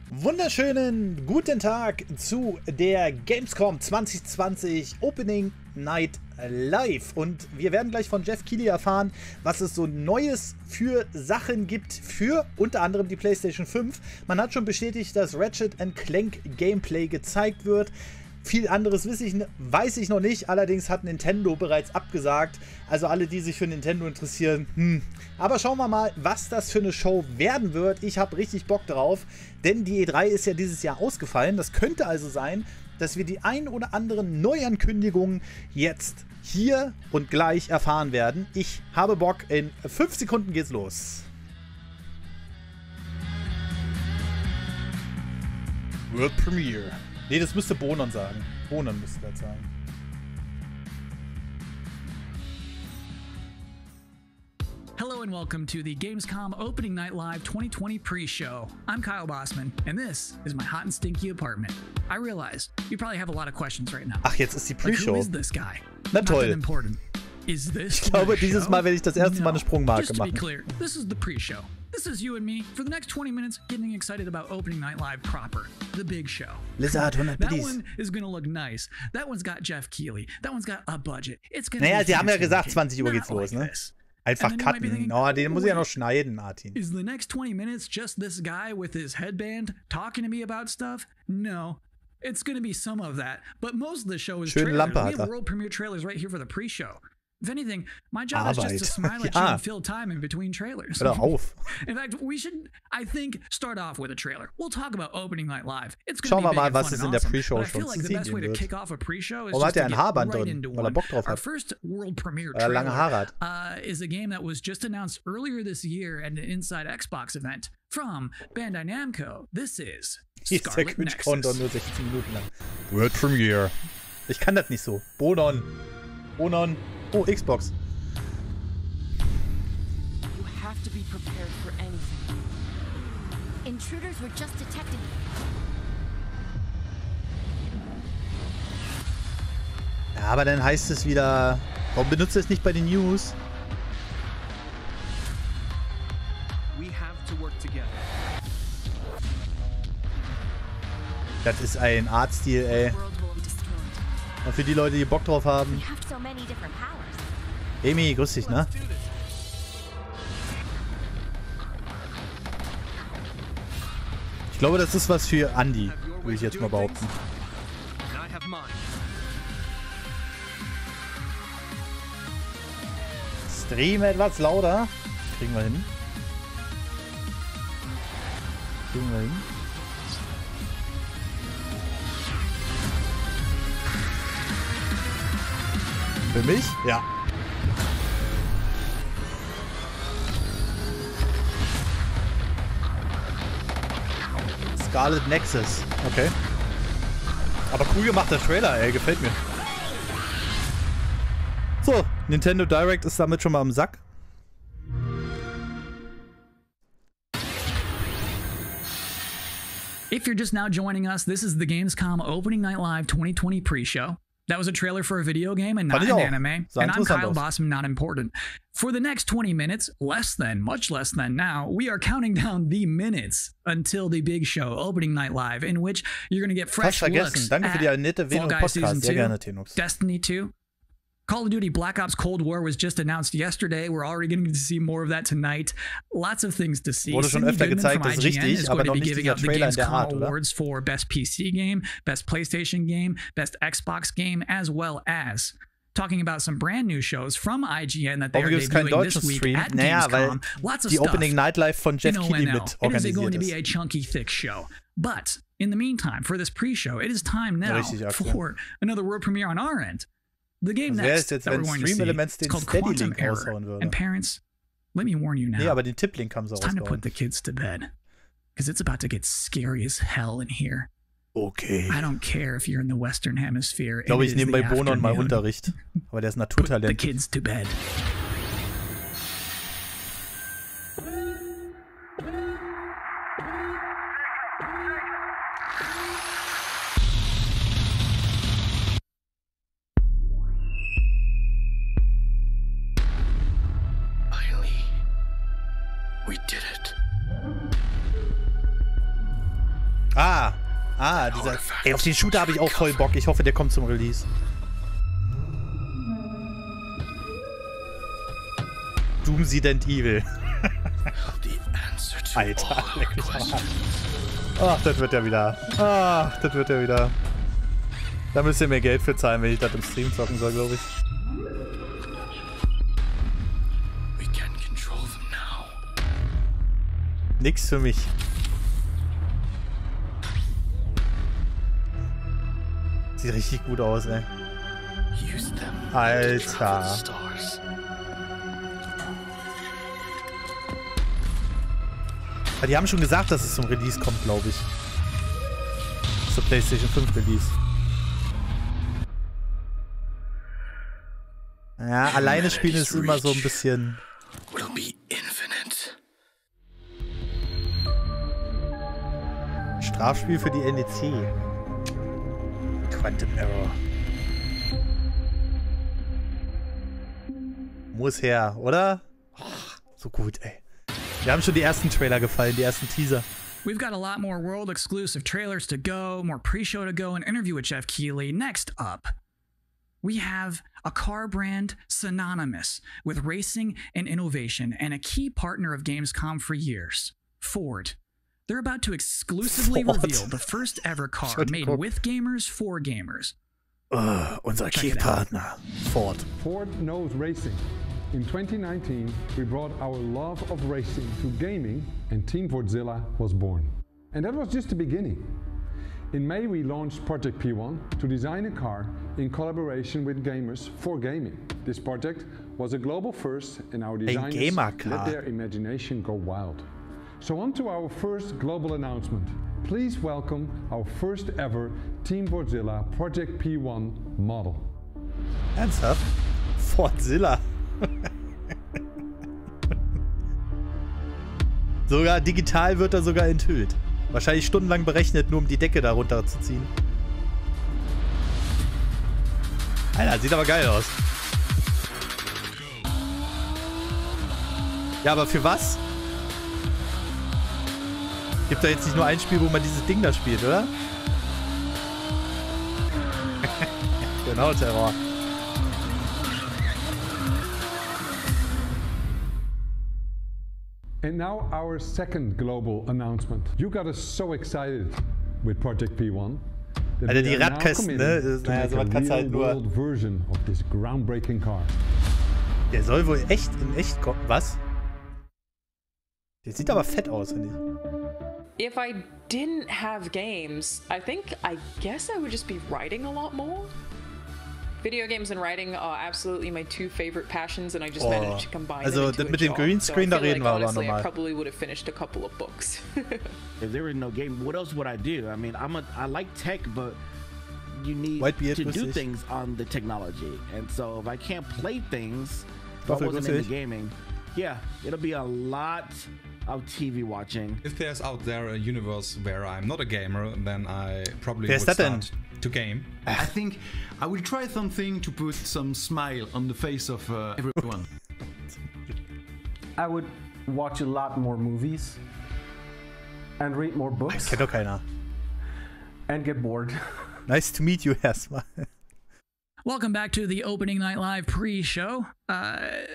Wunderschönen guten Tag zu der Gamescom 2020 Opening Night Live. Und wir werden gleich von Jeff Keighley erfahren, was es so Neues für Sachen gibt für unter anderem die PlayStation 5. Man hat schon bestätigt, dass Ratchet & Clank Gameplay gezeigt wird. Viel anderes weiß ich noch nicht, allerdings hat Nintendo bereits abgesagt. Also alle, die sich für Nintendo interessieren, Aber schauen wir mal, was das für eine Show werden wird. Ich habe richtig Bock drauf, denn die E3 ist ja dieses Jahr ausgefallen. Das könnte also sein, dass wir die ein oder anderen Neuankündigungen jetzt hier und gleich erfahren werden. Ich habe Bock, in 5 Sekunden geht's los. World Premiere. Nee, das müsste Bonon sagen. Bonon müsste das sagen. Hello and welcome to the Gamescom Opening Night Live 2020 pre-show. I'm Kyle Bossman, and this is my hot and stinky apartment. I realize you probably have a lot of questions right now. Ach, jetzt ist die Pre-Show. Like, who is this guy? Na toll. Important. Is this Ich glaube, dieses Mal werde ich das erste Mal eine Sprungmarke Just to be machen. clear, this is the pre-show. This is you and me for the next 20 minutes getting excited about Opening Night Live proper, the big show. Lizard, 100 That Biddies. one is going to look nice. That one's got Jeff Keighley. That one's got a budget. It's gonna Naja, be sie haben ja fancy gesagt, looking, 20 Uhr not geht's los, like ne? this. Einfach And then you might be cutten. thinking, Oh, den muss ich ja noch wait, schneiden, Martin. Is the next 20 minutes just this guy with his headband talking to me about stuff? No. It's going to be some of that. But most of the show is Schöne trailers. Lampe We hat have er. world premiere trailers right here for the pre-show. If anything, my job is just to Arbeit. smile at you and fill time in between trailers. Hör doch auf. In fact, we should, I think, start off with a trailer. We'll talk about Opening Night Live. It's going Schauen to wir be mal, big and was fun es and in der awesome. Pre-Show But I schon feel like zu the sehen best way to wird. kick off a pre-show is Warum just hat er to ein get Haarband right drin? into Weil er one. Bock drauf Our hat. first world premiere Weil er lange trailer Haare hat. is a game that was just announced earlier this year at an Inside Xbox event from Bandai Namco. This is Hier ist der Scarlet Quiz-Countdown nur Nexus. 16 Minuten lang. World Premiere. Ich kann das nicht so. Bonon. Bonon. Oh, Xbox. You have to be prepared for anything. Intruders were just detected. Ja, aber dann heißt es wieder, warum benutzt du es nicht bei den News? We have to work together. Das ist ein Artstil, ey. The world will be destroyed. Und für die Leute, die Bock drauf haben. We have so many different powers. Amy, grüß dich, ne? Let's do this. Ich glaube, das ist was für Andy, würde ich jetzt mal behaupten. And I have mine. Stream etwas lauter. Kriegen wir hin. Kriegen wir hin. Für mich? Ja. Scarlet Nexus. Okay. Aber cool gemachter Trailer, ey. Gefällt mir. So, Nintendo Direct ist damit schon mal am Sack. If you're just now joining us, this is the Gamescom Opening Night Live 2020 pre-show. That was a trailer for a video game and not Fand ich an auch. anime. Sah And I'm interessant Kyle aus. Bossman, not important. For the next 20 minutes, much less than now, we are counting down the minutes until the big show, Opening Night Live, in which you're going to get fresh Fast vergessen. looks Danke für die at nette Fall Erwähnung im Guys Season Podcast. Sehr 2, gerne, Tenux. Destiny 2. Call of Duty Black Ops Cold War was just announced yesterday. We're already getting to see more of that tonight. Lots of things to see. Wurde schon Cindy öfter Goodman gezeigt, from das ist IGN richtig, is aber going to noch be nicht giving dieser out the Trailer in der Gamescom Art, oder? awards for Best PC Game, Best PlayStation Game, Best Xbox Game, as well as talking about some brand new shows from IGN that they Warum are gibt es keinen debuting deutschen this week Stream? at Naja, weil Gamescom. Lots of die stuff. Opening Night Live von Jeff Keighley mit It is organisiert going to be a ist. chunky, thick show. But in the meantime, for this pre-show, it is time now Richtig, Axel. for another world premiere on our end. The game Was wäre es next jetzt, that wenn we're going to see, Stream-Elements it's den called Steady Quantum Link Error. raushauen würde? And parents, let me warn you now. Nee, aber den Tipp-Link haben sie It's time to rausgehauen. put the kids to bed. Because it's about to get scary as hell in here. Okay. I don't care if you're in the Western Hemisphere. Ich glaube, it ich is nehme bei the Bonon mal afternoon. Unterricht. Aber der ist Put the Naturtalent. kids to bed. Finally, we did it. Dieser... Ey, auf den Shooter habe ich auch voll Bock. Ich hoffe, der kommt zum Release. Doomsident Evil. Alter, leck mich am Arsch. Ach, das wird ja wieder. Ach, das wird ja wieder. Da müsst ihr mir Geld für zahlen, wenn ich das im Stream zocken soll, glaube ich. Nix für mich. Sieht richtig gut aus, ey. Alter. Aber die haben schon gesagt, dass es zum Release kommt, glaube ich. Zur PlayStation 5 Release. Ja, alleine spielen ist immer so ein bisschen... Strafspiel für die NEC. Quantum Error. Muss her, oder? Oh, so gut, ey. Wir haben schon die ersten Trailer gefallen, die ersten Teaser. We've got a lot more world-exclusive trailers to go, more pre-show to go, an interview with Jeff Keighley. Next up, we have a car brand synonymous with racing and innovation and a key partner of Gamescom for years, Ford. They're about to exclusively reveal the first ever car made with gamers for gamers. Unser Key-Partner, Ford. Ford knows racing. In 2019, we brought our love of racing to gaming, and Team Fordzilla was born. And that was just the beginning. In May, we launched Project P1 to design a car in collaboration with gamers for gaming. This project was a global first, and our designers let their imagination go wild. So on to our first global announcement. Please welcome our first ever Team Fordzilla Project P1 model. Ernsthaft? Fordzilla? Sogar digital wird er sogar enthüllt. Wahrscheinlich stundenlang berechnet, nur um die Decke darunter zu ziehen. Alter, sieht aber geil aus. Ja, aber für was? Gibt da jetzt nicht nur ein Spiel, wo man dieses Ding da spielt, oder? Genau, Terror. And now our second global announcement. You got us so excited with Project P1. Alter, die Radkästen, ne? Naja, so was kannst halt nur... Version of this groundbreaking car. Der soll wohl echt in echt kommen. Was? Der sieht aber fett aus, finde ich. If I didn't have games, I guess I would just be writing a lot more. Video games and writing are absolutely my two favorite passions, and I just managed to combine them into mit dem Greenscreen, da reden wir aber nochmal. I probably would have finished a couple of books. If there was no game, what else would I do? I mean, I like tech, but you need to do things on the technology, and so if I can't play things, if I wasn't into gaming, yeah, it'll be a lot of TV watching. If there's out there a universe where I'm not a gamer, then I probably would start to game. I think I will try something to put some smile on the face of everyone. I would watch a lot more movies and read more books. Kennt doch keiner. And get bored. Nice to meet you erstmal. Welcome back to the Opening Night Live pre-show.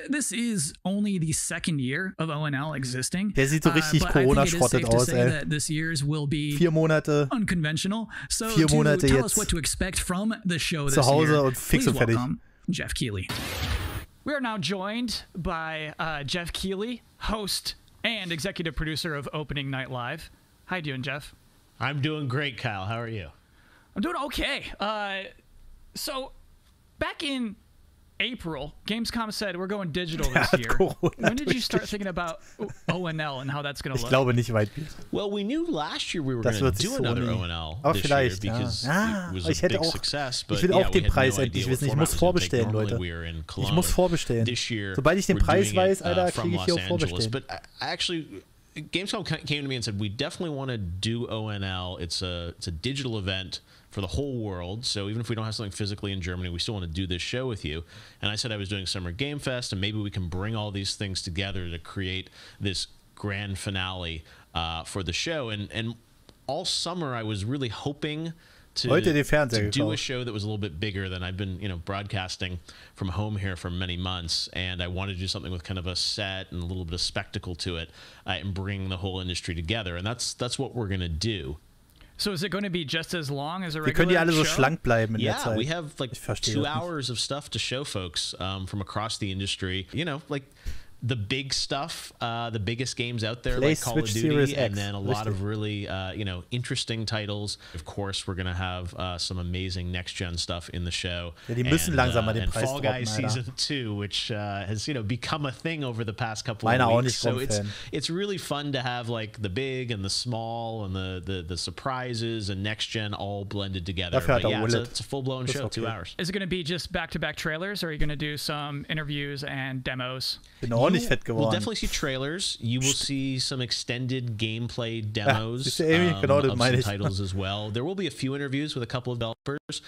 This is only the second year of ONL existing. Der sieht so richtig Corona-schrottet aus, ey. This year's will be 4 Monate. Unconventional. So 4 Monate to tell jetzt us what to expect from the show this zu Hause year, und fix und fertig. Jeff Keighley. We are now joined by Jeff Keighley, host and executive producer of Opening Night Live. How you doing, Jeff? I'm doing great, Kyle. How are you? I'm doing okay. So back in April, Gamescom said we're going digital this year. When did you start thinking about ONL and how that's going to look? Ich glaube nicht weit. Well, we knew last year we were going to do another ONL this year because it was a big success. But ich will auch den Preis endlich wissen. Ich muss vorbestellen, Leute. Ich muss vorbestellen. Sobald ich den Preis weiß, Alter, kriege ich hier auch vorbestellen. But actually, Gamescom came to me and said we definitely want to do ONL. It's a digital event for the whole world, so even if we don't have something physically in Germany, we still want to do this show with you. And I said I was doing Summer Game Fest, and maybe we can bring all these things together to create this grand finale for the show. And all summer I was really hoping to do a show that was a little bit bigger than I've been, broadcasting from home here for many months, and I wanted to do something with kind of a set and a little bit of spectacle to it, and bring the whole industry together, and that's what we're gonna do. So is it going to be just as long as a regular können die alle so show? schlank bleiben in der Yeah, Zeit. we have like 2 hours of stuff to show folks from across the industry. Like the big stuff, the biggest games out there, like Call of Duty, and then a lot of really, interesting titles. Of course, we're going to have some amazing next-gen stuff in the show. Ja, die müssen langsam mal den Preis Fall Guys droppen, Season 2, which has, become a thing over the past couple of weeks. So it's really fun to have like the big and the small and the surprises and next-gen all blended together. But yeah, it's a full-blown show, 2 hours. Is it going to be just back-to-back trailers, or are you going to do some interviews and demos? We'll definitely see trailers. You will see some extended gameplay demos of some titles as well. There will be a few interviews with a couple of developers.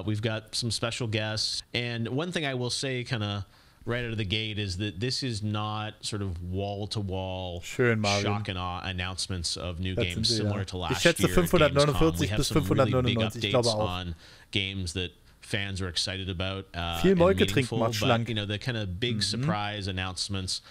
We've got some special guests. And one thing I will say kind of right out of the gate is that this is not sort of wall-to-wall shock and awe announcements of new games similar to last year. 549 we have bis some really big 599, ich glaube updates auch. on games that fans are excited about. Viel Molke trinken macht schlank. But, the kind of big surprise announcements.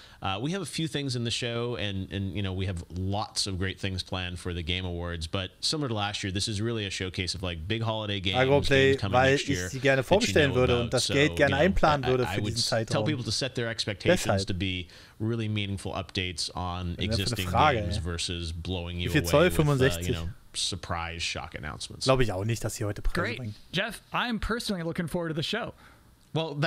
We have a few things in the show, and we have lots of great things planned for the Game Awards. But similar to last year, this is really a showcase of like big holiday games, Agroplay, coming weil next year ich sie gerne vorbestellen würde und das Geld gerne einplanen würde für diesen I would tell Zeitraum. people to set their expectations to be really meaningful updates on existing games versus blowing you away with, surprise shock announcements. Glaube ich auch nicht, dass sie heute Preise bringen. Jeff, I'm personally looking forward to the show. Well,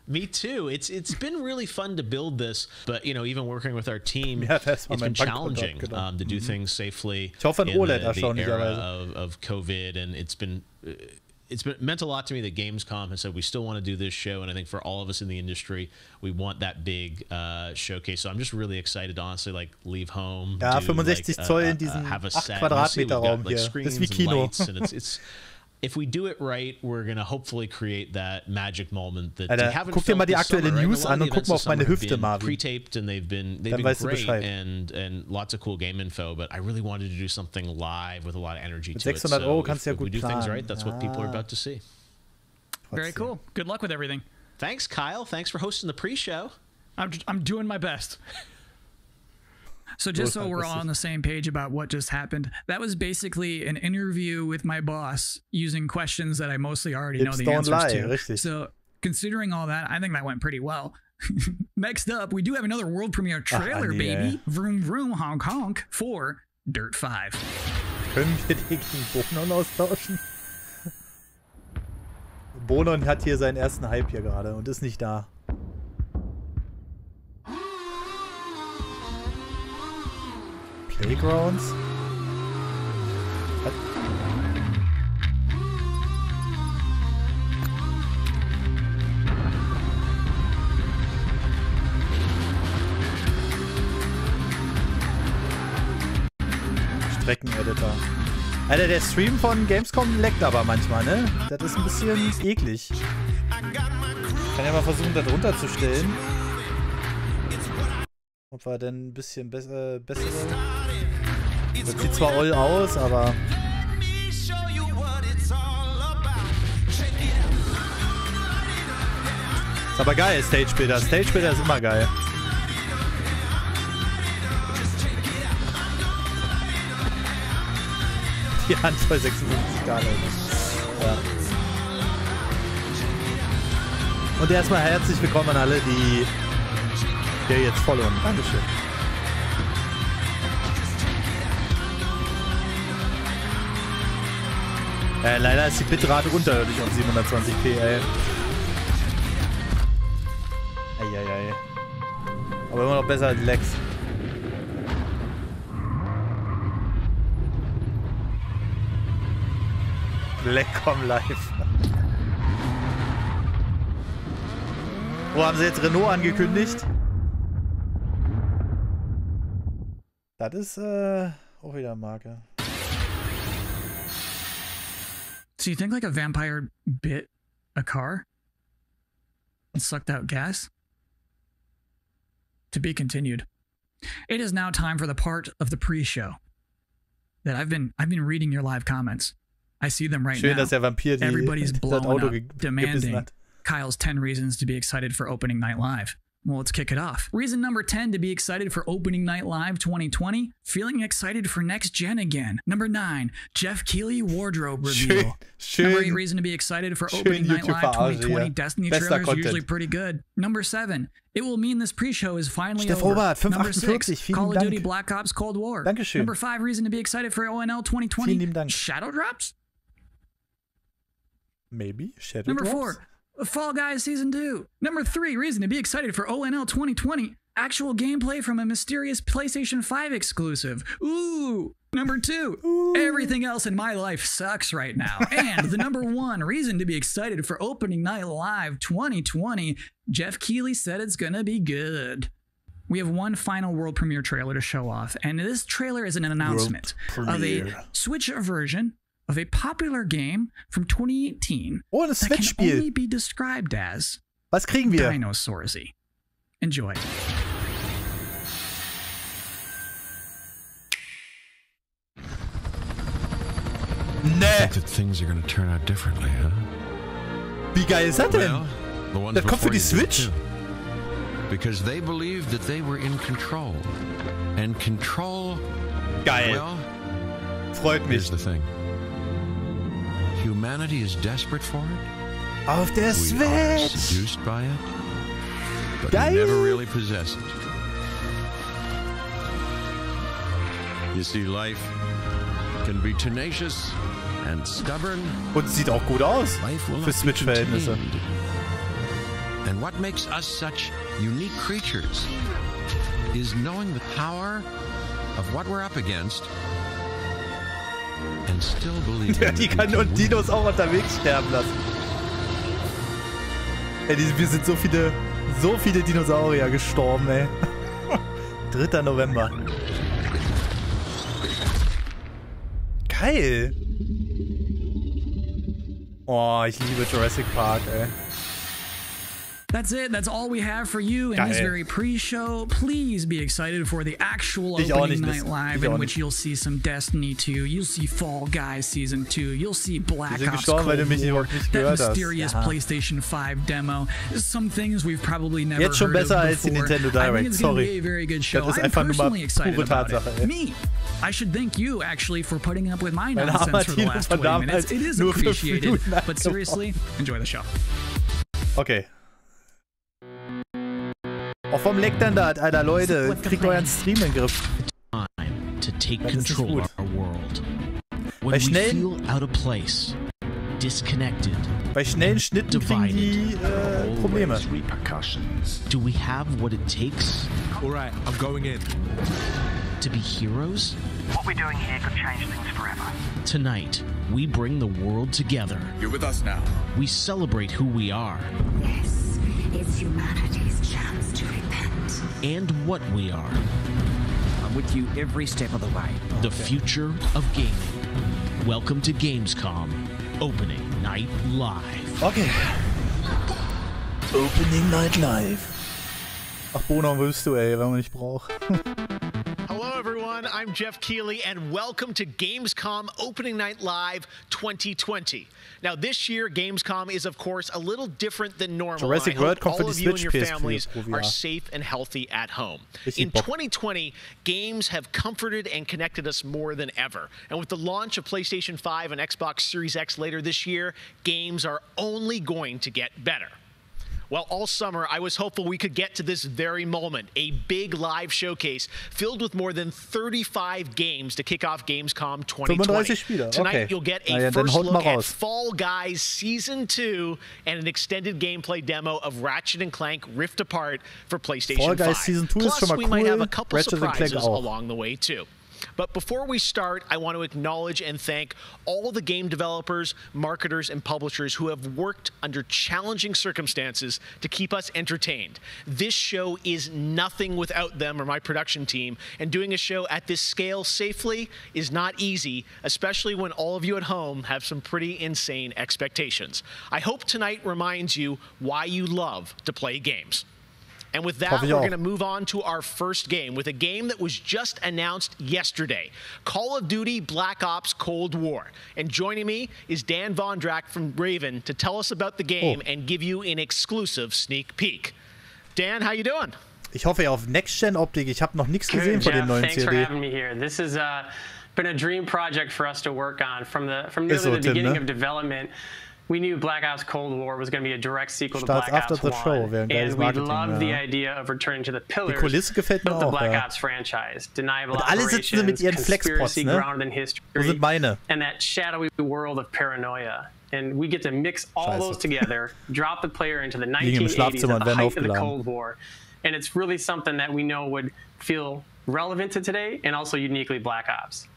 me too. It's been really fun to build this, but even working with our team, it's been challenging to do things safely Ich hoffe an in OLED the era of COVID, and it's meant a lot to me that Gamescom has said we still want to do this show, and I think for all of us in the industry, we want that big showcase. So I'm just really excited to honestly leave home, ja, 65 Zoll in diesen 8 Quadratmeter Raum hier. Das ist wie Kino. If we do it right, we're going to hopefully create that magic moment that Alter, we haven't guck dir mal die felt aktuelle this summer, News an und guck mal auf meine Hüfte, Marvin. Pre-taped, and they've been great and lots of cool game info, but I really wanted to do something live with a lot of energy to it. 600 Euro kannst du ja if gut we do things planen. right, that's what people are about to see. Very cool. Good luck with everything. Thanks, Kyle. Thanks for hosting the pre-show. I'm doing my best. So just so we're all on the same page about what just happened, that was basically an interview with my boss using questions that I mostly already know the answers to. Richtig. So considering all that, I think that went pretty well. Next up, we do have another world premiere trailer, baby. Vroom vroom honk honk for Dirt 5. Können wir den gegen Bonon austauschen? Bonon hat hier seinen ersten Hype hier gerade und ist nicht da. Playgrounds? Streckeneditor. Alter, der Stream von Gamescom leckt aber manchmal, ne? Das ist ein bisschen eklig. Ich kann ja mal versuchen, das runterzustellen. Ob wir denn ein bisschen bessere... Das sieht zwar all aus, aber... Ist aber geil, Stagebilder. Stagebilder ist immer geil. Die Handvoll 56 Jahre. Ja. Und erstmal herzlich willkommen an alle, die hier jetzt followen. Dankeschön. Leider ist die Bitrate unterirdisch auf 720p, ey. Eieiei. Aber immer noch besser als Lex. Leckcom live. Wo haben sie jetzt Renault angekündigt? Das ist auch wieder eine Marke. So you think like a vampire bit a car and sucked out gas? To be continued. It is now time for the part of the pre-show that I've been reading your live comments. I see them right Schön, now. dass der Vampir Everybody's blowing Auto up, demanding Kyle's 10 reasons to be excited for opening night live. Well, let's kick it off. Reason number 10 to be excited for opening night live 2020, feeling excited for next gen again. Number 9, Jeff Keighley wardrobe reveal. Number 8 reason to be excited for opening night live 2020. Ja. Destiny trailers usually pretty good. Number 7, it will mean this pre-show is finally over. Robert, Number 6, Call of Duty Dank. Black Ops Cold War. Dankeschön. Number 5, reason to be excited for ONL 2020. Vielen lieben Dank. Shadow drops. Maybe Shadow Number drops? 4, Fall Guys Season 2. Number 3, reason to be excited for ONL 2020. Actual gameplay from a mysterious PlayStation 5 exclusive. Ooh. Number 2, everything else in my life sucks right now. And the number 1 reason to be excited for opening night live 2020, Jeff Keighley said it's gonna be good. We have one final world premiere trailer to show off, and this trailer is an announcement of a Switch version of a popular game from 2018 that can only be described as Was kriegen wir? Dinosaursy. Enjoy. I think that things are going to turn out differently, huh? Wie geil ist das denn? Well, das kommt für die Switch? Because they believed that they were in control. And control... Geil. Well, freut mich. Here's the thing. Humanity is desperate for it. Auf der Switch. We are seduced by it. But we never really possess it. You see, life can be tenacious and stubborn. Und sieht auch gut aus für Switch-Verhältnisse. And what makes us such unique creatures is knowing the power of what we're up against and still believing Ja, die kann nur Dinos auch unterwegs sterben lassen. Ey, wir sind so viele Dinosaurier gestorben, ey. 3. November. Geil. Oh, ich liebe Jurassic Park, ey. That's it. That's all we have for you in this very pre-show. Please be excited for the actual opening night live, in which you'll see some Destiny 2, you'll see Fall Guys Season 2, you'll see Black Ops Cold War, that mysterious PlayStation 5 demo. Some things we've probably never heard of before. Als die Nintendo Direct. I think it's going to be a very good show. I'm personally excited about it. Me. I should thank you, actually, for putting up with my nonsense for the last 20 minutes. It is appreciated. But seriously, enjoy the show. Okay. Auch vom Leck dann da, Alter, Leute, kriegt euren Stream in den Griff. To take control of our world. When we feel out of place, disconnected, bei schnellen Schnitten kriegen die Probleme. Do we have what it takes? All right, I'm going in. To be heroes? What we're doing here could change things forever. Tonight, we bring the world together. You're with us now. We celebrate who we are. Yes, it's humanity's chance to repent. And what we are. I'm with you every step of the way. The future of gaming. Welcome to Gamescom. Opening Night Live. Okay. Opening Night Live. Ach, Bono, willst du, ey, wenn man nicht braucht. Hello, everyone. I'm Jeff Keighley, and welcome to Gamescom Opening Night Live 2020. Now, this year, Gamescom is, of course, a little different than normal. Jurassic World kommt für die all of you and your Switch families PS4 are safe and healthy at home. In 2020, games have comforted and connected us more than ever. And with the launch of PlayStation 5 and Xbox Series X later this year, games are only going to get better. Well, all summer, I was hopeful we could get to this very moment, a big live showcase filled with more than 35 games to kick off Gamescom 2020. Tonight, you'll get a first look at Fall Guys Season 2 and an extended gameplay demo of Ratchet & Clank Rift Apart for PlayStation 5. Fall Guys Season 2 ist schon mal we cool. might have a couple Ratchet & Clank surprises auch. along the way, too. But before we start, I want to acknowledge and thank all the game developers, marketers, and publishers who have worked under challenging circumstances to keep us entertained. This show is nothing without them or my production team, and doing a show at this scale safely is not easy, especially when all of you at home have some pretty insane expectations. I hope tonight reminds you why you love to play games. And with that, we're going to move on to our first game with a game that was just announced yesterday, Call of Duty Black Ops Cold War. And joining me is Dan Von Drack from Raven to tell us about the game and give you an exclusive sneak peek. Dan, how you doing? Ich hoffe ja auf Next-Gen-Optik. Ich habe noch nichts gesehen von dem neuen Thanks COD. for having me here. This has been a dream project for us to work on from nearly the beginning of development. We knew Black Ops Cold War was going to be a direct sequel to Black Ops 1, and we loved the idea of returning to the pillars of the Black Ops franchise. Deniable operations, conspiracy grounded in history, and that shadowy world of paranoia. And we get to mix all those together, drop the player into the 1980s at the height of the Cold War, and it's really something that we know would feel relevant to today and also uniquely Black Ops.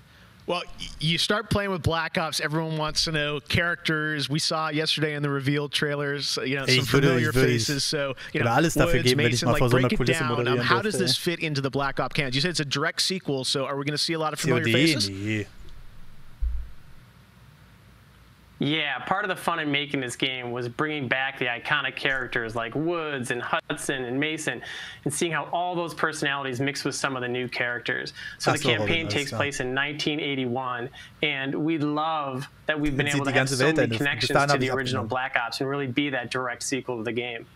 Well, you start playing with Black Ops, everyone wants to know characters. We saw yesterday in the reveal trailers, you know, some familiar faces. So, you know, Woods, Mason, like, break it down. How does this fit into the Black Ops canon? You said it's a direct sequel, so are we going to see a lot of familiar faces? Yeah, part of the fun in making this game was bringing back the iconic characters like Woods and Hudson and Mason and seeing how all those personalities mix with some of the new characters. So the campaign takes place in 1981, and we love that we've been able to have so many connections to the original Black Ops and really be that direct sequel to the game.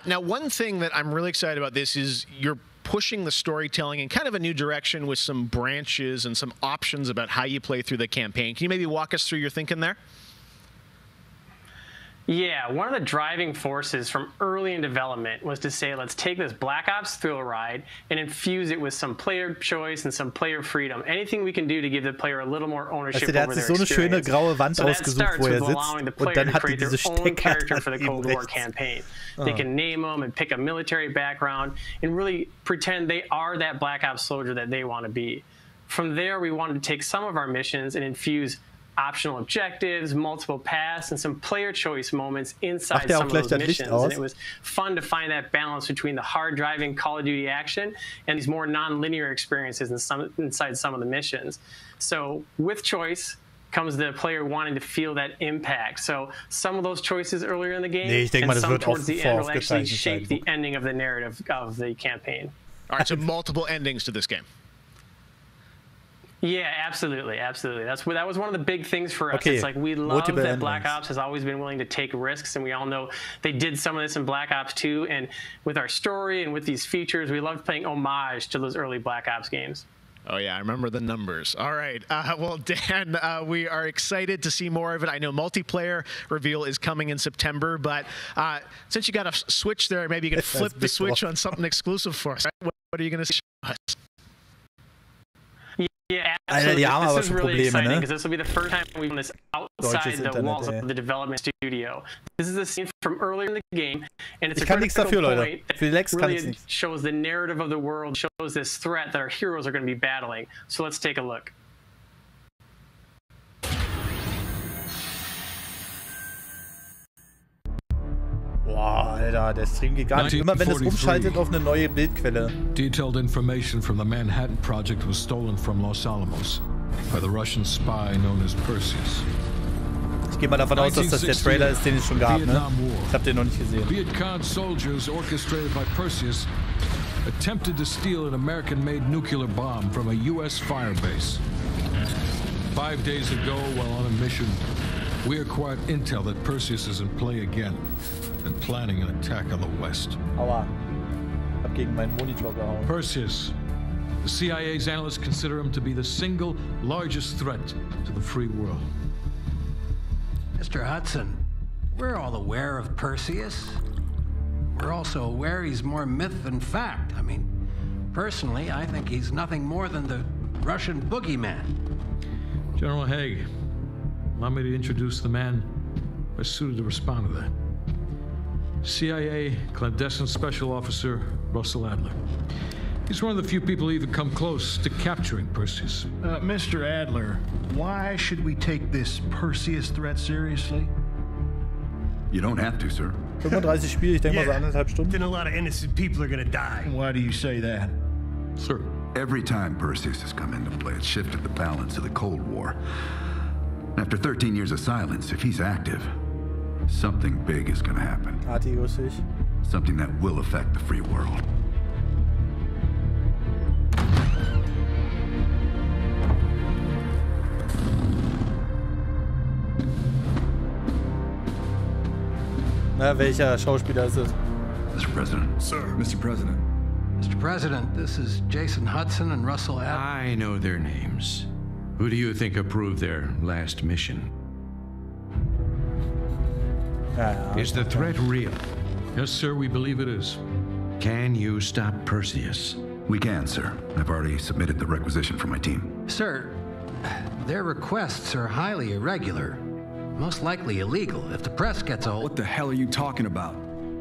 Now, one thing that I'm really excited about this is you're pushing the storytelling in kind of a new direction with some branches and some options about how you play through the campaign. Can you maybe walk us through your thinking there? Yeah, one of the driving forces from early in development was to say, let's take this Black Ops thrill ride and infuse it with some player choice and some player freedom. Anything we can do to give the player a little more ownership over their experience. So eine schöne graue Wand ausgesucht, wo allowing the player to create their own character for the Cold War campaign. They can name them and pick a military background and really pretend they are that Black Ops soldier that they want to be. From there, we wanted to take some of our missions and infuse optional objectives, multiple paths, and some player choice moments inside some of those missions. And it was fun to find that balance between the hard-driving Call of Duty action and these more non-linear experiences inside some of the missions. So with choice comes the player wanting to feel that impact. So some of those choices earlier in the game and some towards the end will actually shape the ending of the narrative of the campaign. All right, so multiple endings to this game. Yeah, absolutely, absolutely. That was one of the big things for us. It's like we love that Black Ops has always been willing to take risks, and we all know they did some of this in Black Ops 2. And with our story and with these features, we loved paying homage to those early Black Ops games. Oh, yeah, I remember the numbers. All right. Well, Dan, we are excited to see more of it. I know multiplayer reveal is coming in September, but since you got a switch there, maybe you can flip the switch on something exclusive for us. Right? What are you going to show us? Yeah, absolutely. This is really exciting because this will be the first time we've done this outside the walls of the development studio. This is a scene from earlier in the game, and it's a critical point that really shows the narrative of the world, shows this threat that our heroes are going to be battling. So let's take a look. Boah, Alter, der Stream geht gar nicht. Immer wenn es umschaltet auf eine neue Bildquelle. Detailed information from the Manhattan Project was stolen from Los Alamos by the Russian spy known as Perseus. Ich gehe mal davon aus, dass das der Trailer ist, den es schon gab, ne? Ich habe den noch nicht gesehen. Vietcong soldiers orchestrated by Perseus attempted to steal an American-made nuclear bomb from a U.S. firebase. 5 days ago, while on a mission, we acquired intel that Perseus is in play again and planning an attack on the West. Aua. Ich hab gegen meinen Monitor gehauen. Perseus. The CIA's analysts consider him to be the single largest threat to the free world. Mr. Hudson, we're all aware of Perseus. We're also aware he's more myth than fact. I mean, personally, I think he's nothing more than the Russian boogeyman. General Haig, allow me to introduce the man best suited to respond to that. CIA clandestine special officer Russell Adler. He's one of the few people who even come close to capturing Perseus. Mr. Adler, why should we take this Perseus threat seriously? You don't have to, sir. 35 Spiele, ich denke mal so 1,5 Stunden. Then a lot of innocent people are gonna die. Why do you say that? Sir. Every time Perseus has come into play, it's shifted the balance of the Cold War. After 13 years of silence, if he's active, something big is gonna happen. Something that will affect the free world. Na, welcher Schauspieler ist es? Mr. President. Sir. Mr. President. Mr. President, this is Jason Hudson and Russell I know their names. Who do you think approved their last mission? Is the threat real? Yes, sir, we believe it is. Can you stop Perseus? We can, sir. I've already submitted the requisition for my team. Sir, their requests are highly irregular. Most likely illegal. If the press gets a hold... What the hell are you talking about?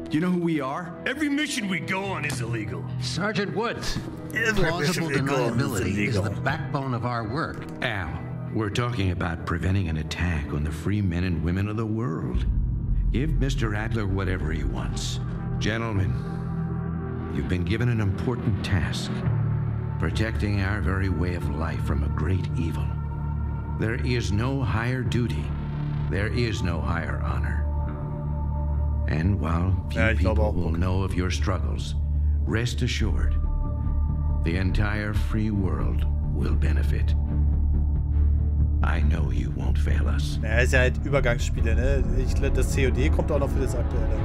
Do you know who we are? Every mission we go on is illegal. Sergeant Woods, plausible deniability is the backbone of our work. Al, we're talking about preventing an attack on the free men and women of the world. Give Mr. Adler whatever he wants. Gentlemen, you've been given an important task. Protecting our very way of life from a great evil. There is no higher duty. There is no higher honor. And while few people will know of your struggles, rest assured, the entire free world will benefit. I know you won't fail us. Ja, ist ja halt Übergangsspiele, ne? Das COD kommt auch noch für das Aktuelle.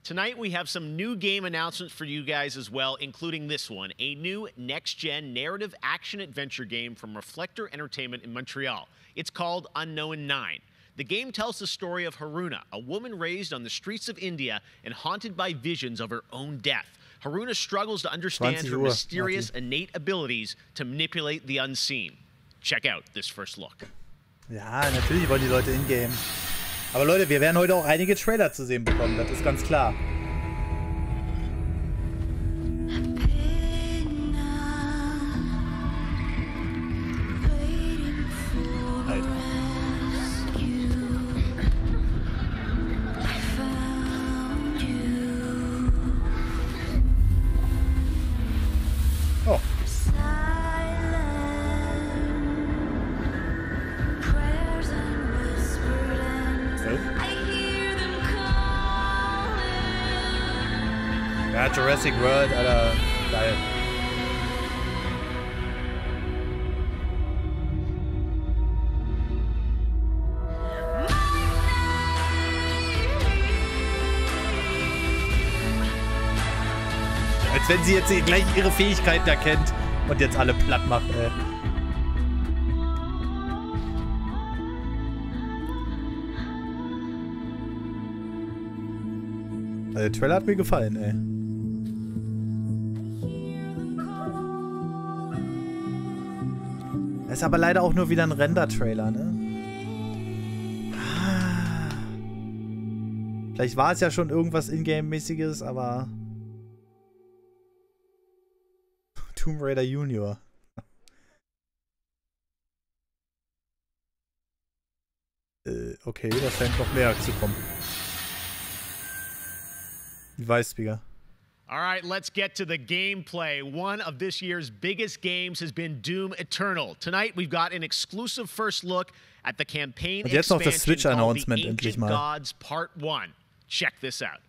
Tonight we have some new game announcements for you guys as well, including this one, a new next-gen narrative action-adventure game from Reflector Entertainment in Montreal. It's called Unknown 9. The game tells the story of Haruna, a woman raised on the streets of India and haunted by visions of her own death. Haruna struggles to understand her mysterious innate abilities to manipulate the unseen. Check out this first look. Ja, natürlich wollen die Leute in-game. Aber Leute, wir werden heute auch einige Trailer zu sehen bekommen, das ist ganz klar. Alter. Oh. Ja, Jurassic World, Alter, geil. Als wenn sie jetzt gleich ihre Fähigkeiten erkennt und jetzt alle platt macht, ey. Der Trailer hat mir gefallen, ey. Das ist aber leider auch nur wieder ein Render-Trailer, ne? Vielleicht war es ja schon irgendwas Ingame-mäßiges, aber... Tomb Raider Junior. Okay, da scheint noch mehr zu kommen. Ich weiß, Speaker. All right, let's get to the gameplay. One of this year's biggest games has been Doom Eternal. Tonight, we've got an exclusive first look at the campaign und jetzt noch das expansion called Switch-Announcement The endlich Ancient mal. Gods Part 1. Check this out.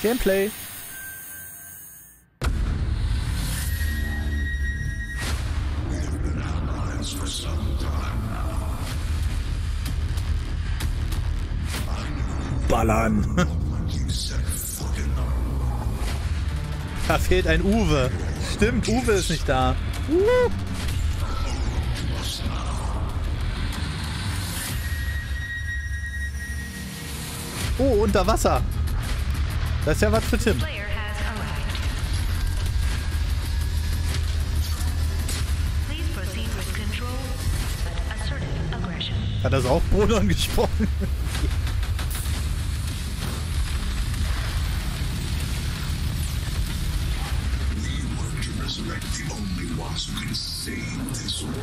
Gameplay. We have been allies for some time now. Ballern. Da fehlt ein Uwe. Stimmt, Uwe ist nicht da. Oh, unter Wasser. Das ist ja was für Tim. Hat das auch Bonon gesprochen? Resurrect the only ones who can save this world.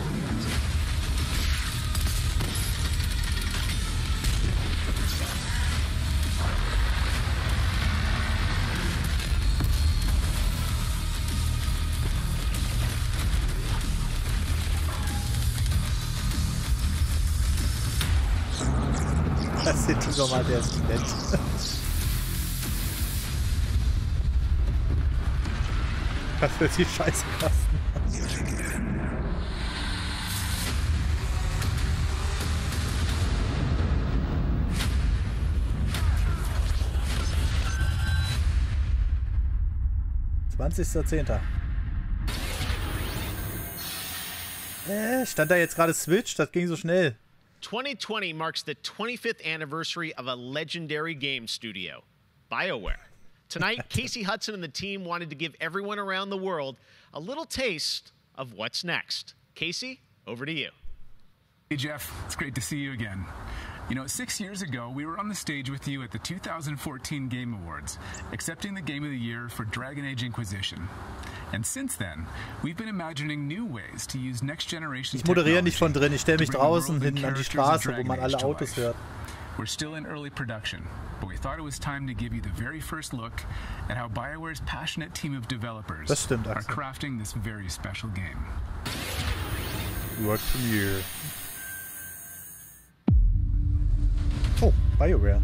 den Typ nochmal, der ist nett. Was für die Scheiße kosten. $20.10. Stand da jetzt gerade Switch? Das ging so schnell. 2020 marks the 25th anniversary of a legendary game studio, BioWare. Tonight, Casey Hudson and the team wanted to give everyone around the world a little taste of what's next. Casey, over to you. Hey, Jeff. It's great to see you again. You know, 6 years ago, we were on the stage with you at the 2014 Game Awards, accepting the Game of the Year for Dragon Age Inquisition. And since then, we've been imagining new ways to use next generation Ich moderiere nicht von drin, ich stelle mich draußen hin an die Straße, wo man alle Autos hört. We're still in early production, but we thought it was time to give you the very first look at how BioWare's passionate team of developers are crafting this very special game. World premiere. Oh, BioWare.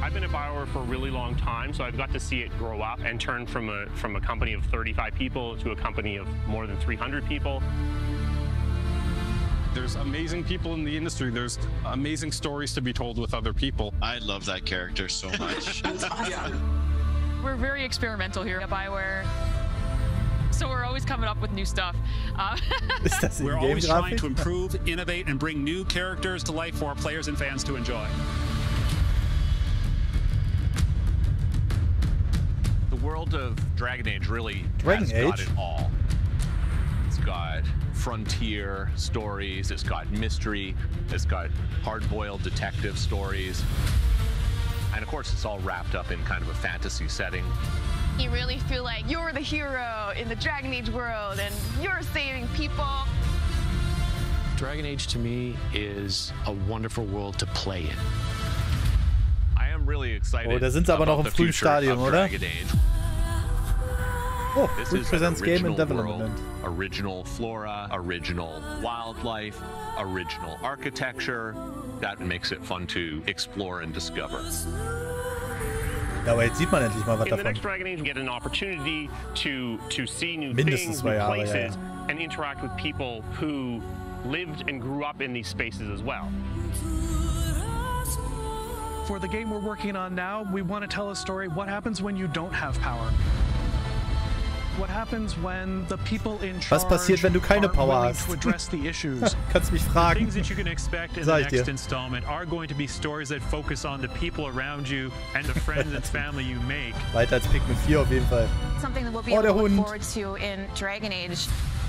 I've been at BioWare for a really long time, so I've got to see it grow up and turn from a company of 35 people to a company of more than 300 people. There's amazing people in the industry. There's amazing stories to be told with other people. I love that character so much. We're very experimental here at BioWare, so we're always coming up with new stuff. We're always trying to improve, innovate, and bring new characters to life for our players and fans to enjoy. The world of Dragon Age really has got it all. It's got frontier stories, it's got mystery, it's got hard-boiled detective stories, and of course it's all wrapped up in kind of a fantasy setting. You really feel like you're the hero in the Dragon Age world and you're saving people. Dragon Age to me is a wonderful world to play in. I am really excited. Oh, da sind sie aber noch im frühen Stadium, oder? Oh, this Who presents game in development. World, original flora, original wildlife, original architecture. That makes it fun to explore and discover. Ja, aber jetzt sieht man endlich mal was In the davon. next Dragon Age, you get an opportunity to see new things, new places, and interact with people who lived and grew up in these spaces as well. For the game we're working on now, we want to tell a story. What happens when you don't have power? What happens when the people in charge Was passiert, wenn du keine Power hast? to address the issues? Kannst mich fragen. The things that you can expect in the next installment are going to be stories that focus on the people around you and the friends and family you make. Weiter als Pikmin 4 auf jeden Fall. Something that we'll be able to look forward to in Dragon Age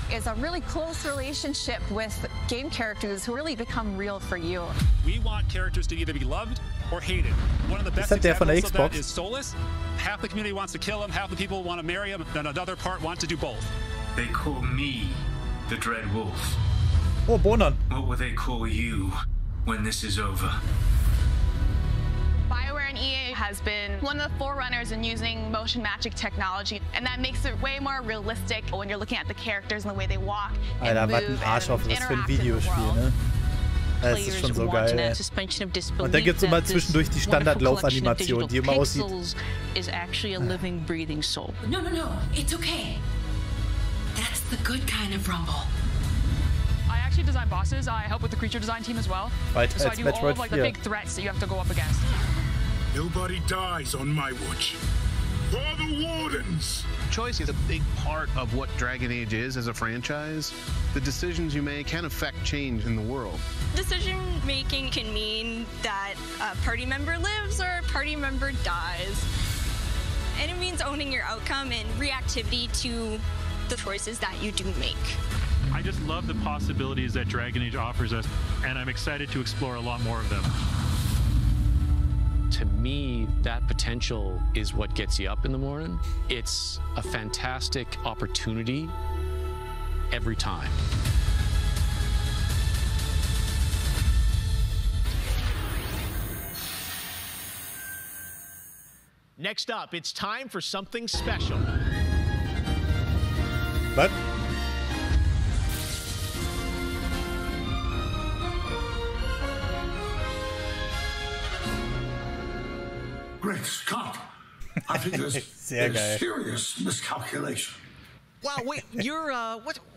is a really close relationship with game characters who really become real for you. We want characters to either be loved or hated. One of the best examples of that is Solus. Half the community wants to kill him, half the people want to marry him, then another part wants to do both. They call me the Dread Wolf. Oh, Bonan. What will they call you when this is over? BioWare and EA has been one of the forerunners in using motion magic technology, and that makes it way more realistic when you're looking at the characters and the way they walk and Alter, was ein Arsch auf das für ein Videospiel, ne? Das ist schon so geil, ey. Und dann gibt es immer zwischendurch die Standardlaufanimation, die immer aussieht. Is actually a living, breathing soul. No, it's okay. That's the good kind of rumble. I actually design bosses. I help with the creature design team as well. So I do all of like the big threats that you have to go up against. Nobody dies on my watch. For the Wardens! Choice is a big part of what Dragon Age is as a franchise. The decisions you make can affect change in the world. Decision making can mean that a party member lives or a party member dies. And it means owning your outcome and reactivity to the choices that you do make. I just love the possibilities that Dragon Age offers us, and I'm excited to explore a lot more of them. To me, that potential is what gets you up in the morning. It's a fantastic opportunity every time. Next up, it's time for something special. What? Great Scott. I think there's a serious miscalculation. Wow, wait, you're,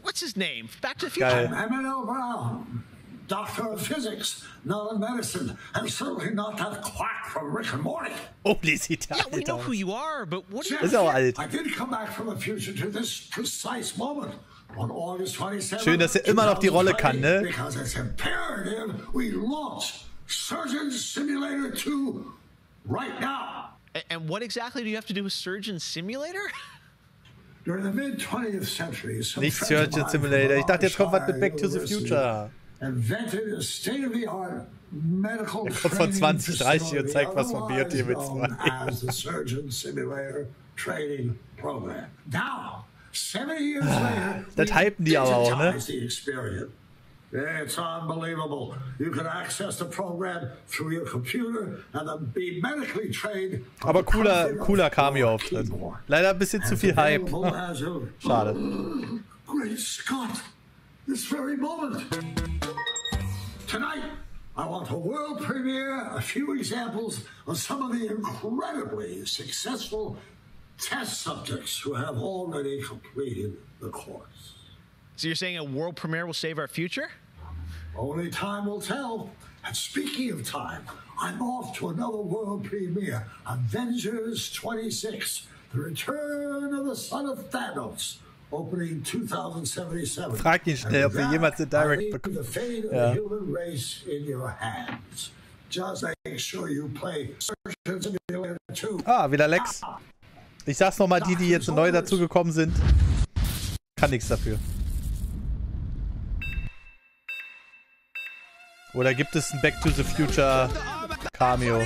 what's his name? Back to the Future? I'm Emmett Brown, doctor of physics, not of medicine, and certainly not that quack from Rick and Morty. Oh, sieht yeah, we know who you are, but what Jeff, I did come back from the future to this precise moment on August 27th. Schön, dass immer noch die Rolle kann, ne? Because it's imperative we launch Surgeon Simulator 2 right now. And what exactly do you have to do with Surgeon Simulator? During the mid-20th century, Nicht Surgeon Simulator. Ich dachte, jetzt kommt was mit Back to the Future. Invented a state-of-the-art medical kommt von 2030 und zeigt was von BT mit 2. As the Surgeon Simulator Training Program. Now, 70 years later, das hypen die aber auch, ne? It's unbelievable. You can access the program through your computer and then be medically trained. Aber cooler Cameo-Auftritt. Leider ein bisschen zu viel Hype. Schade. Great Scott! This very moment. Tonight, I want to world premiere a few examples of some of the incredibly successful test subjects who have already completed the course. So you're saying a world premiere will save our future? Only time will tell. And speaking of time, I'm off to another world premiere, Avengers 26, The Return of the Son of Thanos, opening 2077. Frag ihn schnell, ob wir jemals eine Direct bekommen. The fate of the human race in your hands. Just make sure you play Surgeon Simulator 2. Ah, wieder Lex. Ich sag's nochmal, die jetzt neu dazugekommen sind, kann nichts dafür. Oder gibt es ein Back to the Future Cameo?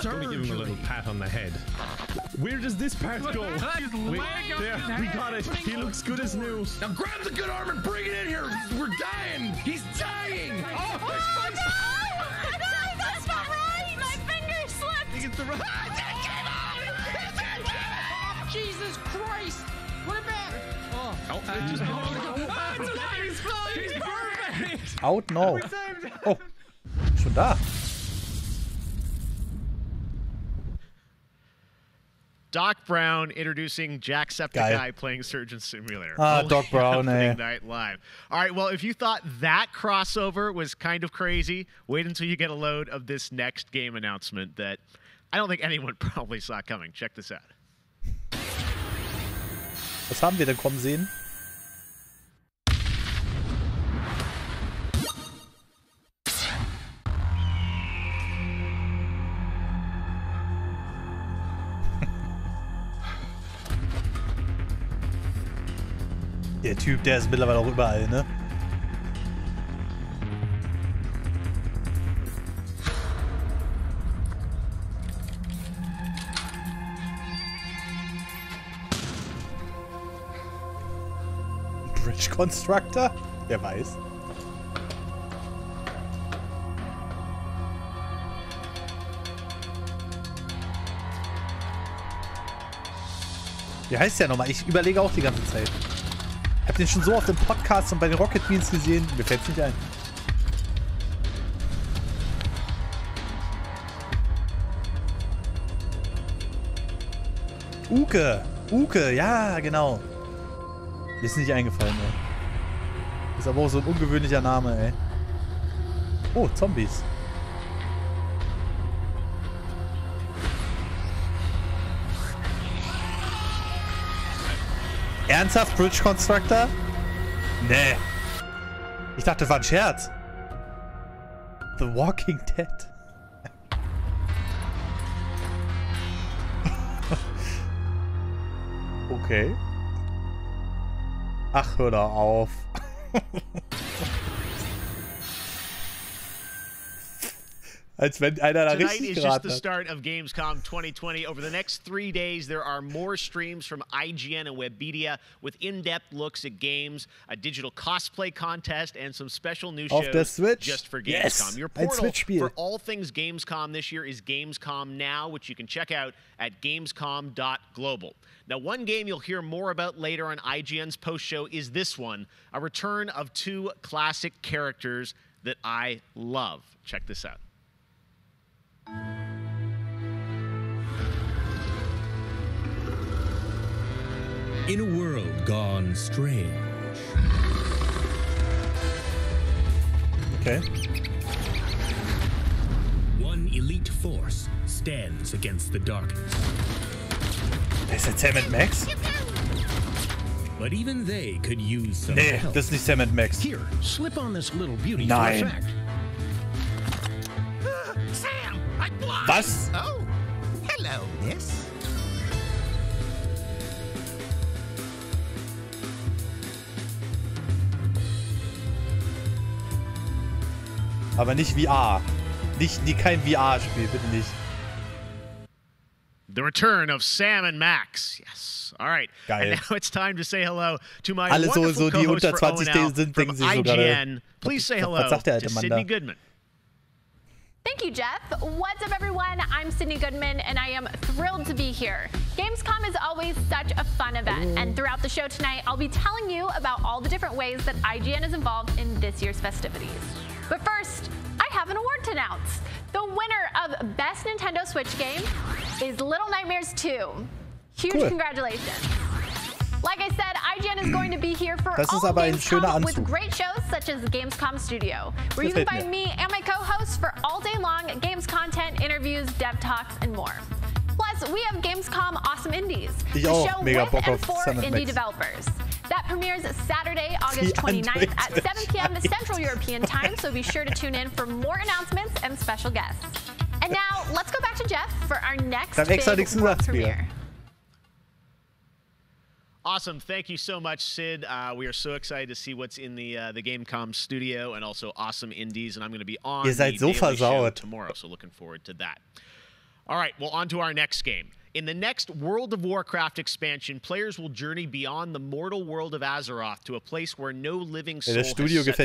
Let me give him a little pat on the head. Where does this part go? There, we got it. He looks good as new. Now grab the good arm and bring it in here. We're dying. He's dying. Oh no! That's not right. My finger slipped. He gets the Jesus Christ! What about? He's perfect. Out no. Oh, schon da. Doc Brown introducing Jacksepticeye playing Surgeon Simulator. Ah, Doc Brown, Night Live. All right, well, if you thought that crossover was kind of crazy, wait until you get a load of this next game announcement that I don't think anyone probably saw coming. Check this out. Was haben wir denn kommen sehen? Der Typ, der ist mittlerweile auch überall, ne? Bridge Constructor? Wer weiß. Wie heißt der nochmal? Ich überlege auch die ganze Zeit. Ich habe den schon so oft im Podcast und bei den Rocket Beans gesehen. Mir fällt es nicht ein. Uke, ja, genau. Mir ist nicht eingefallen, ey. Ist aber auch so ein ungewöhnlicher Name, ey. Oh, Zombies. Ernsthaft, Bridge Constructor? Nee. Ich dachte, das war ein Scherz. The Walking Dead. Okay. Ach, hör doch auf. Als wenn einer da Tonight richtig is geraten just the hat. start of Gamescom 2020. Over the next 3 days, there are more streams from IGN and Webedia with in-depth looks at games, a digital cosplay contest, and some special new Auf der shows Switch? just for Gamescom. Yes, Your ein portal Switch-Spiel. for all things Gamescom this year is Gamescom Now, which you can check out at gamescom.global. Now, one game you'll hear more about later on IGN's post-show is this one, a return of 2 classic characters that I love. Check this out. In a world gone strange. Okay. One elite force stands against the darkness. Ist das Sam and Max? But even they could use some Nee, help. das ist nicht Sam and Max. Here, slip on this little beauty Nein. for effect. Sam, I blind. Was? Oh, hello, miss. Aber nicht VR. Kein VR-Spiel, bitte nicht. The return of Sam and Max. Yes. All right. Geil. And now it's time to say hello to my Alle wonderful die co-host unter for 20 ONL sind, from denken sich so gerade. IGN. Please say hello Was sagt der alte to Mann Sydney da? Goodman. Thank you, Jeff. What's up, everyone? I'm Sydney Goodman, and I am thrilled to be here. Gamescom is always such a fun event, and throughout the show tonight, I'll be telling you about all the different ways that IGN is involved in this year's festivities. But first, I have an award to announce. The winner of Best Nintendo Switch Game is Little Nightmares 2. Huge congratulations. Like I said, IGN is going to be here for all of Gamescom with great shows such as Gamescom Studio, where you can find me and my co-hosts for all day long games content, interviews, dev talks, and more. Plus, we have Gamescom Awesome Indies, the show with and for indie developers. That premieres Saturday, August 29th at 7 p.m. Central European Time, so be sure to tune in for more announcements and special guests. And now, let's go back to Jeff for our next big world premiere. Awesome. Thank you so much, Sid. We are so excited to see what's in the Gamescom studio and also Awesome Indies, and I'm going to be on the Daily Show tomorrow, so looking forward to that. All right, well, on to our next game. In the next World of Warcraft expansion, players will journey beyond the mortal world of Azeroth to a place where no living soul has set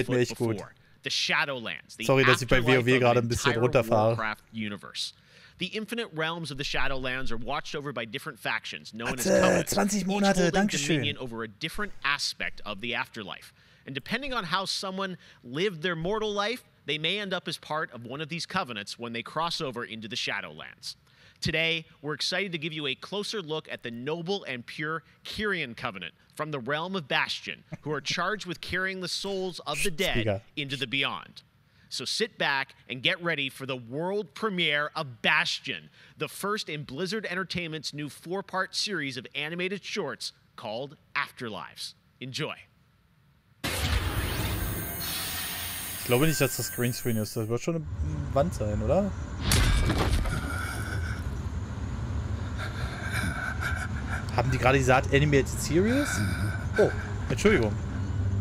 foot before. The Shadowlands, the afterlife of the entire Warcraft universe. The infinite realms of the Shadowlands are watched over by different factions known as Covenants, 20 Monate, each holding Dankeschön. dominion over a different aspect of the afterlife. And depending on how someone lived their mortal life, they may end up as part of one of these covenants when they cross over into the Shadowlands. Today, we're excited to give you a closer look at the noble and pure Kyrian Covenant from the realm of Bastion, who are charged with carrying the souls of the dead into the beyond. So sit back and get ready for the world premiere of Bastion, the first in Blizzard Entertainment's new 4-part series of animated shorts called Afterlives. Enjoy. Ich glaube nicht, dass das Greenscreen ist. Das wird schon eine Wand sein, oder? Haben die gerade gesagt Animated Series? Oh, Entschuldigung.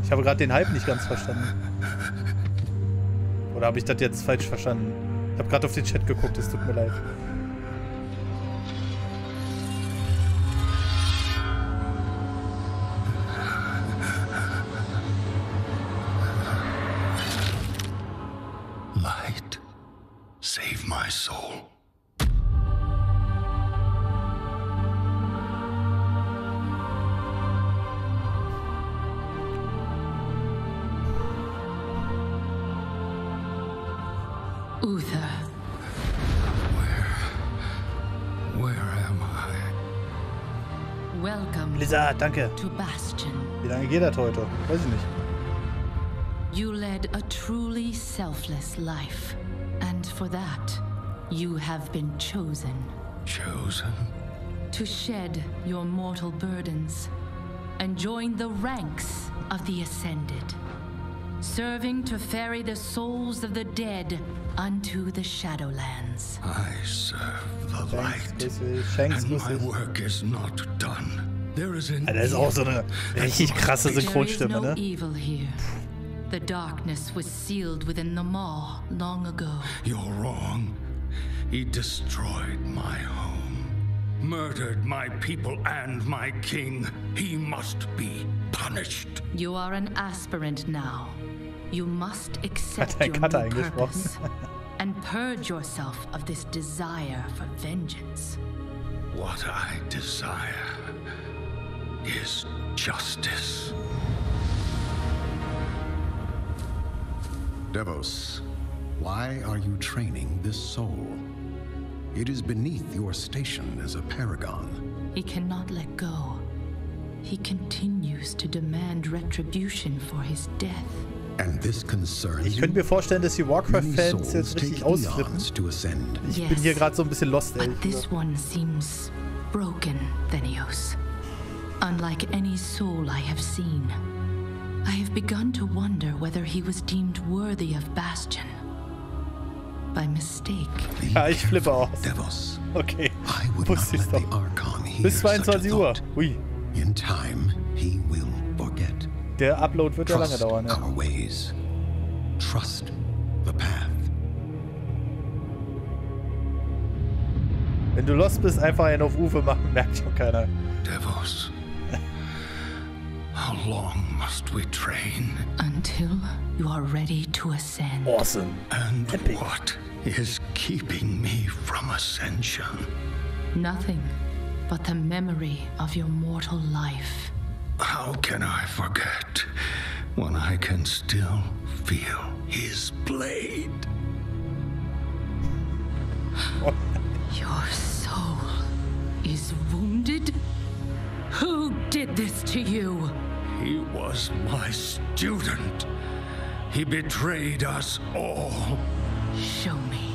Ich habe gerade den Hype nicht ganz verstanden. Oder habe ich das jetzt falsch verstanden? Ich habe gerade auf den Chat geguckt, es tut mir leid. Light, save my soul. Uther. Where am I? Welcome Blizzard, danke. to Bastion. Wie lange geht das heute? Weiß ich nicht. You led a truly selfless life, and for that, you have been chosen. Chosen? To shed your mortal burdens and join the ranks of the Ascended, serving to ferry the souls of the dead unto the Shadowlands. I serve the light, and my work is not done. There is an Das ist auch so eine richtig krasse Synchronstimme, There is no ne? evil here. The darkness was sealed within the maw long ago. You're wrong. He destroyed my home, murdered my people and my king. He must be punished. You are an aspirant now. You must accept your new purpose and purge yourself of this desire for vengeance. What I desire is justice. Devos, why are you training this soul? It is beneath your station as a paragon. He cannot let go. he continues to demand retribution for his death. And this concerns ich könnte mir vorstellen, dass die Warcraft-Fans jetzt richtig ausflippen. Ich bin hier gerade so ein bisschen lost, ey. But this one seems broken, Thenios. Unlike any soul I have seen, I have begun to wonder whether he was deemed worthy of Bastion. By mistake. Ja, ich flippe aus. Okay. Wusste ich's doch. Bis 22 Uhr. Ui. In time, he will forget. Der Upload wird ja lange dauern. Ja. Our ways. Trust the path. Wenn du lost bist, einfach einen auf Uwe machen, merkt schon keiner. Devos, how long must we train? Until you are ready to ascend. Awesome. And what is keeping me from ascension? Nothing but the memory of your mortal life. How can I forget when I can still feel his blade? Your soul is wounded? Who did this to you? He was my student. He betrayed us all. Show me.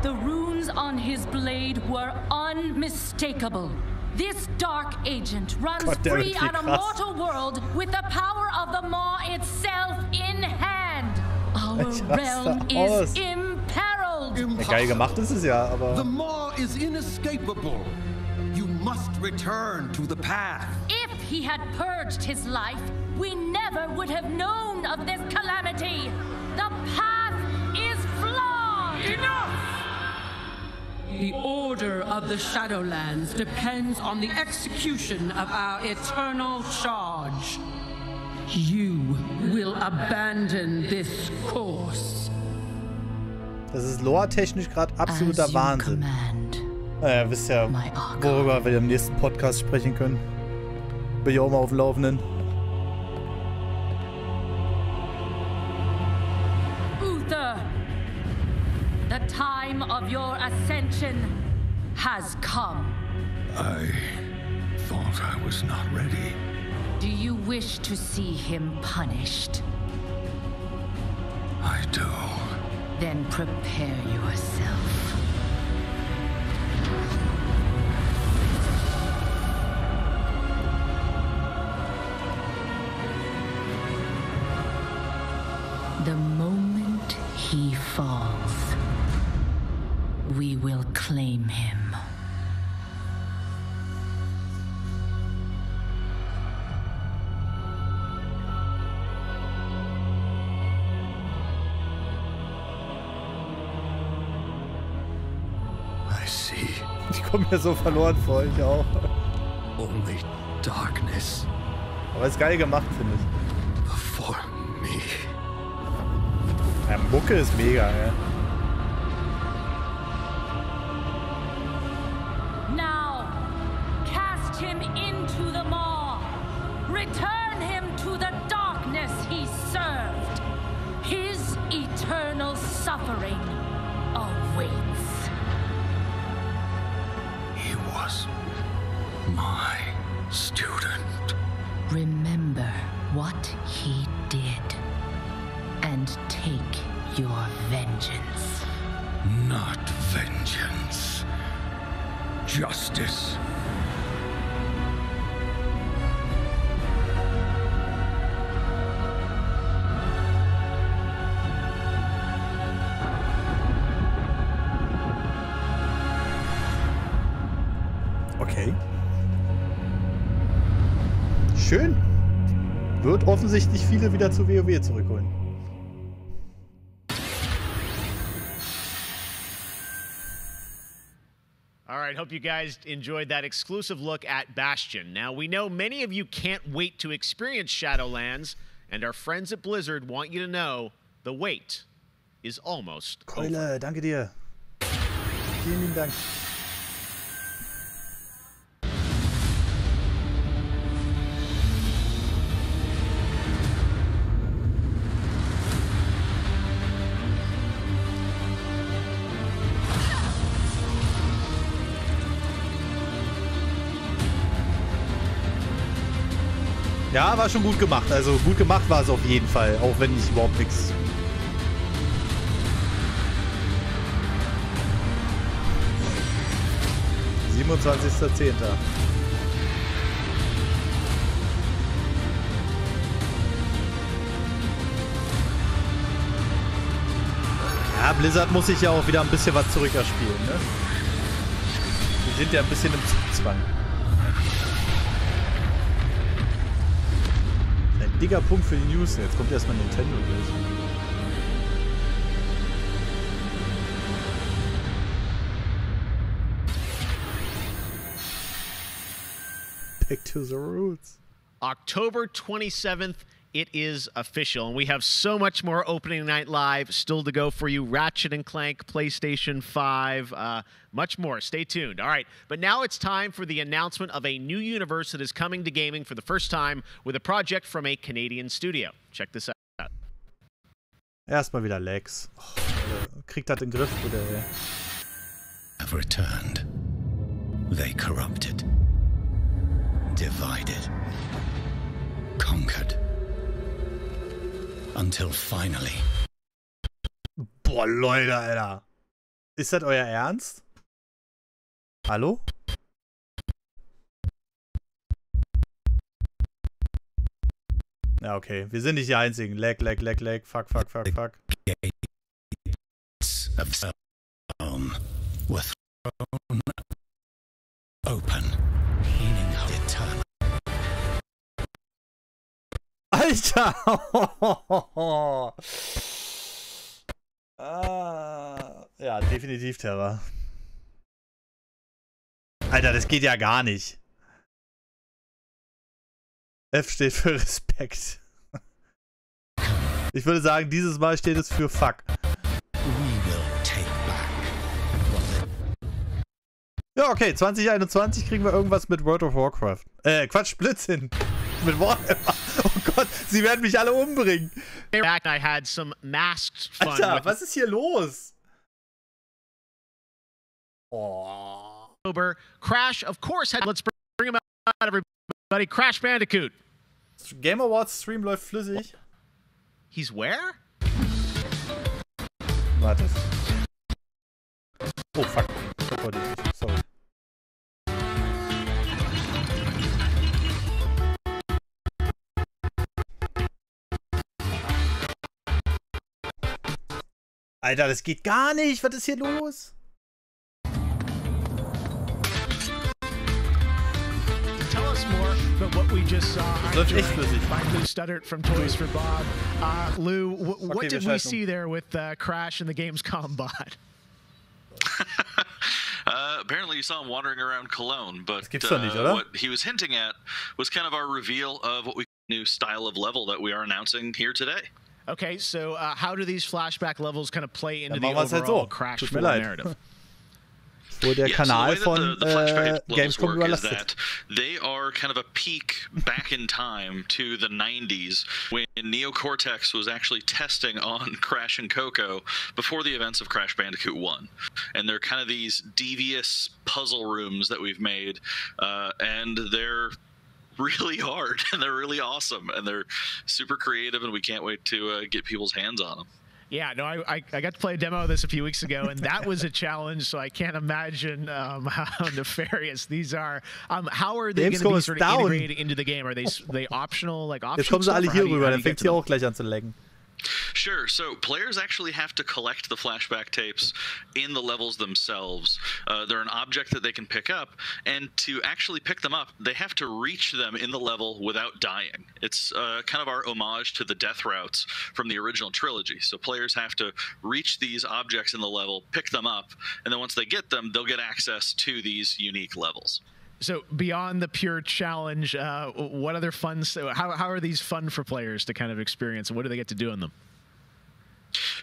The runes on his blade were unmistakable. This dark agent runs free on a mortal world with the power of the Maw itself in hand. Our realm is imperiled. Geil gemacht ist es ja, aber... The Maw is inescapable. You must return to the path. If he had purged his life, we never would have known of this calamity. The path is flawed. Enough! The order of the Shadowlands depends on the execution of our eternal charge. You will abandon this course. Das ist lore-technisch gerade absoluter Wahnsinn. Naja, wisst ja, worüber wir im nächsten Podcast sprechen können. Bin ich auch mal auf dem Laufenden. Uther! The time of your ascension has come. I thought I was not ready. Do you wish to see him punished? I do. Then prepare yourself. The moment he falls, we will claim him. I see. Ich komme mir so verloren vor, ich auch. Only darkness. Aber ist geil gemacht, finde ich. Before me. Ja, Mucke ist mega, ja. Now, cast him into the maw. Return him to the darkness he served. His eternal suffering awaits. He was my student. Remember what he did and take your vengeance. Not vengeance. Justice. Okay. Schön. Wird offensichtlich viele wieder zu WoW zurückholen. All right, hope you guys enjoyed that exclusive look at Bastion. Now, we know many of you can't wait to experience Shadowlands, and our friends at Blizzard want you to know the wait is almost over. Keule, danke dir. Vielen lieben Dank. Ja, war schon gut gemacht. Also gut gemacht war es auf jeden Fall, auch wenn ich überhaupt nichts... ...27.10. Ja, Blizzard muss sich ja auch wieder ein bisschen was zurückerspielen, ne? Die sind ja ein bisschen im Zugzwang. Ein dicker Punkt für die News. Jetzt kommt erstmal Nintendo durch. Back to the roots. October 27th. It is official, and we have so much more opening night live still to go for you. Ratchet & Clank, PlayStation 5, much more. Stay tuned. All right, but now it's time for the announcement of a new universe that is coming to gaming for the first time with a project from a Canadian studio. Check this out. Erstmal wieder Lex. Oh, kriegt das den Griff, oder? Have returned. They corrupted, divided, conquered. Until finally. Boah, Leute, Alter. Ist das euer Ernst? Hallo? Ja, okay. Wir sind nicht die Einzigen. Lag. Fuck. Gates of Stone were thrown open, meaning eternal. Alter! Ja, definitiv Terror. Alter, das geht ja gar nicht. F steht für Respekt. Ich würde sagen, dieses Mal steht es für Fuck. Ja, okay, 2021 kriegen wir irgendwas mit World of Warcraft. Quatsch, Blödsinn. Mit Warhammer. Oh Gott, sie werden mich alle umbringen. I had some masked fun. Alter, was ist hier los? Oh. Crash, of course, let's bring him out, everybody. Crash Bandicoot. Game Awards Stream läuft flüssig. He's where? Warte. Oh, fuck. Sorry. Alter, das geht gar nicht. Was ist hier los? Tell us more about what we just saw. Das echt flüssig. Lou stuttered from Toys for Bob. Lou, what did we see there with Crash and the Gamescom bot? Apparently you saw him wandering around Cologne, but nicht, oder? What he was hinting at was kind of our reveal of what we new style of level that we are announcing here today. Okay, so how do these flashback levels kind of play into the overall Crash 4 narrative? Wo der Kanal von Gamescom überlastet. They are kind of a peek back in time to the 90s when Neocortex was actually testing on Crash and Coco before the events of Crash Bandicoot 1. And they're kind of these devious puzzle rooms that we've made, and they're really hard and they're really awesome and they're super creative and we can't wait to get people's hands on them. Yeah, no, I got to play a demo of this a few weeks ago, and that was a challenge, so I can't imagine how nefarious these are. How are they going to be sort of integrated into the game? Are they optional, like optional? Jetzt kommen sie alle hier rüber, dann fängt hier auch gleich an zu laggen. Sure. So players actually have to collect the flashback tapes in the levels themselves. They're an object that they can pick up, and to actually pick them up, they have to reach them in the level without dying. It's kind of our homage to the death routes from the original trilogy. So players have to reach these objects in the level, pick them up, and then once they get them, they'll get access to these unique levels. So beyond the pure challenge, what other fun? How are these fun for players to kind of experience, and what do they get to do in them?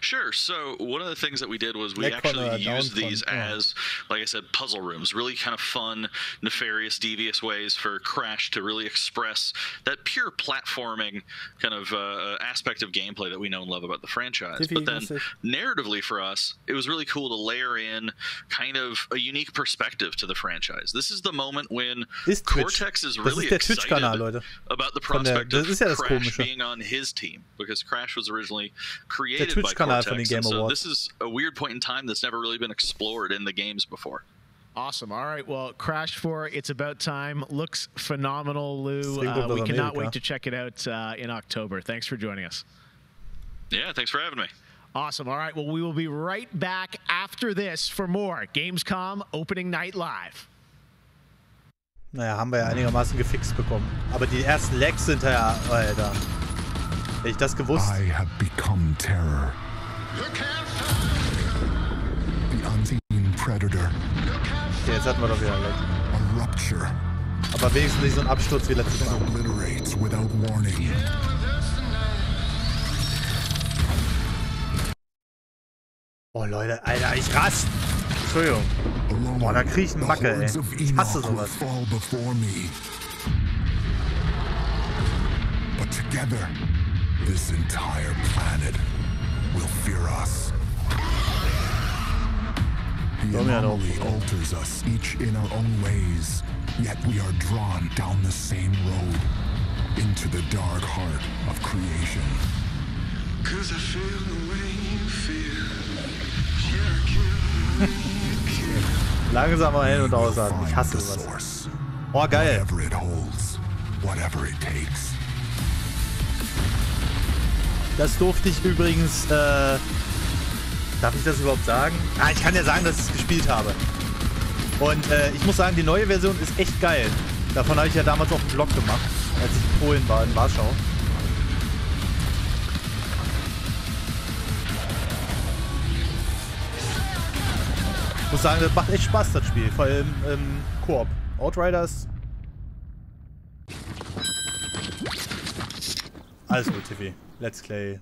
Sure. So one of the things that we did was we actually used these as, like I said, puzzle rooms. Really kind of fun, nefarious, devious ways for Crash to really express that pure platforming kind of aspect of gameplay that we know and love about the franchise. But then narratively for us, it was really cool to layer in kind of a unique perspective to the franchise. This is the moment when Cortex is really excited about the prospect of Crash being on his team, because Crash was originally created by Cortex, and so this is a weird point in time that's never really been explored in the games before. Awesome. All right. Well, Crash 4, It's About Time looks phenomenal, Lou. We cannot wait to check it out in October. Thanks for joining us. Yeah, thanks for having me. Awesome. All right. Well, we will be right back after this for more Gamescom Opening Night Live. Naja, haben wir ja einigermaßen gefixt bekommen. Aber die ersten Lags sind ja, Alter. Hätte ich das gewusst. I have become terror. The unseen predator. Okay, jetzt hatten wir doch wieder Lag. A rupture. Aber wenigstens nicht so ein Absturz wie letztes Mal. Obliterates without warning. Oh Leute, Alter, ich rast. Entschuldigung. Boah, da krieg ich einen Macke, ey. Ich hasse sowas. But together, this entire planet will fear us. The anomaly alters us, each in our own ways, yet we are drawn down the same road, into the dark heart of creation. 'Cause I feel the way you feel. Langsamer hin und ausatmen. Ich hasse sowas. Oh, geil. Das durfte ich übrigens, darf ich das überhaupt sagen? Ah, ich kann ja sagen, dass ich es gespielt habe. Und ich muss sagen, die neue Version ist echt geil. Davon habe ich ja damals auch einen Vlog gemacht, als ich in Polen war, in Warschau. Ich muss sagen, das macht echt Spaß, das Spiel. Vor allem im Koop. Outriders. Alles gut, TV. Let's Play.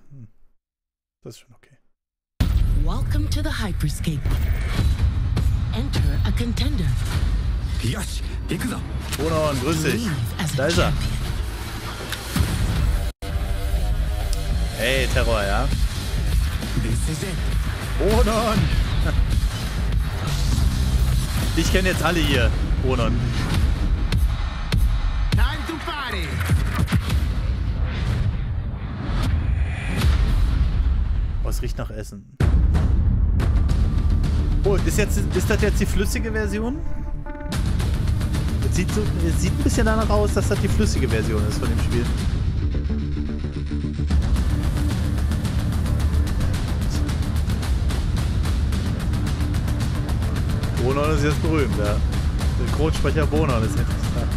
Das ist schon okay. Welcome to the Hyperscape. Enter a contender. Yes, Bonon, grüß dich. Da ist er. Hey, Terror, ja? Bonon! Ich kenne jetzt alle hier, Bonon. Time to party. Oh, es riecht nach Essen. Oh, ist das jetzt die flüssige Version? Es sieht ein bisschen danach aus, dass das die flüssige Version ist von dem Spiel. Bonon ist jetzt berühmt, ja. Der Synchronsprecher Bonon ist interessant.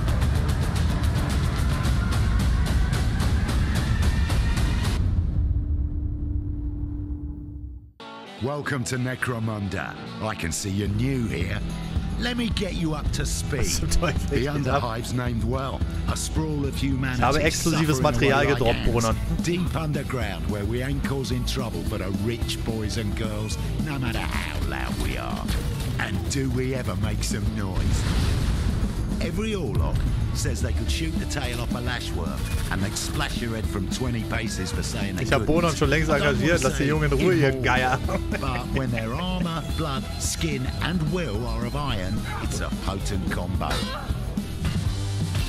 Welcome to Necromunda. I can see you're new here. Let me get you up to speed. The Underhive's named well. A sprawl of humanity. Ich habe exklusives Material gedroppt, Bonon. Deep underground, where we ain't causing trouble for the rich boys and girls, no matter how loud we are. And do we ever make some noise? Every Orlok says they could shoot the tail off a lashworm and they'd splash your head from 20 paces for saying they Ich hab Bonon schon längst engagiert, lass die Jungen in Ruhe, ihr Geier. But when their armor, blood, skin and will are of iron, it's a potent combo.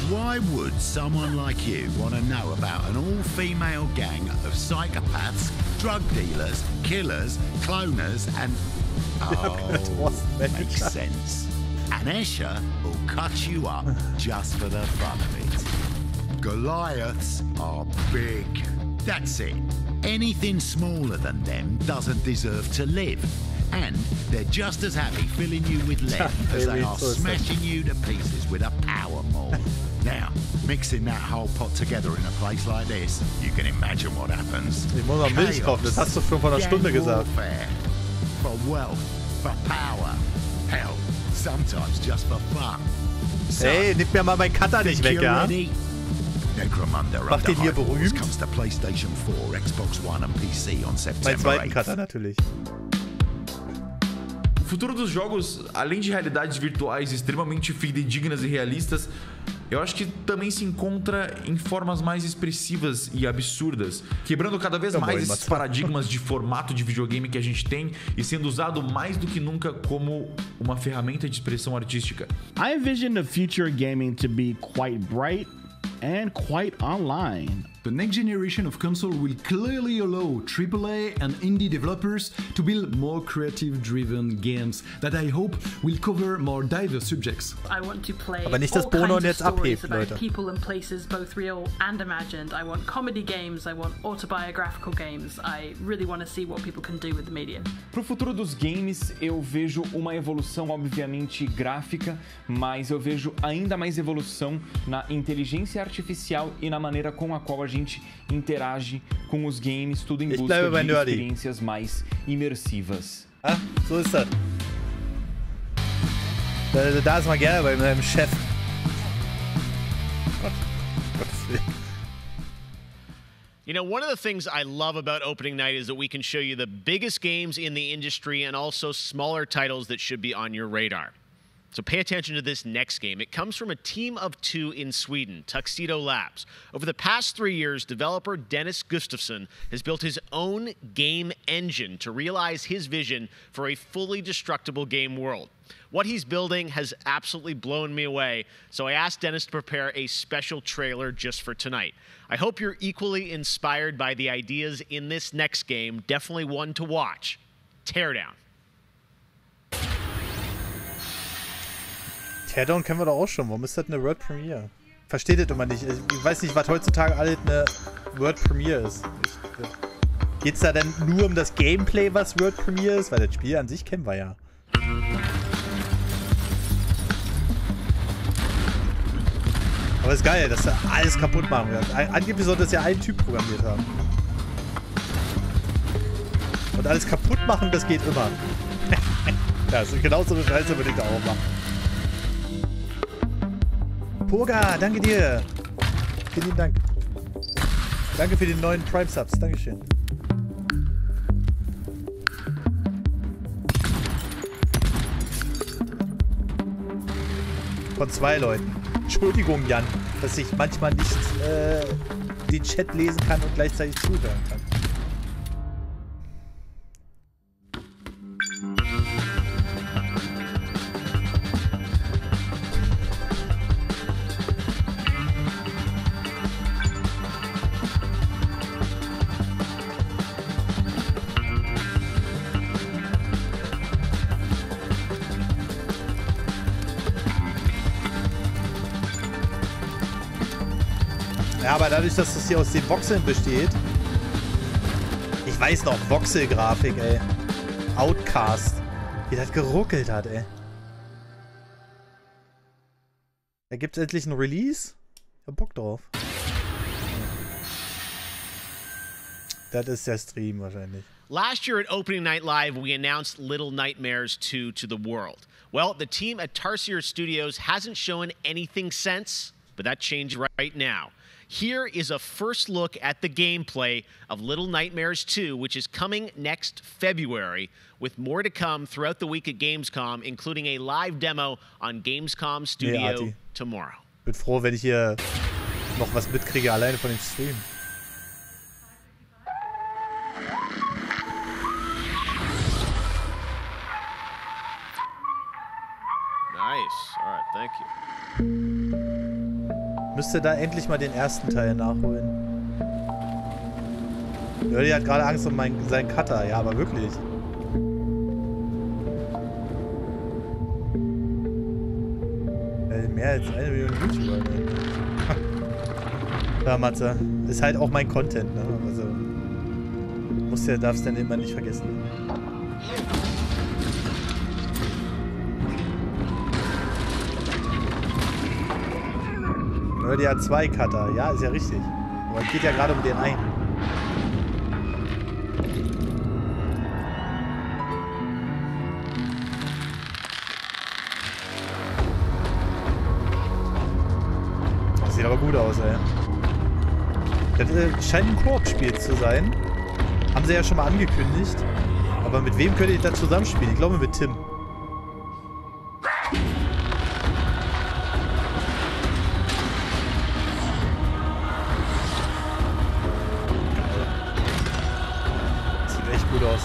Why would someone like you want to know about an all-female gang of psychopaths, drug dealers, killers, cloners and... Oh, makes sense. And Escher will cut you up just for the fun of it. Goliaths are big. That's it. Anything smaller than them doesn't deserve to live. And they're just as happy filling you with lead as they are smashing you to pieces with a power maul. Now, mixing that whole pot together in a place like this, you can imagine what happens. Ich muss noch Milch kaufen, das hast du schon vor einer Stunde gesagt. For wealth, for power, hell, sometimes just for fun. So, hey, nimm mir mal meinen Cutter nicht weg, ja? Macht den hier berühmt. Comes to PlayStation 4, Xbox One and PC on September 8th. Mein zweiten Cutter natürlich. O futuro dos jogos, além de realidades virtuais extremamente fidedignas e realistas, eu acho que também se encontra em formas mais expressivas e absurdas, quebrando cada vez mais esses paradigmas de formato de videogame que a gente tem e sendo usado mais do que nunca como uma ferramenta de expressão artística. I envision the future gaming to be quite bright and quite online. The next generation of console will clearly allow AAA and indie developers to build more creative-driven games that I hope will cover more diverse subjects. I want to play Aber nicht, dass all Bono kinds jetzt of stories abhebt, about Leute. people and places, both real and imagined. I want comedy games, I want autobiographical games. I really want to see what people can do with the medium. Pro futuro dos games, eu vejo uma evolução obviamente gráfica, mas eu vejo ainda mais evolução na inteligência artificial e na maneira com a qual a gente interage com os games, tudo em busca de experiências mais imersivas. Ah, so ist das. Da ist man gerne bei meinem Chef. You know, one of the things I love about opening night is that we can show you the biggest games in the industry and also smaller titles that should be on your radar. So pay attention to this next game. It comes from a team of 2 in Sweden, Tuxedo Labs. Over the past 3 years, developer Dennis Gustafsson has built his own game engine to realize his vision for a fully destructible game world. What he's building has absolutely blown me away, so I asked Dennis to prepare a special trailer just for tonight. I hope you're equally inspired by the ideas in this next game. Definitely one to watch. Teardown. Teardown kennen wir doch auch schon. Warum ist das eine World Premiere? Versteht das immer nicht. Ich weiß nicht, was heutzutage alles eine World Premiere ist. Geht's da denn nur um das Gameplay, was World Premiere ist? Weil das Spiel an sich kennen wir ja. Aber ist geil, dass er alles kaputt machen wird. Angeblich sollte das ja ein Typ programmiert haben. Und alles kaputt machen, das geht immer. Ja, genauso eine Scheiße würde ich da auch machen. Poga, danke dir. Vielen lieben Dank. Danke für den neuen Prime-Subs. Dankeschön. Von 2 Leuten. Entschuldigung, Jan, dass ich manchmal nicht den Chat lesen kann und gleichzeitig zuhören kann. Ja, aber dadurch, dass das hier aus den Voxeln besteht. Ich weiß noch, Voxel-Grafik, ey. Outcast. Wie das geruckelt hat, ey. Da gibt es endlich ein Release. Ich hab Bock drauf. Das ist der Stream wahrscheinlich. Last year at Opening Night Live, we announced Little Nightmares 2 to the world. Well, the team at Tarsier Studios hasn't shown anything since, but that changed right now. Here is a first look at the gameplay of Little Nightmares 2, which is coming next February, with more to come throughout the week at Gamescom, including a live demo on Gamescom Studio tomorrow. Ich bin froh, wenn ich hier noch was mitkriege, alleine von dem Stream. Nice. All right, thank you. Müsste da endlich mal den ersten Teil nachholen. Jördi hat gerade Angst um seinen Cutter. Ja, aber wirklich. Mehr als 1 Million YouTuber. Ja, Matze. Ist halt auch mein Content, ne? Also. Darfst dann immer nicht vergessen. Jördi hat 2 Cutter. Ja, ist ja richtig. Aber es geht ja gerade um den einen. Das sieht aber gut aus, ey. Das scheint ein Koop-Spiel zu sein. Haben sie ja schon mal angekündigt. Aber mit wem könnt ihr da zusammenspielen? Ich glaube mit Tim. Sieht echt gut aus.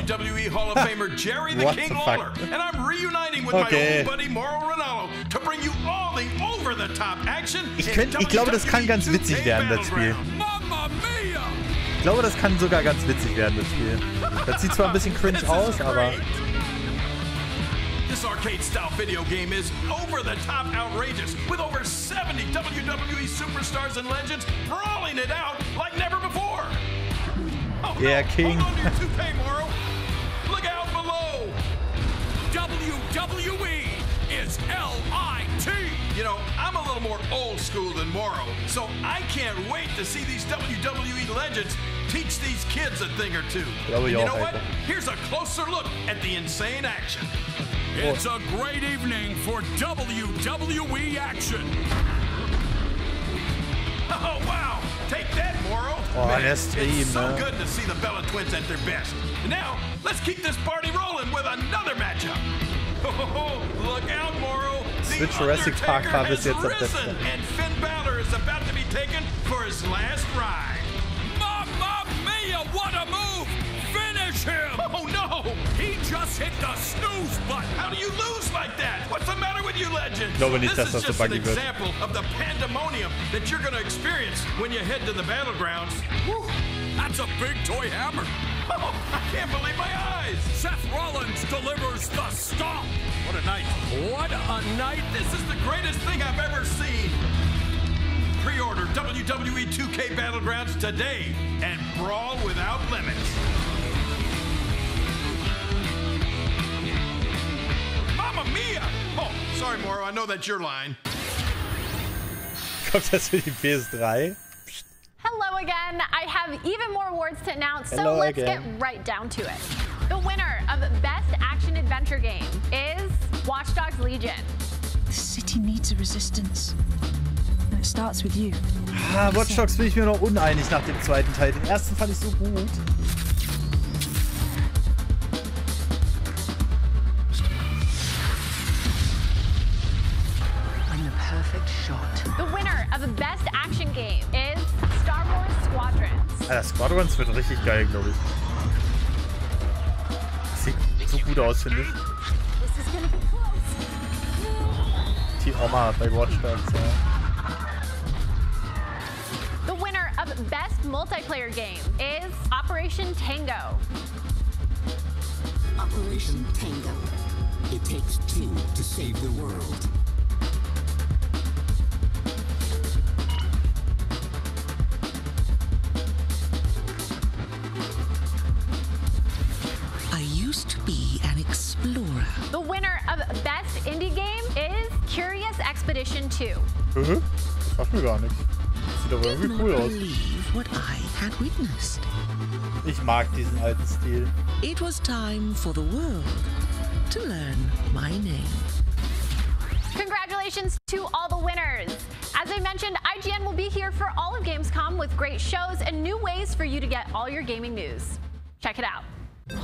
WWE Hall of Famer Jerry the King Lawler, and I'm reuniting with my old buddy Mauro Ranallo to bring you all the over-the-top action. Ich glaube, das kann ganz witzig werden, das Spiel. Ich glaube, das kann sogar ganz witzig werden, das Spiel. Das sieht zwar ein bisschen cringe aus, aber... This arcade-style video game is over-the-top outrageous, with over 70 WWE superstars and legends brawling it out like never before. Oh, yeah, no. King. Hold on to your toupee, Mauro. Look out below. WWE is LIT. You know, I'm a little more old school than Mauro, so I can't wait to see these WWE legends teach these kids a thing or two. And you know what? Here's a closer look at the insane action. It's a great evening for WWE action. Oh, wow. Take that, Mauro. Oh, Man, der Stream, it's so ne? good to see the Bella Twins at their best. And now, let's keep this party rolling with another matchup. Oh, look out, Mauro. The Jurassic Park war bis jetzt das Beste. And Finn Balor is about to be taken for his last ride. Mamma mia, what a move! Finish him! Oh, no! He just hit the snooze button. How do you lose like that? What's the matter with you legends? Ich glaube nicht, dass This das is so just an buggy wird. example of the pandemonium that you're going to experience when you head to the battlegrounds. Whew, that's a big toy hammer. Oh, I can't believe my eyes. Seth Rollins delivers the stomp. What a night. What a night. This is the greatest thing I've ever seen. Pre-order WWE 2K Battlegrounds today and brawl without limits. Mamma mia! Oh, sorry, Mauro. I know that's your line. Kommt das für die PS3? Hello again. I have even more awards to announce, so Hello let's again. get right down to it. The winner of Best Action Adventure Game is Watch Dogs Legion. The city needs a resistance. And it starts with you. Ah, Watch Dogs bin ich mir noch uneinig nach dem zweiten Teil. Den ersten fand ich so gut. I'm the perfect shot. The winner of Best Action Game is Star Wars Squadrons. Alter, Squadrons wird richtig geil, glaube ich. Sieht so gut aus, finde ich. This is gonna be close. Die Oma bei Watch Dogs, ja. The winner of Best Multiplayer Game is Operation Tango. Operation Tango. It takes two to save the world. I used to be an explorer. The winner of Best Indie Game is Curious Expedition 2. Das sagt mir gar nichts. Sieht aber irgendwie cool aus. Believe what I had witnessed. Ich mag diesen alten Stil. It was time for the world to learn my name. Congratulations to all the winners. As I mentioned, IGN will be here for all of Gamescom with great shows and new ways for you to get all your gaming news. Check it out.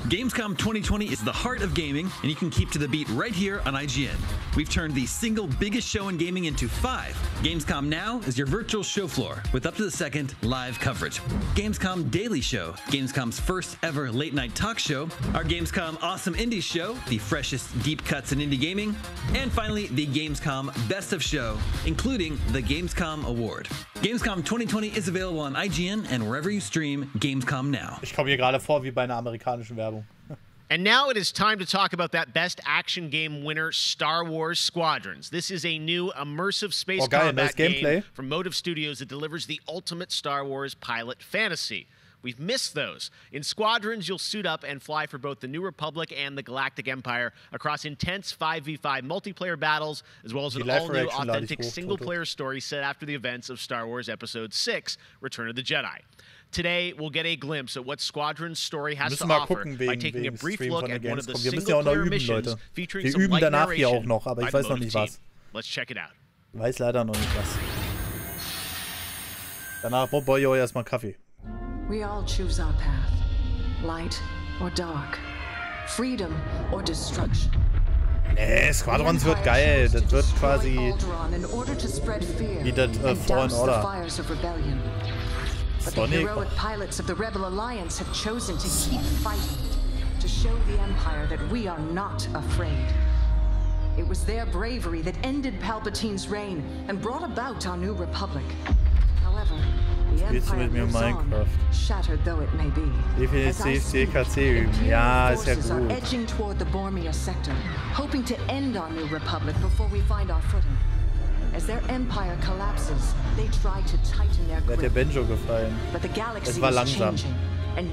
Gamescom 2020 is the heart of gaming, and you can keep to the beat right here on IGN. We've turned the single biggest show in gaming into 5. Gamescom Now is your virtual show floor with up-to-the-second live coverage. Gamescom Daily Show, Gamescom's first ever late-night talk show, our Gamescom Awesome Indies Show, the freshest deep cuts in indie gaming, and finally the Gamescom Best of Show, including the Gamescom Award. Gamescom 2020 is available on IGN and wherever you stream Gamescom Now. Ich komme hier gerade vor wie bei einer amerikanischen Werbung. And now it is time to talk about that best action game winner, Star Wars Squadrons. This is a new immersive space combat game from Motive Studios that delivers the ultimate Star Wars pilot fantasy. We've missed those. In Squadrons, you'll suit up and fly for both the New Republic and the Galactic Empire across intense 5v5 multiplayer battles, as well as an all-new authentic single-player story set after the events of Star Wars Episode 6, Return of the Jedi. Today, we'll get a glimpse at what Squadron's story has to offer by taking a brief look at one of the single-player missions featuring some light narration by the Motive team. Let's check it out. Ich weiß leider noch nicht was. Danach brauche ich euch erstmal Kaffee. We all choose our path, light or dark, freedom or destruction. Nee, Squadrons wird geil. Das wird quasi wie das Fallen Order. But the heroic pilots of the Rebel Alliance have chosen to keep fighting, to show the Empire that we are not afraid. It was their bravery that ended Palpatine's reign and brought about our new Republic. However, the Empire lives on, shattered though it may be. Definitiv CKC üben. Ja, ist ja gut. Are edging toward the Bormia sector, hoping to end our new Republic before we find our footing. As their empire collapses, they try to tighten their grip. Mir hat der Benjo gefallen. Es war langsam.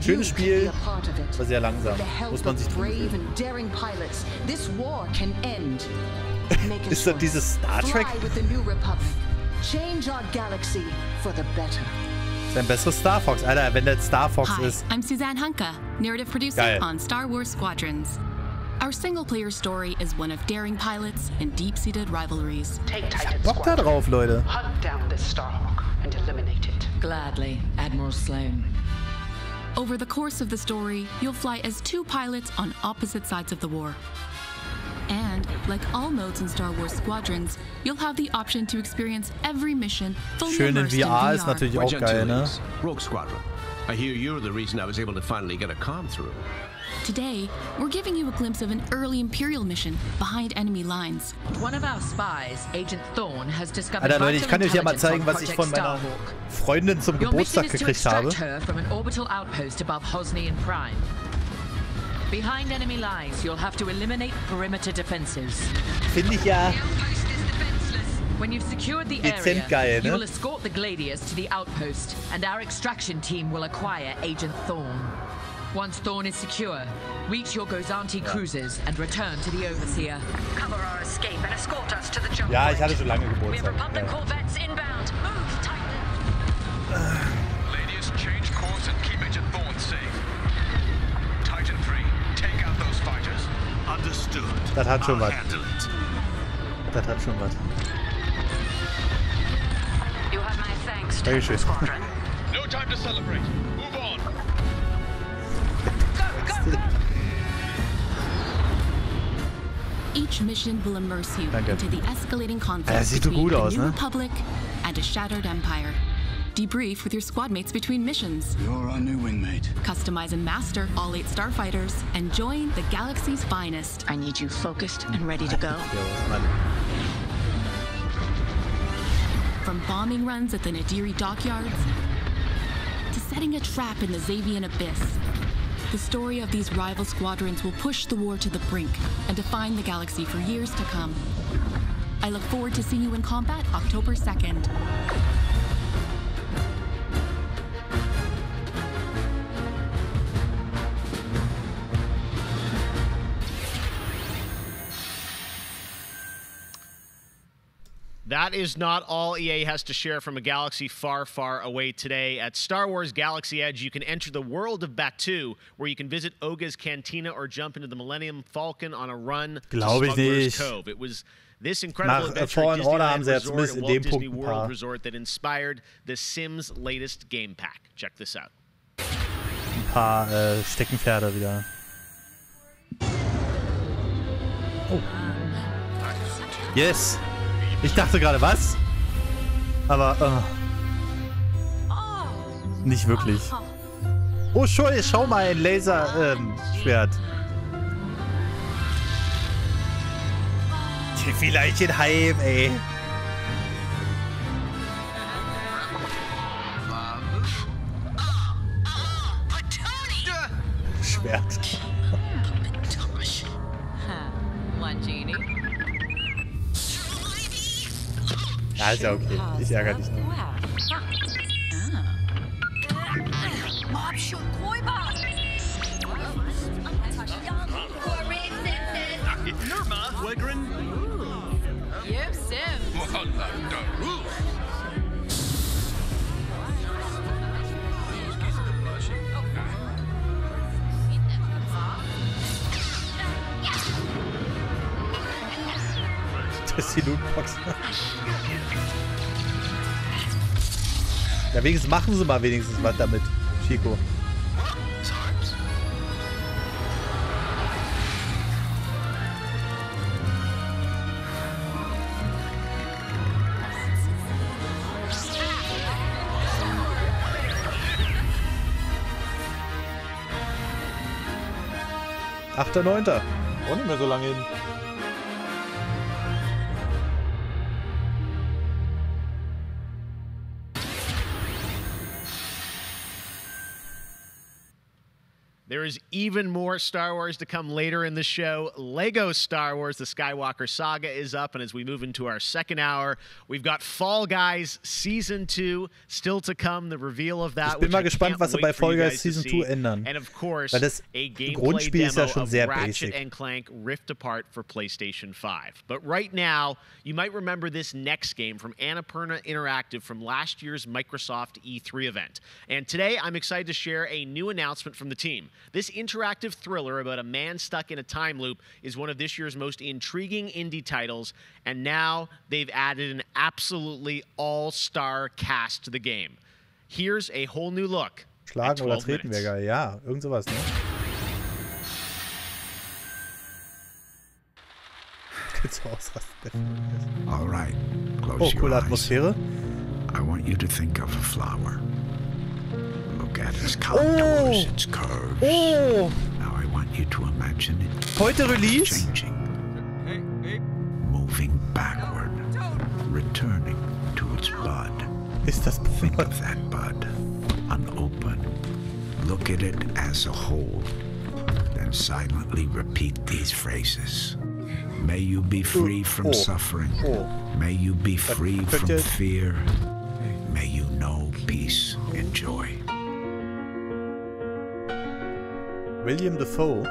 Schönes Spiel, aber sehr langsam. Muss man sich drin fühlen. Ist das dieses Star Trek? Change our galaxy for the better. Ist ein besseres Star Fox, Alter, wenn das Star Fox ist. I'm Suzanne Hunka, narrative producer on Star Wars Squadrons. Our single-player story is one of daring pilots and deep-seated rivalries. Ich hab Bock da drauf, Leute. Hunt down this Starhawk and eliminate it. Gladly, Admiral Sloan. Over the course of the story, you'll fly as two pilots on opposite sides of the war. And, like all modes in Star Wars Squadrons, you'll have the option to experience every mission fully immersed in VR. Ist natürlich auch geil, ne? Rogue Squadron. I hear you're the reason I was able to finally get a comm through. Today, we're giving you a glimpse of an early Imperial mission behind enemy lines. One of our spies, Agent Thorn, has discovered Alter, Leute, ich kann euch ja mal zeigen, was ich von meiner Freundin zum Geburtstag gekriegt habe. From an orbital outpost above Hosni and Prime. Behind enemy lines, you'll have to eliminate perimeter defenses. Finde ich ja When you've secured the area, geil, ne? you will escort the Gladiers to the outpost, and our extraction team will acquire Agent Thorn. Once Thorn is secure, reach your Gozanti cruisers and return to the Overseer. Cover our escape and escort us to the jump Ja, ich hatte schon lange Geburtstag. Republic Corvettes inbound. Move, Titan. Ladies, change course and keep Agent Thorn safe. Titan 3, take out those fighters. Understood. Das hat schon was. Das hat schon was. You have my thanks, Dankeschön. Squadron. No time to celebrate. Move on. Each mission will immerse you into the escalating conflict sieht so between gut aus, the New ne? Republic and a shattered empire. Debrief with your squad mates between missions. You're our new wingmate. Customize and master all 8 starfighters and join the galaxy's finest. I need you focused and ready to go. From bombing runs at the Nadiri dockyards to setting a trap in the Xavian abyss, the story of these rival squadrons will push the war to the brink and define the galaxy for years to come. I look forward to seeing you in combat October 2nd. That is not all EA has to share from a galaxy far, far away today. At Star Wars Galaxy Edge, you can enter the world of Batuu, where you can visit Oga's Cantina or jump into the Millennium Falcon on a run to Smuggler's Cove. It was this incredible adventure at Disneyland Resort and Walt Disney World Resort that inspired The Sims' latest game pack. Check this out. Ein paar Steckenpferde wieder. Oh. Yes. Ich dachte gerade, was? Aber, nicht wirklich. Oh, schau mal, ein Laser-Schwert. Vielleicht in Heim, ey. Schwert. one, Genie. Ja, ist ja okay. Ich ärgere dich noch. Das ist die Lootbox. Ja, wenigstens machen sie mal wenigstens was damit, Chico. Achter, 9. Auch nicht mehr so lange hin. There is even more Star Wars to come later in the show. Lego Star Wars, the Skywalker Saga is up, and as we move into our second hour, we've got Fall Guys Season 2 still to come, the reveal of that. Ich bin mal gespannt, was sie bei Fall Guys Season 2 ändern. And of course, weil das a Grundspiel ist ja schon of sehr Ratchet basic. and Clank Rift Apart for PlayStation 5. But right now, you might remember this next game from Annapurna Interactive from last year's Microsoft E3 event. And today, I'm excited to share a new announcement from the team. This interactive thriller about a man stuck in a time loop is one of this year's most intriguing indie titles, and now they've added an absolutely all-star cast to the game. Here's a whole new look. Schlagen oder treten wäre geil. Ja, irgend sowas, ne? All right, close oh, your coole eyes. Atmosphäre. I want you to think of a flower. Look at its contours, its curves. Oh. Now I want you to imagine it Heute Release? changing, moving backward, returning to its bud. Ist das Think of that bud, unopened. Look at it as a whole, then silently repeat these phrases. May you be free from suffering. May you be free from fear. May you know peace and joy. William Dafoe.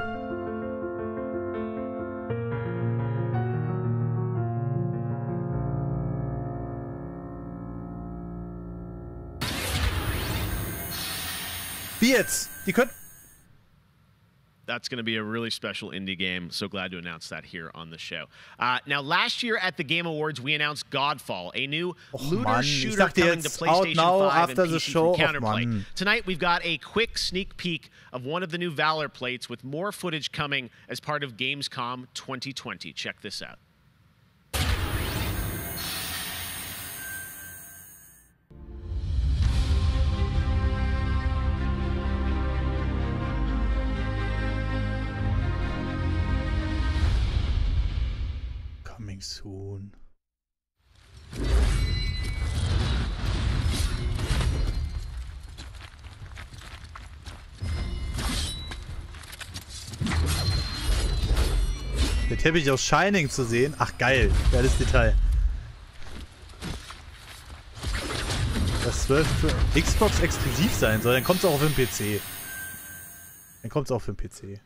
Wie jetzt? Die können... That's going to be a really special indie game. So glad to announce that here on the show. Now, last year at the Game Awards, we announced Godfall, a new looter shooter coming to PlayStation 5 and PC from Counterplay. Tonight, we've got a quick sneak peek of one of the new Valor plates with more footage coming as part of Gamescom 2020. Check this out. Coming soon. Der Teppich aus Shining zu sehen. Ach geil, geiles Detail. Das 12 für Xbox exklusiv sein soll, dann kommt es auch für den PC. Dann kommt es auch für den PC.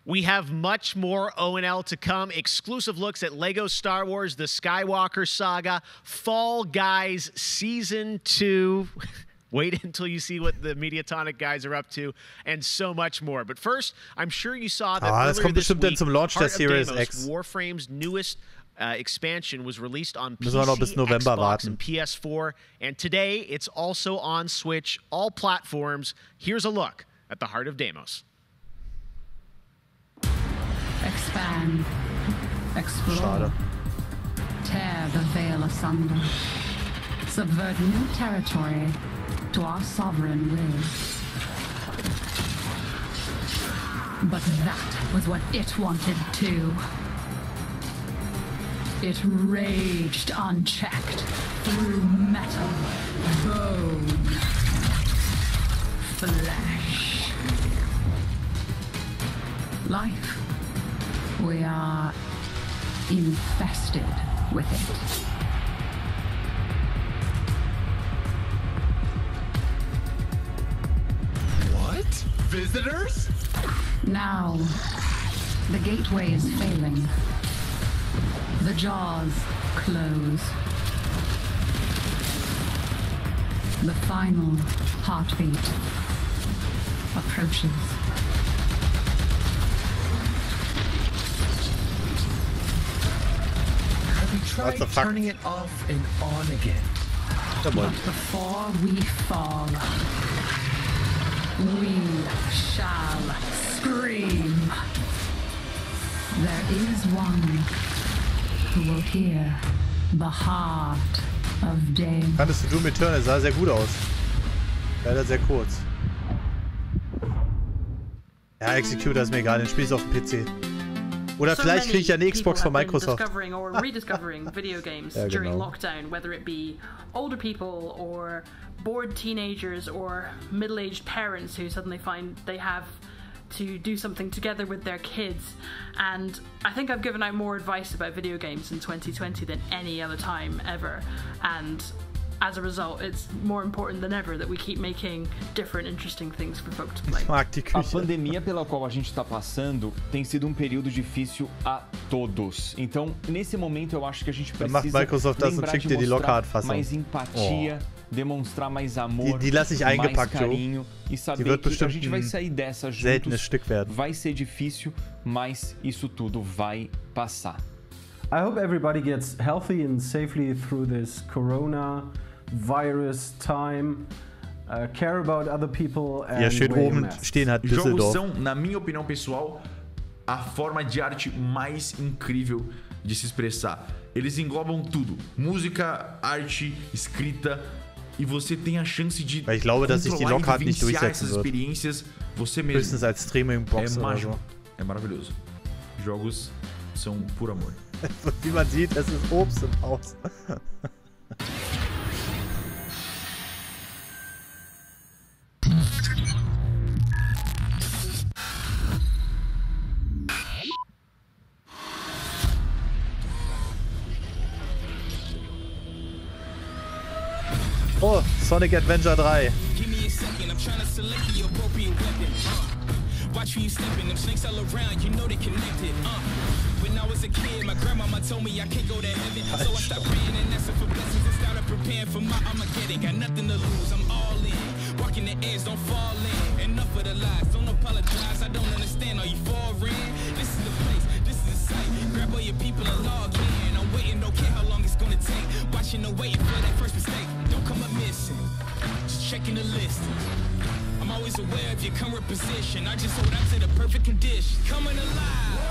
We have much more O&L to come. Exclusive looks at Lego Star Wars, the Skywalker Saga, Fall Guys Season 2. Wait until you see what the Mediatonic guys are up to, and so much more. But first, I'm sure you saw that earlier this week, zum Launch der Heart of Series Deimos, X. Warframe's newest expansion was released on Müssen wir noch bis PC, November Xbox, warten. and PS4. And today, it's also on Switch, all platforms. Here's a look at the Heart of Deimos. Expand. Explore. Schade. Tear the veil asunder. Subvert new territory to our sovereign will. But that was what it wanted too. It raged unchecked through metal, bone, flesh. Life. We are infested with it. What? Visitors? Now, the gateway is failing. The jaws close. The final heartbeat approaches. Have you tried turning it off and on again? But before we fall, we shall scream. There is one who will hear the heart of day. Kanntest du mit Turner? Sah sehr gut aus. Leider sehr kurz. Ja, Executor ist mir egal, den spielst du auf dem PC. Oder vielleicht kriege ich ja eine Xbox von Microsoft. Discovering or rediscovering video games during lockdown, whether it be older people or bored teenagers or middle-aged parents who suddenly find they have to do something together with their kids. And I think I've given out more advice about video games in 2020 than any other time ever. And as a result, it's more important than ever that we keep making different, interesting things for folks to play. A pandemia pela qual a gente está passando tem sido um período difícil a todos. Então, nesse momento, eu acho que a gente precisa lembrar de mostrar mais empatia, demonstrar mais amor, mais carinho e saber que a gente vai sair dessa juntos. Vai ser difícil, mas isso tudo vai passar. I hope everybody gets healthy and safely through this corona virus time. Care about other people and ja, schön oben stehen hat Düsseldorf. Jogos são, na minha opinião pessoal, a forma de arte mais incrível de se expressar. Eles englobam tudo: música, arte, escrita, e você tem a chance de controlar e vivenciar essas experiências você mesmo. Höchstens als Streaming-Box oder so. É maravilhoso. Jogos são puro amor. Wie man sieht, es ist Obst im Haus. Oh, Sonic Adventure 3. Watch who you stepping, them snakes all around, you know they connected. When I was a kid, my grandmama told me I can't go to heaven. So I stopped praying and asking for blessings and started preparing for my Armageddon. Got nothing to lose, I'm all in. Walking the edge, don't fall in. Enough of the lies, don't apologize, I don't understand, are you foreign? This is the place, this is the site. Grab all your people and log in. I'm waiting, don't care how long it's gonna take. Watching and waiting for that first mistake. Don't come up missing, just checking the list. I'm always aware of your current position. I just hold on to the perfect condition. Coming alive.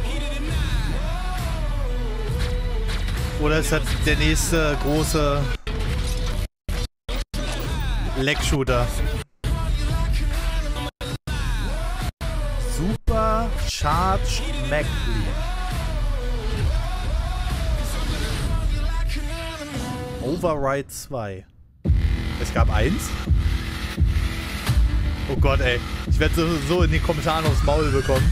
Heat of the night. Oder ist das der nächste große Leg-Shooter? Super Charge MacLeod. Override 2. Es gab 1. Oh Gott, ey. Ich werde sowieso in den Kommentaren aufs Maul bekommen.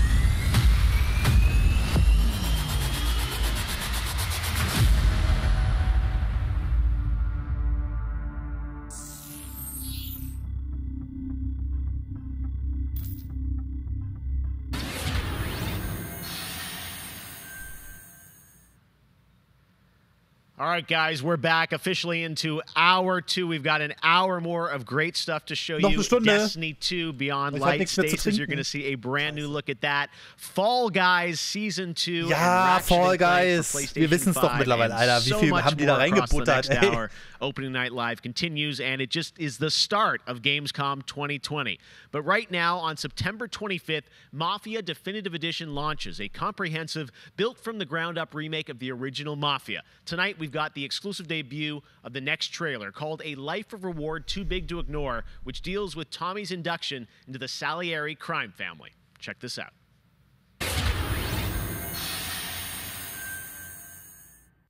All right, guys, we're back officially into hour 2. We've got an hour more of great stuff to show you. Destiny 2 Beyond Light Stages. You're going to see a brand new look at that. Fall Guys Season 2. Ja, Fall Guys. Wir wissen es doch mittlerweile, Alter. Wie viel haben die da reingebuttert, ey? Opening Night Live continues, and it just is the start of Gamescom 2020. But right now, on September 25th, Mafia Definitive Edition launches, a comprehensive, built-from-the-ground-up remake of the original Mafia. Tonight, we've got the exclusive debut of the next trailer, called A Life of Reward Too Big to Ignore, which deals with Tommy's induction into the Salieri crime family. Check this out.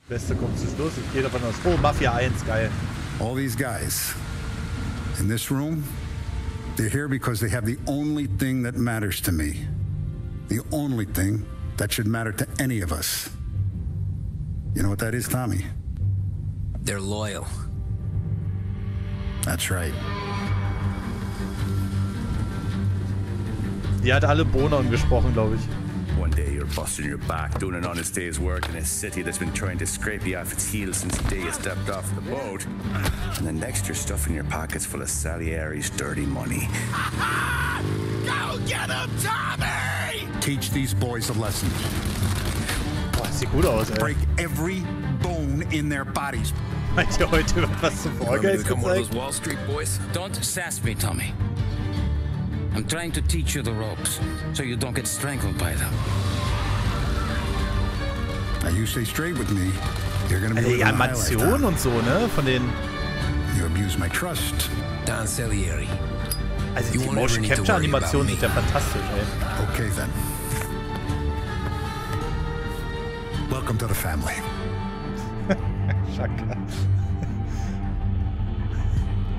Beste kommt zum Schluss. Ich gehe davon aus. Oh, Mafia 1, geil. All these guys in this room, they're here because they have the only thing that matters to me. The only thing that should matter to any of us. You know what that is, Tommy? They're loyal. That's right. Die hat alle Bohnen gesprochen, glaube ich. One day you're busting your back doing an honest day's work in a city that's been trying to scrape you off its heels since the day you stepped off the boat. And the next you're stuffing your pockets full of Salieri's dirty money. Go get him, Tommy! Teach these boys a lesson. Boah, sieht gut aus, ey. Break every bone in their bodies. Meint ihr heute wird was zum Vorgehen gezeigt? Wall Street boys? Don't sass me, Tommy. I'm trying to teach you the ropes, so you don't get strangled by them. Now you stay straight with me. You're gonna be die Animation und so, ne? Von den... You abuse my trust. Don Salieri. Also die Motion Capture Animationen sind ja fantastisch, ey. Okay then. Welcome to the family. Schaka.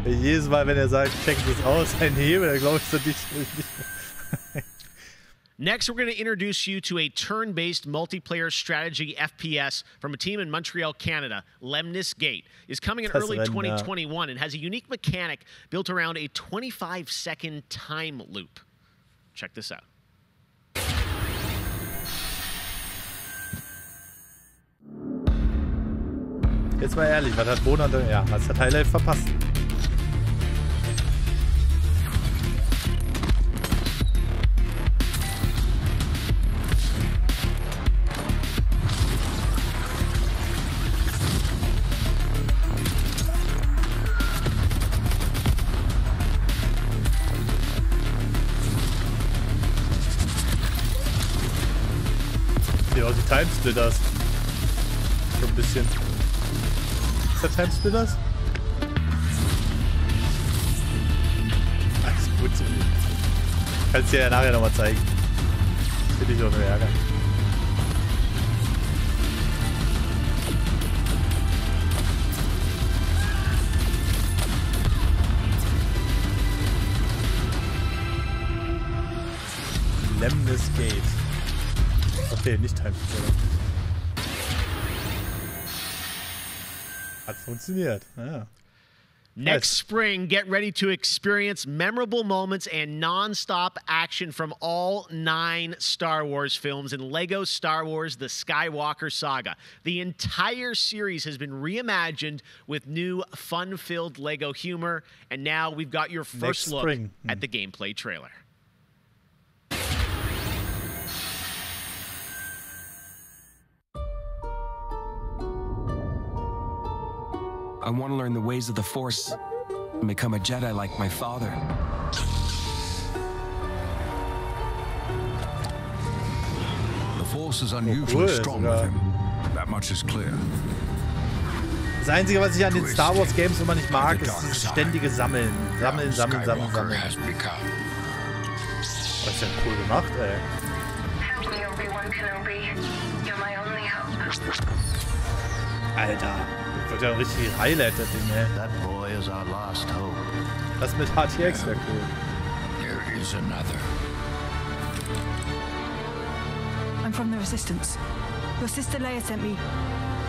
Jedes Mal, wenn er sagt, check das aus, ein Hebel, dann glaube ich so nicht. Next, we're going to introduce you to a turn-based multiplayer strategy FPS from a team in Montreal, Canada. Lemnis Gate is coming in early 2021 and has a unique mechanic built around a 25-second time loop. Check this out. Jetzt mal ehrlich, was hat Bohnen? Ja, hast das Highlight verpasst. Ja, die Timesplitters. So ein bisschen. Ist der Timesplitters? Alles gut. Kannst du dir ja nachher nochmal zeigen. Finde ich auch nur ärgern. Lemnis Gate. Okay, nicht Timesplitter. Hat funktioniert. Ja. Next spring, get ready to experience memorable moments and non-stop action from all 9 Star Wars films in LEGO Star Wars The Skywalker Saga. The entire series has been reimagined with new fun-filled LEGO humor, and now we've got your first look at the gameplay trailer. I want to learn the ways of the Force and become a Jedi like my father. The Force is unusually strong with him. That much is clear. Das Einzige, was ich an den Star Wars Games immer nicht mag, ist dieses ständige Sammeln. Sammeln. Das ist ja cool gemacht, ey. Alter. Das wird ja ein richtiges Highlight, das Ding, ey. Das mit HTX wäre cool. I'm from the Resistance. Your sister Leia sent me.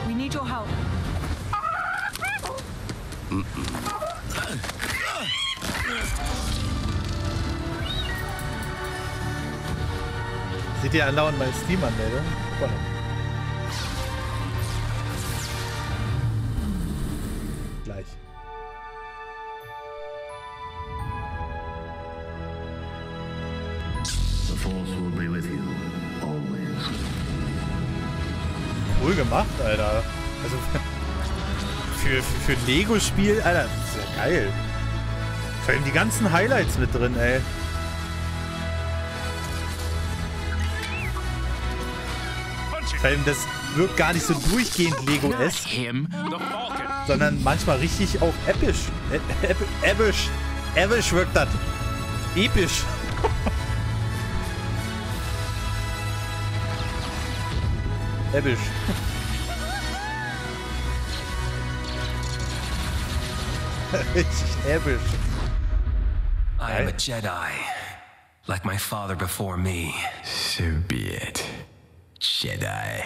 We need your help. Seht ihr andauernd meine Steam-Anmeldung? Gleich. The Force will be with you always. Cool gemacht, Alter. Also für ein Lego-Spiel, Alter, das ist ja geil. Vor allem die ganzen Highlights mit drin, ey. Vor allem, das wirkt gar nicht so durchgehend Lego-esque, sondern manchmal richtig auch episch. Episch wirkt das. Episch. Episch. Richtig episch. I am a Jedi, like my father before me. So be it. Jedi.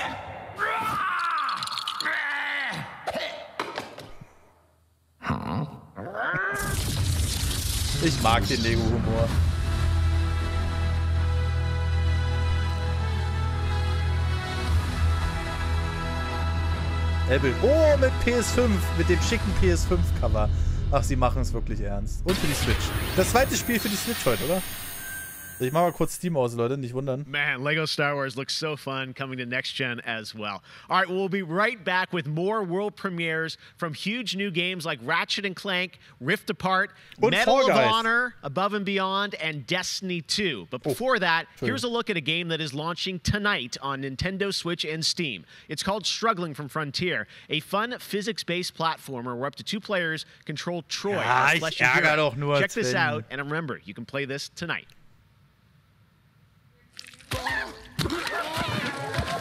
Ich mag den Lego-Humor. Oh, mit PS5, mit dem schicken PS5-Cover. Ach, sie machen es wirklich ernst. Und für die Switch. Das zweite Spiel für die Switch heute, oder? Ich mach mal kurz Steam aus, Leute, nicht wundern. Man, Lego Star Wars looks so fun coming to next gen as well. All right, we'll be right back with more world premieres from huge new games like Ratchet & Clank, Rift Apart, Medal of Honor, Above and Beyond, and Destiny 2. But before that, here's a look at a game that is launching tonight on Nintendo Switch and Steam. It's called Struggling from Frontier, a fun physics-based platformer where up to 2 players control Troy. Ja, ich ärgere doch nur. Check this out, and remember, you can play this tonight.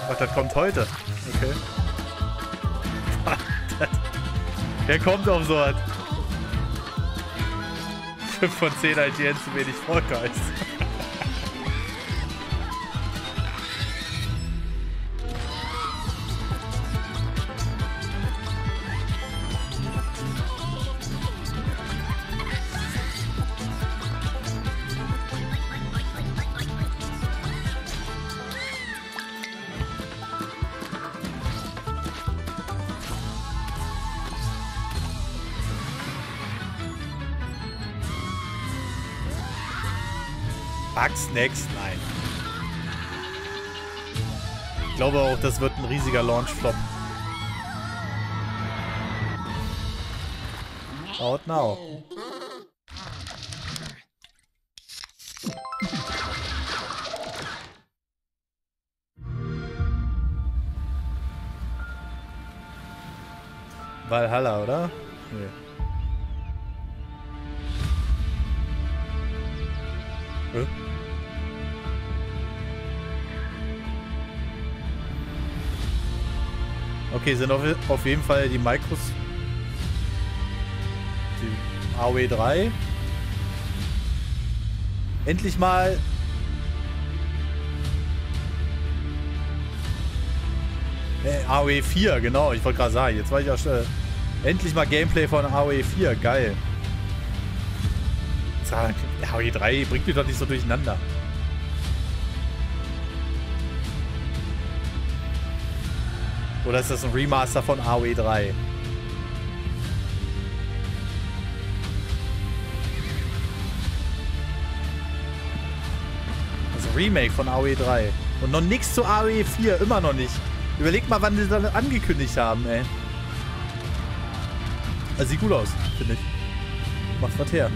Ach, das kommt heute. Okay. Wer kommt auf so was? 5 von 10 IGN zu wenig Vollgeist. Bugsnax? Nein. Ich glaube auch, das wird ein riesiger Launch-Flop. Out now. Valhalla, oder? Nee. Okay, sind auf jeden Fall die Micros. Die AOE 3. Endlich mal. AOE 4, genau. Ich wollte gerade sagen, jetzt war ich auch schon. Endlich mal Gameplay von AOE 4, geil. AOE 3 bringt mich doch nicht so durcheinander. Oder ist das ein Remaster von AOE 3? Also Remake von AOE 3. Und noch nichts zu AOE 4, immer noch nicht. Überlegt mal, wann sie das angekündigt haben, ey. Also sieht gut aus, finde ich. Macht was her.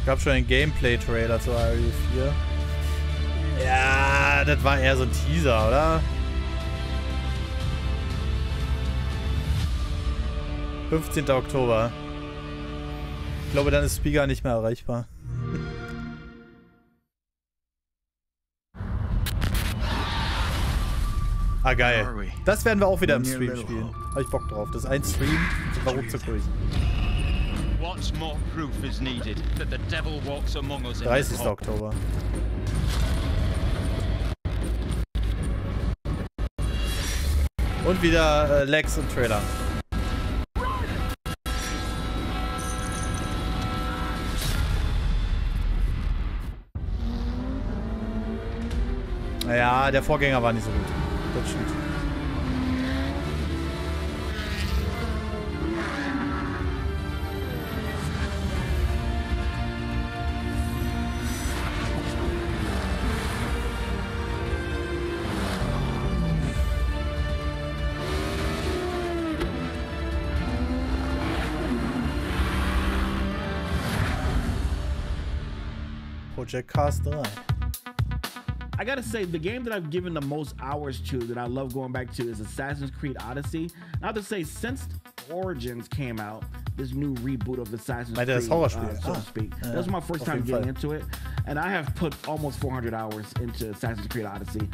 Gab schon einen Gameplay-Trailer zu AOE 4. Ja, das war eher so ein Teaser, oder? 15. Oktober. Ich glaube, dann ist Spiga nicht mehr erreichbar. Ah, geil. Das werden wir auch wieder im Stream spielen. Hab ich Bock drauf. Das ist ein Stream, sind wir ruckzuck durch. 30. Oktober. Und wieder Lex und Trailer. Naja, der Vorgänger war nicht so gut. Das stimmt. Project Cars 3. I gotta say, the game that I've given the most hours to, that I love going back to, is Assassin's Creed Odyssey. And I have to say, since Origins came out, this new reboot of Assassin's Creed, so to speak, that was my first time getting into it. And I have put almost 400 hours into Assassin's Creed Odyssey.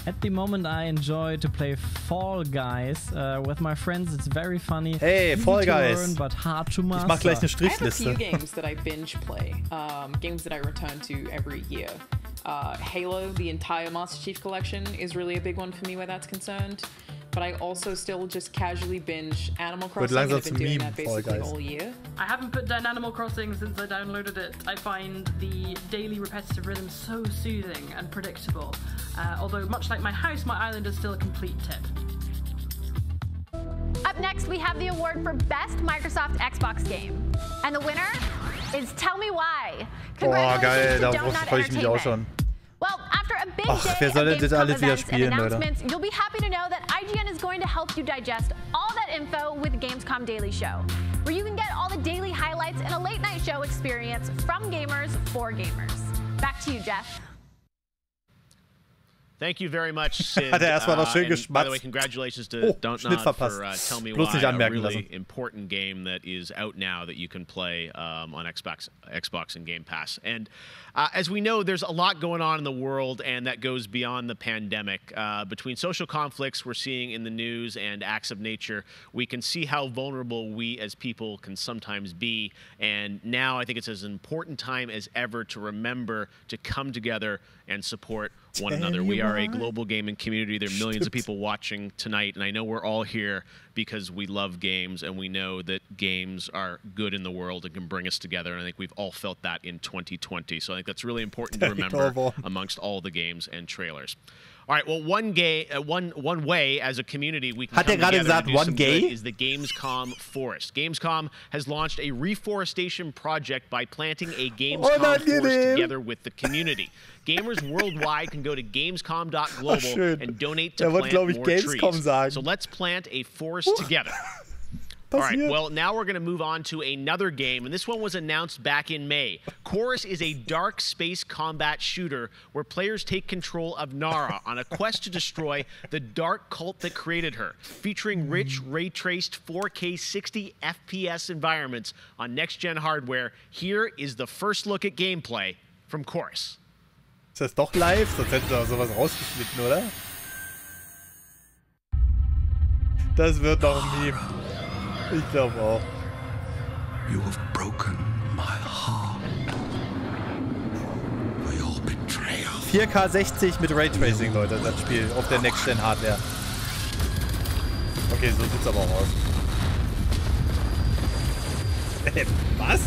At the moment, I enjoy to play Fall Guys with my friends. It's very funny. Hey, Fall Guys. Learn, but hard to master. Ich mach gleich eine I have a Strichliste. few games that I binge play, games that I return to every year. Halo, the entire Master Chief Collection, is really a big one for me where that's concerned. But I also still just casually binge Animal Crossing, and I've been doing that basically all year. I haven't put down Animal Crossing since I downloaded it. I find the daily repetitive rhythm so soothing and predictable. Although, much like my house, my island is still a complete tip. Up next, we have the award for Best Microsoft Xbox Game. And the winner is Tell Me Why. Boah, geil, to darauf freue ich mich auch schon. Well, after a big Ach, day wer soll of das Gamescom alles wieder events spielen, and Leute? announcements, you'll be happy to know that IGN is going to help you digest all that info with Gamescom Daily Show, where you can get all the daily highlights and a late-night show experience from gamers for gamers. Back to you, Jeff. Thank you very much, Sid. Hat er erstmal noch schön and by the way, geschmatzt. congratulations to Oh, Don't Schnitt Nod for verpasst. Tell Me Bloß Why, nicht a anmerken really lassen. important game that is out now that you can play on Xbox and Game Pass. And as we know, there's a lot going on in the world, and that goes beyond the pandemic. Between social conflicts we're seeing in the news and acts of nature, we can see how vulnerable we as people can sometimes be. And now I think it's as important time as ever to remember to come together and support one another. We are a global gaming community. There are millions of people watching tonight, and I know we're all here because we love games and we know that games are good in the world and can bring us together. And I think we've all felt that in 2020. So I think that's really important to remember amongst all the games and trailers. All right, well, one way as a community we can come together and do some good is the Gamescom Forest. Gamescom has launched a reforestation project by planting a Gamescom forest together with the community. Gamers worldwide can go to gamescom.global and donate to plant more trees. So let's plant a forest together. All right, well, now we're going to move on to another game, and this one was announced back in May. Chorus is a dark space combat shooter where players take control of Nara on a quest to destroy the dark cult that created her, featuring rich, ray-traced 4K 60 FPS environments on next-gen hardware. Here is the first look at gameplay from Chorus. Ist das doch live? Sonst hätten sie auch sowas rausgeschnitten, oder? Das wird doch ein Meme. Ich glaube auch. You have broken my heart. For your betrayal. 4K 60 mit Raytracing, Leute, das Spiel auf der Next-Gen-Hardware. Okay, so sieht's aber auch aus. Was?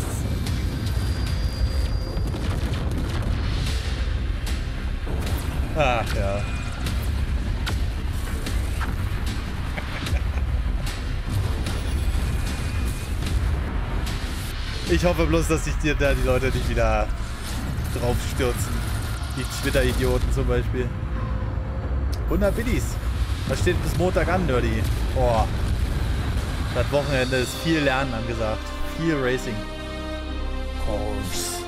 Ach ja. Ich hoffe bloß, dass sich dir da die Leute nicht wieder drauf stürzen. Die Twitter-Idioten zum Beispiel. 100 Biddies. Was steht bis Montag an, Nerdy? Boah. Das Wochenende ist viel Lernen angesagt. Viel Racing. Course.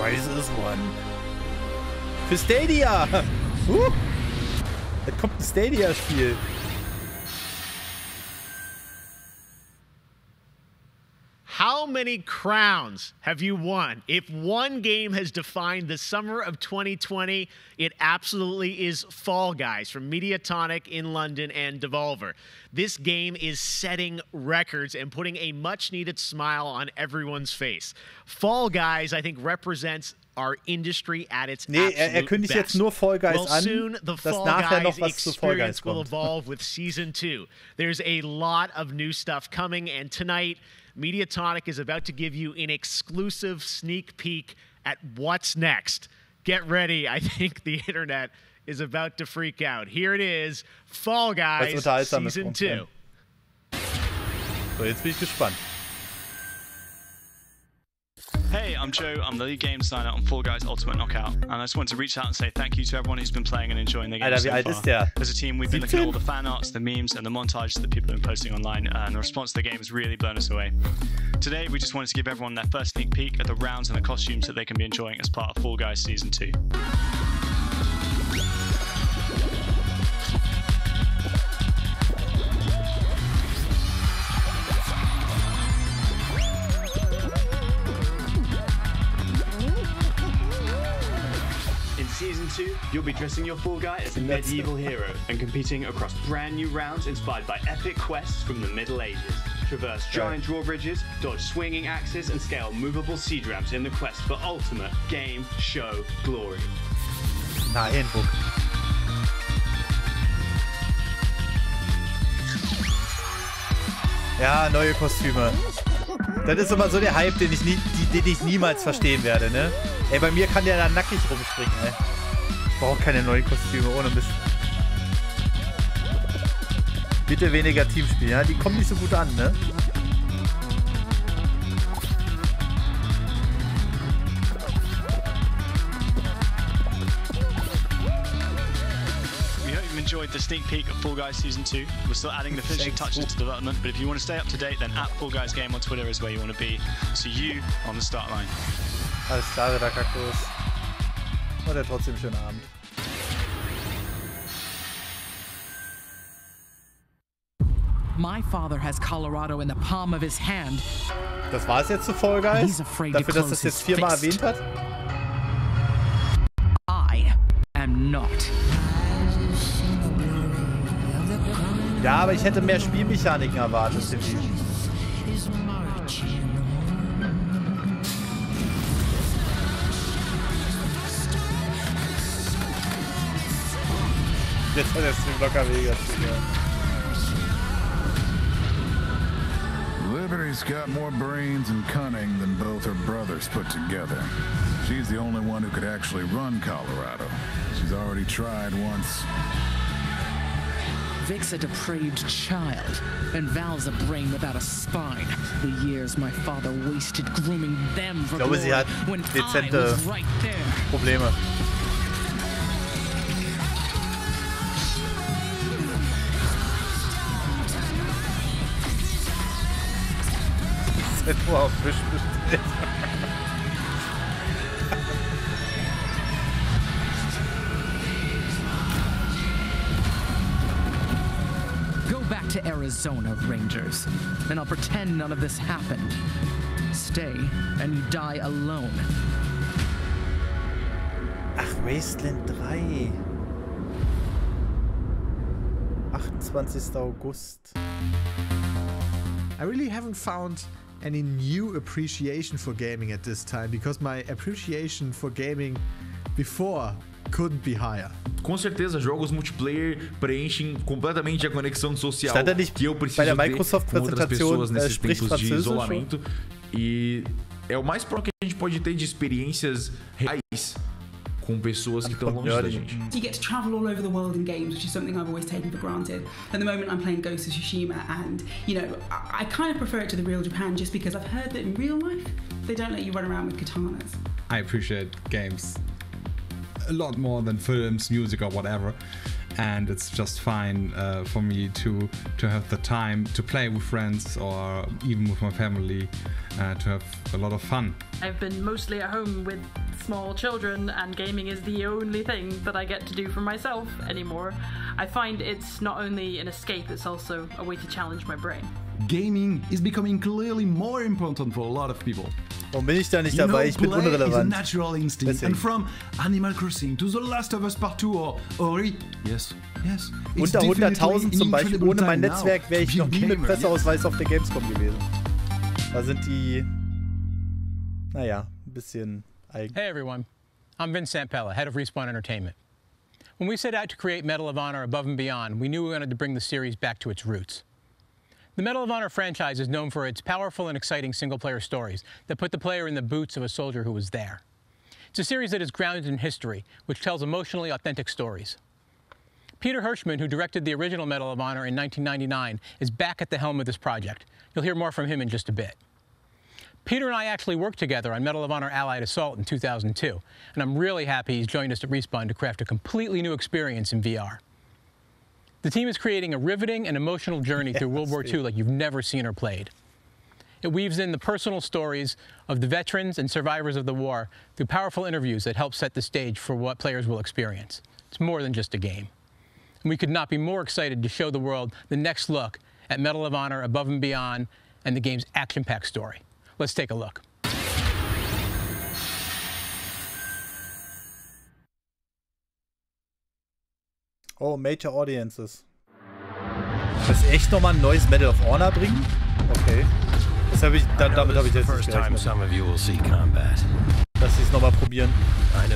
Rises One. Für Stadia! Da kommt ein Stadia-Spiel. How many crowns have you won? If one game has defined the summer of 2020, it absolutely is Fall Guys from Mediatonic in London and Devolver. This game is setting records and putting a much-needed smile on everyone's face. Fall Guys, I think, represents our industry at its absolute kündigt best. jetzt nur Fall Guys well, an, soon the dass Fall nachher noch Guys was zu Fall Guys experience will kommt. evolve with Season 2. There's a lot of new stuff coming, and tonight, Mediatonic is about to give you an exclusive sneak peek at what's next. Get ready. I think the internet is about to freak out. Here it is, Fall Guys Season 2. So, jetzt bin ich gespannt. Hey, I'm Joe. I'm the lead game designer on Fall Guys Ultimate Knockout, and I just want to reach out and say thank you to everyone who's been playing and enjoying the game Alter, so wie alt far. ist der? As a team, we've been looking at all the fan arts, the memes, and the montages that people have been posting online, and the response to the game has really blown us away. Today, we just wanted to give everyone their first sneak peek at the rounds and the costumes that they can be enjoying as part of Fall Guys Season 2. Season Season 2, you'll be dressing your Fall Guy as a medieval hero and competing across brand new rounds inspired by epic quests from the Middle Ages. Traverse giant drawbridges, dodge swinging axes, and scale movable siege ramps in the quest for ultimate game show glory. Na, Handbuch. Ja, neue Kostüme. Das ist immer so der Hype, den ich niemals verstehen werde, ne? Ey, bei mir kann der da nackig rumspringen, ey. Ich brauche keine neuen Kostüme, ohne Mist. Bitte weniger Teamspiel, ja? Die kommen nicht so gut an, ne? Enjoyed the sneak peek of Fall Guys Season 2. We're still adding the finishing touches to development, but if you want to stay up to date, then @FallGuysGame on Twitter is where you want to be. See you on the start line. Alles klar, der Kaktus. Und der trotzdem schönen Abend. My father has Colorado in the palm of his hand. Das war es jetzt zu Fall Guys? Dafür, dass das jetzt 4-mal erwähnt hat? I am not. Ja, aber ich hätte mehr Spielmechaniken erwartet. Jetzt hat der Stream locker Vegas. Liberty's got more brains and cunning than both her brothers put together. She's the only one who could actually run Colorado. She's already tried once. Vic's a depraved child, and Val's a brain without a spine. The years my father wasted grooming them for glory when I was right there. Probleme. Wow, to Arizona, Rangers, and I'll pretend none of this happened. Stay, and you die alone. Ach, Wasteland 3. 28. August. I really haven't found any new appreciation for gaming at this time, because my appreciation for gaming before couldn't be higher. Com certeza, jogos multiplayer preenchem completamente a conexão social que eu preciso ter com outras pessoas nesses tempos de isolamento. E é o mais próximo que a gente pode ter de experiências reais com pessoas que estão longe da gente. You get to travel all over the world in games, which is something I've always taken for granted. At the moment I'm playing Ghost of Tsushima, and you know, I kind of prefer it to the real Japan just because I've heard that in real life they don't let you run around with katanas. I appreciate games a lot more than films, music, or whatever, and it's just fine for me to have the time to play with friends or even with my family, to have a lot of fun. I've been mostly at home with small children, and gaming is the only thing that I get to do for myself anymore. I find it's not only an escape, it's also a way to challenge my brain. Gaming is becoming clearly more important for a lot of people. Warum bin ich da nicht dabei? Ich bin unrelevant. Natural instinct. And from Animal Crossing to The Last of Us Part 2 or Ori, yes. Unter 100.000 zum Beispiel. Ohne mein Netzwerk wäre ich noch nie mit Presseausweis auf der Gamescom gewesen. Da sind die, naja, ein bisschen eigen. Hey everyone, I'm Vince Sampella, head of Respawn Entertainment. When we set out to create Medal of Honor Above and Beyond, we knew we wanted to bring the series back to its roots. The Medal of Honor franchise is known for its powerful and exciting single-player stories that put the player in the boots of a soldier who was there. It's a series that is grounded in history, which tells emotionally authentic stories. Peter Hirschman, who directed the original Medal of Honor in 1999, is back at the helm of this project. You'll hear more from him in just a bit. Peter and I actually worked together on Medal of Honor Allied Assault in 2002, and I'm really happy he's joined us at Respawn to craft a completely new experience in VR. The team is creating a riveting and emotional journey through World War II like you've never seen or played. It weaves in the personal stories of the veterans and survivors of the war through powerful interviews that help set the stage for what players will experience. It's more than just a game. And we could not be more excited to show the world the next look at Medal of Honor Above and Beyond and the game's action-packed story. Let's take a look. Oh, Major Audiences. Das ist echt nochmal ein neues Medal of Honor bringen? Okay. Das hab ich, damit habe ich jetzt nicht gerechnet. Dass sie es nochmal probieren. Ein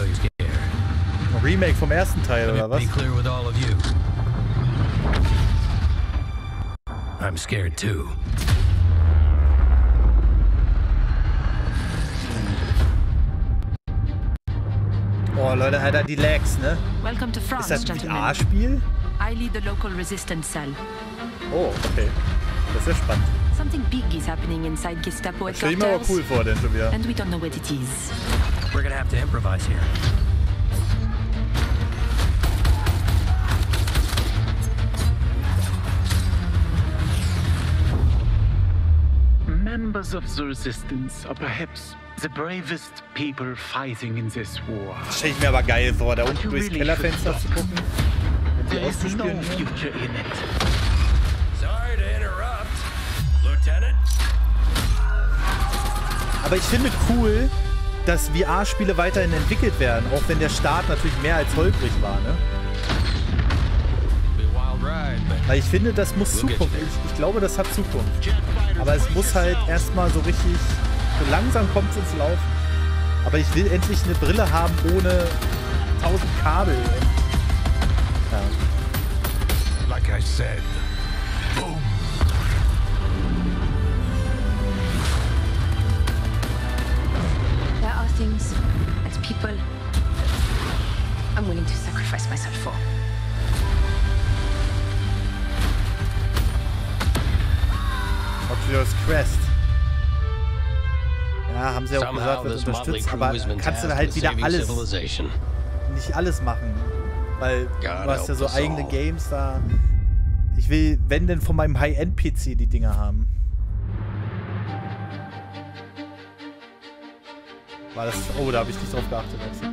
Remake vom ersten Teil, oder was? I'm scared too. Oh Leute, Alter, die Lags, ne? Welcome to France, ist das ein VR-Spiel? I lead the local resistance cell. Oh, okay. Das ist ja spannend. Something big is happening inside Gestapo Das stell ich mir aber cool vor, denn schon wieder. And we don't know what it is. We're gonna have to improvise here. Members of the resistance are perhaps the bravest people fighting in this war. Das stelle ich mir aber geil vor, da unten durchs Kellerfenster zu gucken und die auszuspielen. No future in it. Sorry to interrupt, Lieutenant. Aber ich finde cool, dass VR-Spiele weiterhin entwickelt werden, auch wenn der Start natürlich mehr als holprig war, ne? Weil ich finde, das muss Zukunft. Ich glaube, das hat Zukunft. Aber es muss halt erstmal so richtig, so langsam kommt es ins Laufen. Aber ich will endlich eine Brille haben ohne 1000 Kabel. Ja. Like I said, boom. There are things as people I'm willing to sacrifice myself for. Oculus Quest. Ja, haben sie auch gesagt, wird unterstützt, aber kannst du halt wieder alles, nicht alles machen, weil du hast ja so eigene Games da. Ich will, wenn denn, von meinem High-End-PC die Dinger haben. War das, oh, da habe ich nicht drauf geachtet. Also.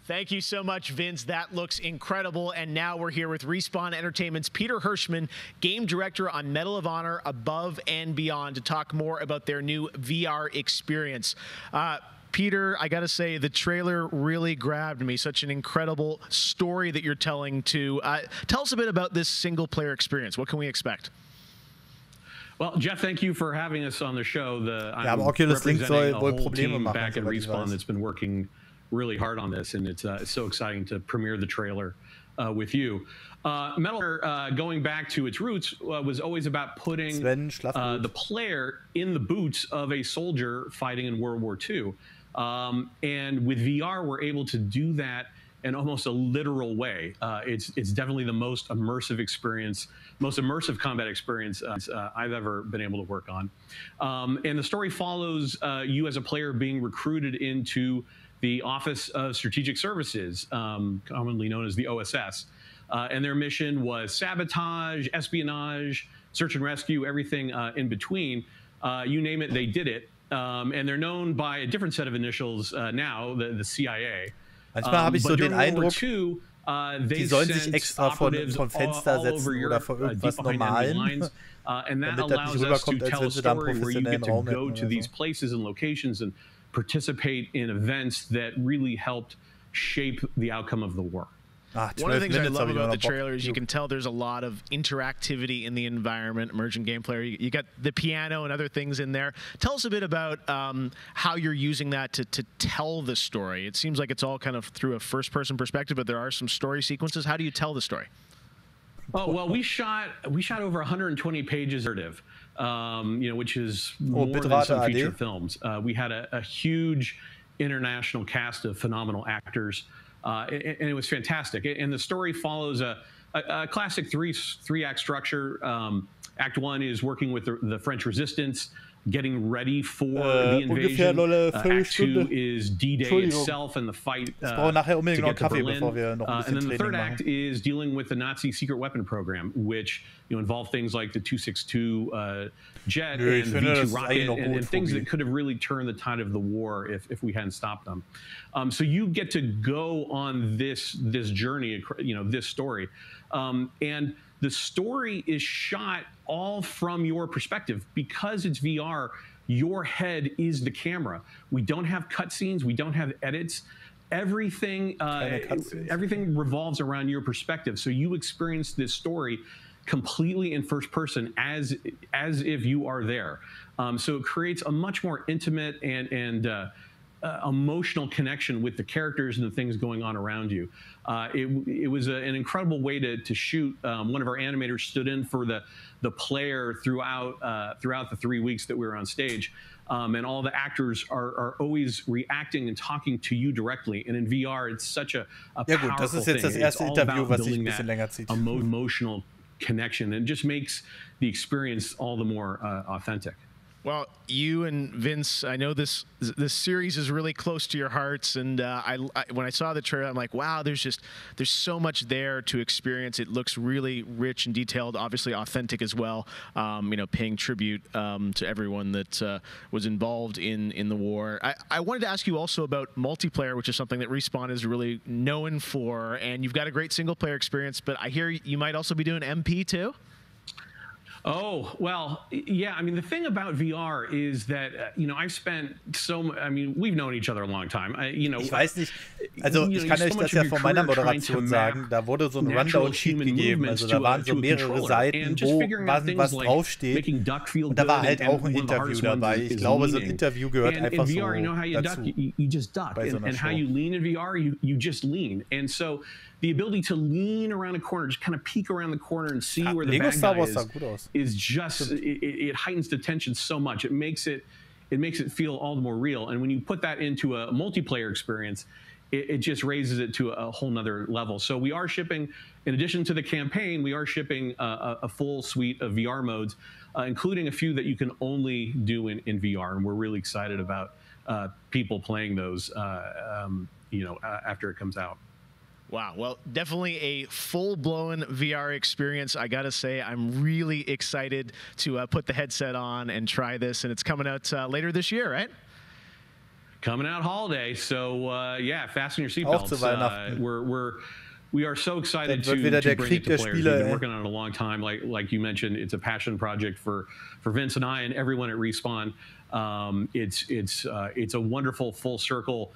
Thank you so much, Vince. That looks incredible. And now we're here with Respawn Entertainment's Peter Hirschman, game director on Medal of Honor Above and Beyond, to talk more about their new VR experience. Peter, I gotta say, the trailer really grabbed me. Such an incredible story that you're telling to. Tell us a bit about this single-player experience. What can we expect? Well, Jeff, thank you for having us on the show. Ja, aber Oculus Link soll wohl Probleme machen. Back at Respawn that's been working really hard on this, and it's so exciting to premiere the trailer with you. Medal going back to its roots was always about putting the player in the boots of a soldier fighting in World War II. And with VR, we're able to do that in almost a literal way. It's definitely the most immersive experience, most immersive combat experience I've ever been able to work on. And the story follows you as a player being recruited into the Office of Strategic Services, commonly known as the OSS. And their mission was sabotage, espionage, search and rescue, everything in between. You name it, they did it. And they're known by a different set of initials now, the CIA. Manchmal habe ich so den Eindruck, die sollen sich extra von Fenster setzen oder vor irgendwas Normalen, damit das nicht rüberkommt, als wenn sie da einen professionellen Raum hätten oder so. Participate in events that really helped shape the outcome of the war. One of the things I love about the trailer is you can tell there's a lot of interactivity in the environment, emergent gameplay. You got the piano and other things in there. Tell us a bit about how you're using that to tell the story. It seems like it's all kind of through a first-person perspective, but there are some story sequences. How do you tell the story? Oh, well, we shot over 120 pages of narrative. Which is more than some feature films. We had a huge international cast of phenomenal actors, and it was fantastic. And the story follows a classic three-act structure. Act one is working with the French resistance, getting ready for the invasion. Act two is D-Day itself and the fight to get to Berlin. And then the third act is dealing with the Nazi secret weapon program, which involved things like the 262 jet and the V2 rocket and things that could have really turned the tide of the war if we hadn't stopped them. So you get to go on this journey, this story. And the story is shot all from your perspective. Because it's VR, your head is the camera. We don't have cutscenes. We don't have edits. Everything revolves around your perspective. So you experience this story completely in first person as if you are there. So it creates a much more intimate and emotional connection with the characters and the things going on around you. It was an incredible way to shoot. One of our animators stood in for the player throughout the 3 weeks that we were on stage. And all the actors are always reacting and talking to you directly. And in VR, it's such a powerful das ist thing. jetzt das erste Interview, was sich ein bisschen länger zieht. Emotional connection, and just makes the experience all the more authentic. Well, you and Vince, I know this series is really close to your hearts, and when I saw the trailer, I'm like, wow, there's so much there to experience. It looks really rich and detailed, obviously authentic as well. You know, paying tribute to everyone that was involved in the war. I wanted to ask you also about multiplayer, which is something that Respawn is really known for, and you've got a great single player experience, but I hear you might also be doing MP too? Oh, well, yeah. I mean, the thing about VR is that, you know, I've spent I mean, we've known each other a long time. You know, ich weiß nicht, also ich kann euch das ja von meiner Moderation sagen, da wurde so ein Rundown-Sheet gegeben, also da waren so mehrere Seiten, wo was draufsteht, und da war halt auch ein Interview dabei. Ich glaube, so ein Interview gehört einfach so dazu. You just duck, and how you lean in VR, you just lean. And so the ability to lean around a corner, just kind of peek around the corner and see where the bad guy is just, it heightens the tension so much. It makes it feel all the more real. And when you put that into a multiplayer experience, it just raises it to a whole nother level. So we are shipping, in addition to the campaign, we are shipping a full suite of VR modes, including a few that you can only do in VR. And we're really excited about people playing those, you know, after it comes out. Wow. Well, definitely a full-blown VR experience. I got to say, I'm really excited to put the headset on and try this. And it's coming out later this year, right? Coming out holiday. So, yeah, fasten your seatbelts. We are so excited to bring it to players. We've been working on it a long time. Like you mentioned, it's a passion project for Vince and I and everyone at Respawn. It's a wonderful full circle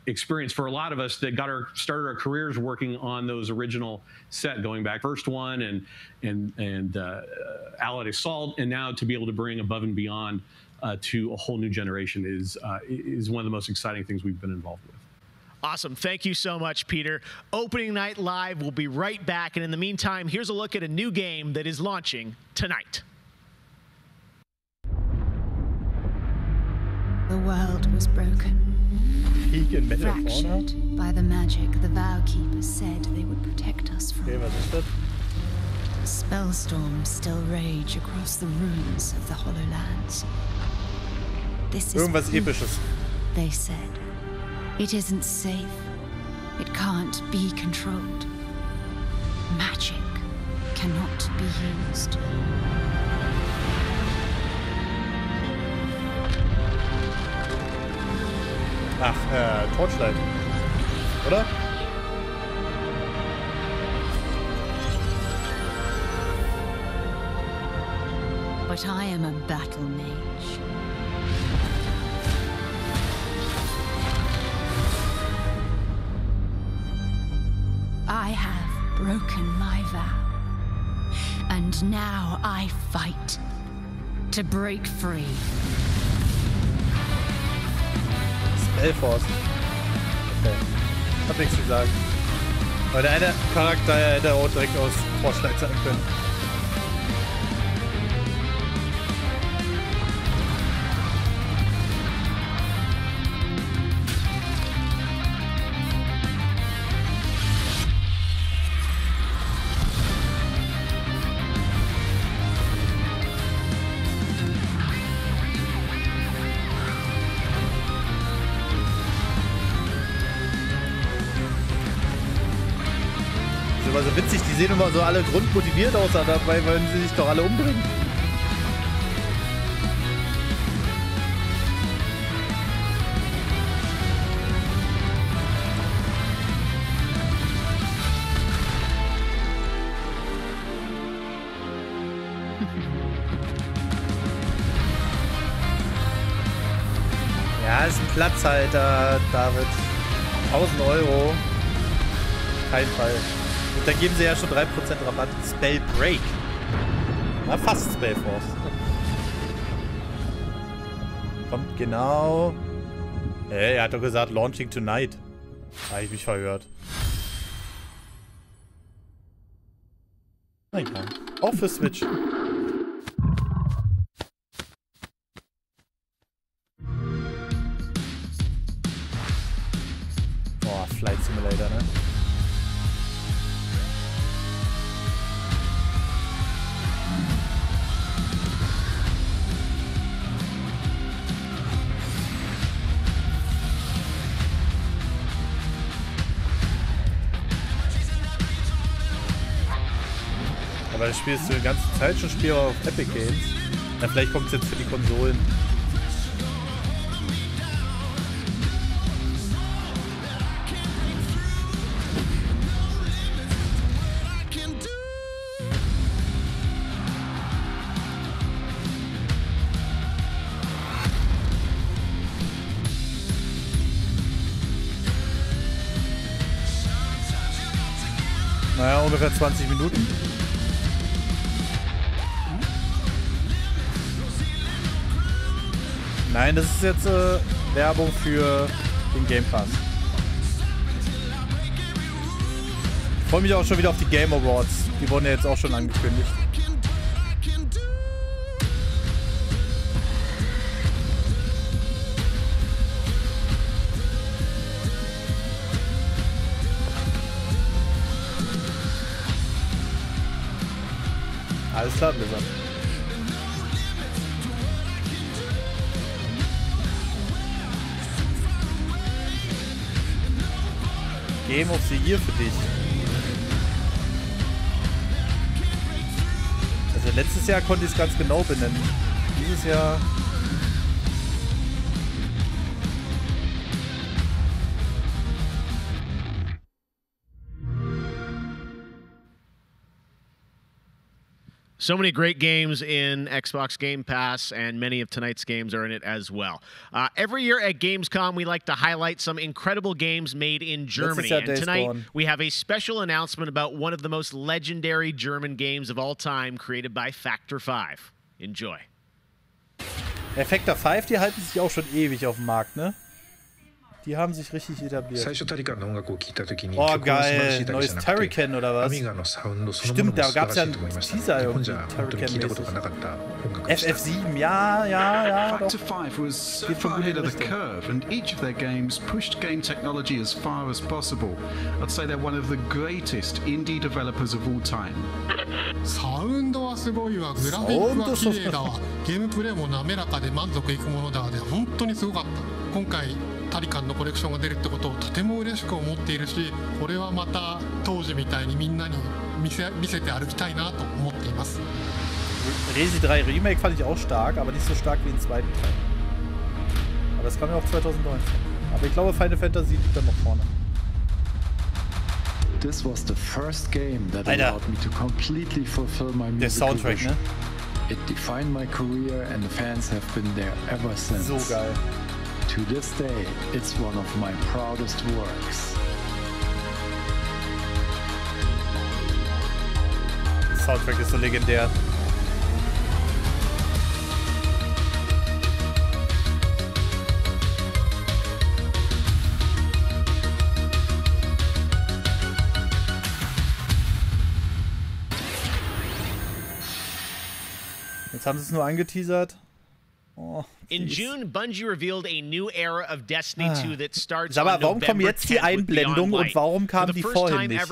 experience for a lot of us that started our careers working on those original set, going back first one and Allied Assault, and now to be able to bring Above and Beyond to a whole new generation is one of the most exciting things we've been involved with. Awesome. Thank you so much, Peter. Opening Night Live will be right back, and in the meantime, here's a look at a new game that is launching tonight. The world was broken. Fractured by the magic the Vow Keepers said they would protect us from. Spellstorms still rage across the ruins of the Hollowlands. This is Episches. They said. It isn't safe. It can't be controlled. Magic cannot be used. Ach, Torchlight, oder? But I am a battle mage. I have broken my vow, and now I fight to break free. Spellforce. Okay. Hab nichts zu sagen. Weil der eine Charakter hätte auch direkt aus Torchlight sein können. Aber so witzig, die sehen immer so alle grundmotiviert aus, aber dabei wollen sie sich doch alle umbringen. Ja, ist ein Platzhalter, David. 1000 Euro. Kein Fall. Und dann geben sie ja schon 3% Rabatt. Spell Break. Na, fast Spellforce. Kommt genau. Hey, er hat doch gesagt, Launching Tonight. Da habe ich mich verhört. Na egal. Auch für Switch. Boah, Flight Simulator, ne? Aber das spielst du die ganze Zeit schon spielbar auf Epic Games. Ja, vielleicht kommt es jetzt für die Konsolen. Naja, ungefähr 20 Minuten. Nein, das ist jetzt Werbung für den Game Pass. Ich freue mich auch schon wieder auf die Game Awards. Die wurden ja jetzt auch schon angekündigt. Alles klar, Blizzard. Game of the Year für dich. Also letztes Jahr konnte ich es ganz genau benennen. Dieses Jahr... So many great games in Xbox Game Pass, and many of tonight's games are in it as well. Every year at Gamescom, we like to highlight some incredible games made in Germany. And tonight, we have a special announcement about one of the most legendary German games of all time, created by Factor 5. Enjoy. Factor 5, die halten sich auch schon ewig auf dem Markt, ne? Die haben sich richtig etabliert. Oh, geil. Neues Turrican oder was? Stimmt, da gab es ja einen Teaser irgendwie. Turrican-mäßig. FF7, ja, Factor 5 was far ahead of the curve, and each of their games pushed game technology as far as possible. I'd say they're one of the greatest indie developers of all time. サウンドはすごいわ、グラフィックは綺麗だわ、ゲームプレイも滑らかで満足いくものだわで、本当にすごかった。今回タリカンのコレクションが出るってことをとても嬉しく思っているし、これはまた当時みたいにみんなに見せて歩きたいなと思っています。Resi 3 Remake fand ich auch stark, aber nicht so stark wie den zweiten Teil. Aber das kam ja auch 2019. Aber ich glaube, Final Fantasy liegt dann noch vorne. This was the first game that allowed me to completely fulfill my musical vision. It defined my career, and the fans have been there ever since. So geil. To this day, it's one of my proudest works. Der Soundtrack ist so legendär. Jetzt haben sie es nur angeteasert. Oh, in June, Bungie revealed a new era of Destiny 2 that starts on November 10th. Warum kommen jetzt die Einblendungen und warum kamen die vorhin nicht?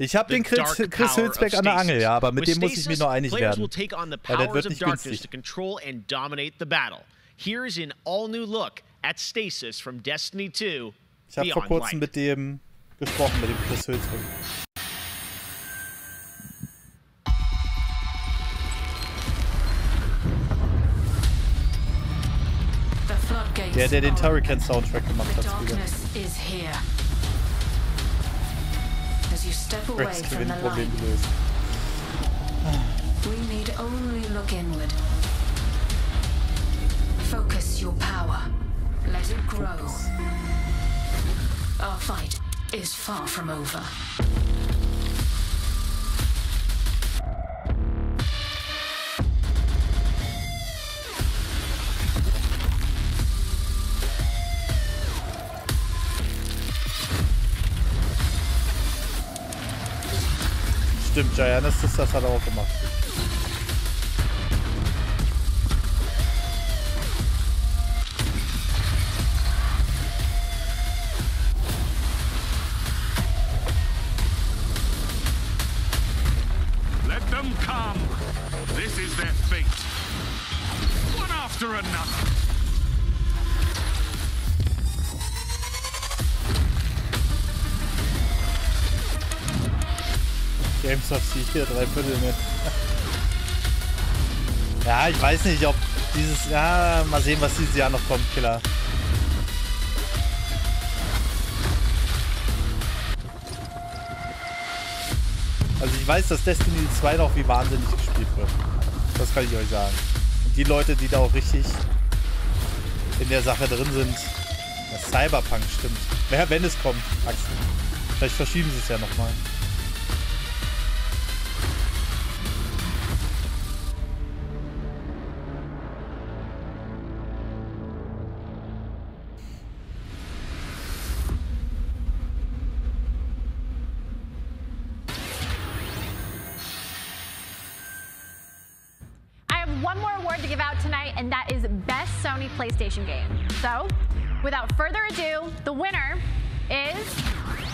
Ich habe den Chris Hülsbeck an der Angel, ja, aber mit dem muss ich mich noch einig werden. Weil der wird nicht günstig. Here's an all-new look at Stasis from Destiny 2. Ich habe vor kurzem mit dem gesprochen, mit dem Chris Hülsbeck. Der den Turrican-Soundtrack gemacht hat. Gewinn-Problem gelöst. grows. Our fight is far from over. Stimmt, Giannis, das hat er auch gemacht. Let them come. This is their fate. One after another. Gamescom sich hier 3/4 mit. Ja, ich weiß nicht, ob dieses... Ja, mal sehen, was dieses Jahr noch kommt, Killer. Also ich weiß, dass Destiny 2 noch wie wahnsinnig gespielt wird. Das kann ich euch sagen. Und die Leute, die da auch richtig in der Sache drin sind... Das Cyberpunk stimmt. Wenn es kommt, Axel. Vielleicht verschieben sie es ja nochmal. One more award to give out tonight, and that is Best Sony PlayStation Game. So, without further ado, the winner is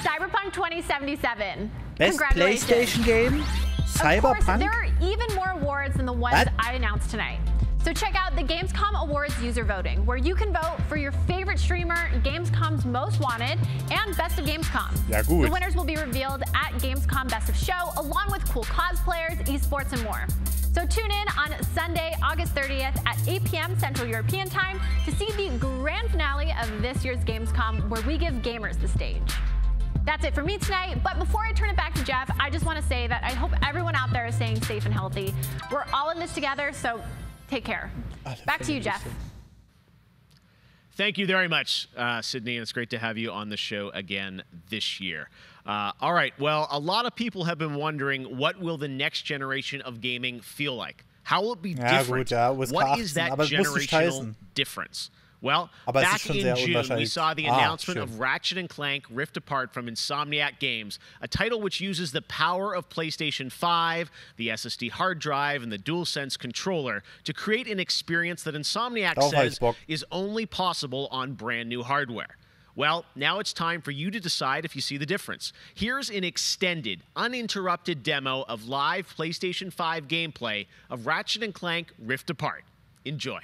Cyberpunk 2077. Best PlayStation Game? Cyberpunk? Of course, there are even more awards than the ones I announced tonight. So check out the Gamescom Awards user voting, where you can vote for your favorite streamer, Gamescom's Most Wanted, and Best of Gamescom. Ja, gut. The winners will be revealed at Gamescom Best of Show, along with cool cosplayers, esports, and more. So tune in on Sunday, August 30th at 8 p.m. Central European Time to see the grand finale of this year's Gamescom, where we give gamers the stage. That's it for me tonight, but before I turn it back to Jeff, I just want to say that I hope everyone out there is staying safe and healthy. We're all in this together, so take care. Back to you, Jeff. Thank you very much, Sydney, and it's great to have you on the show again this year. All right, well, a lot of people have been wondering, what will the next generation of gaming feel like? How will it be different? What is that generational difference? Well, back in June, we saw the announcement of Ratchet & Clank Rift Apart from Insomniac Games, a title which uses the power of PlayStation 5, the SSD hard drive, and the DualSense controller to create an experience that Insomniac says is only possible on brand new hardware. Well, now it's time for you to decide if you see the difference. Here's an extended, uninterrupted demo of live PlayStation 5 gameplay of Ratchet & Clank Rift Apart. Enjoy.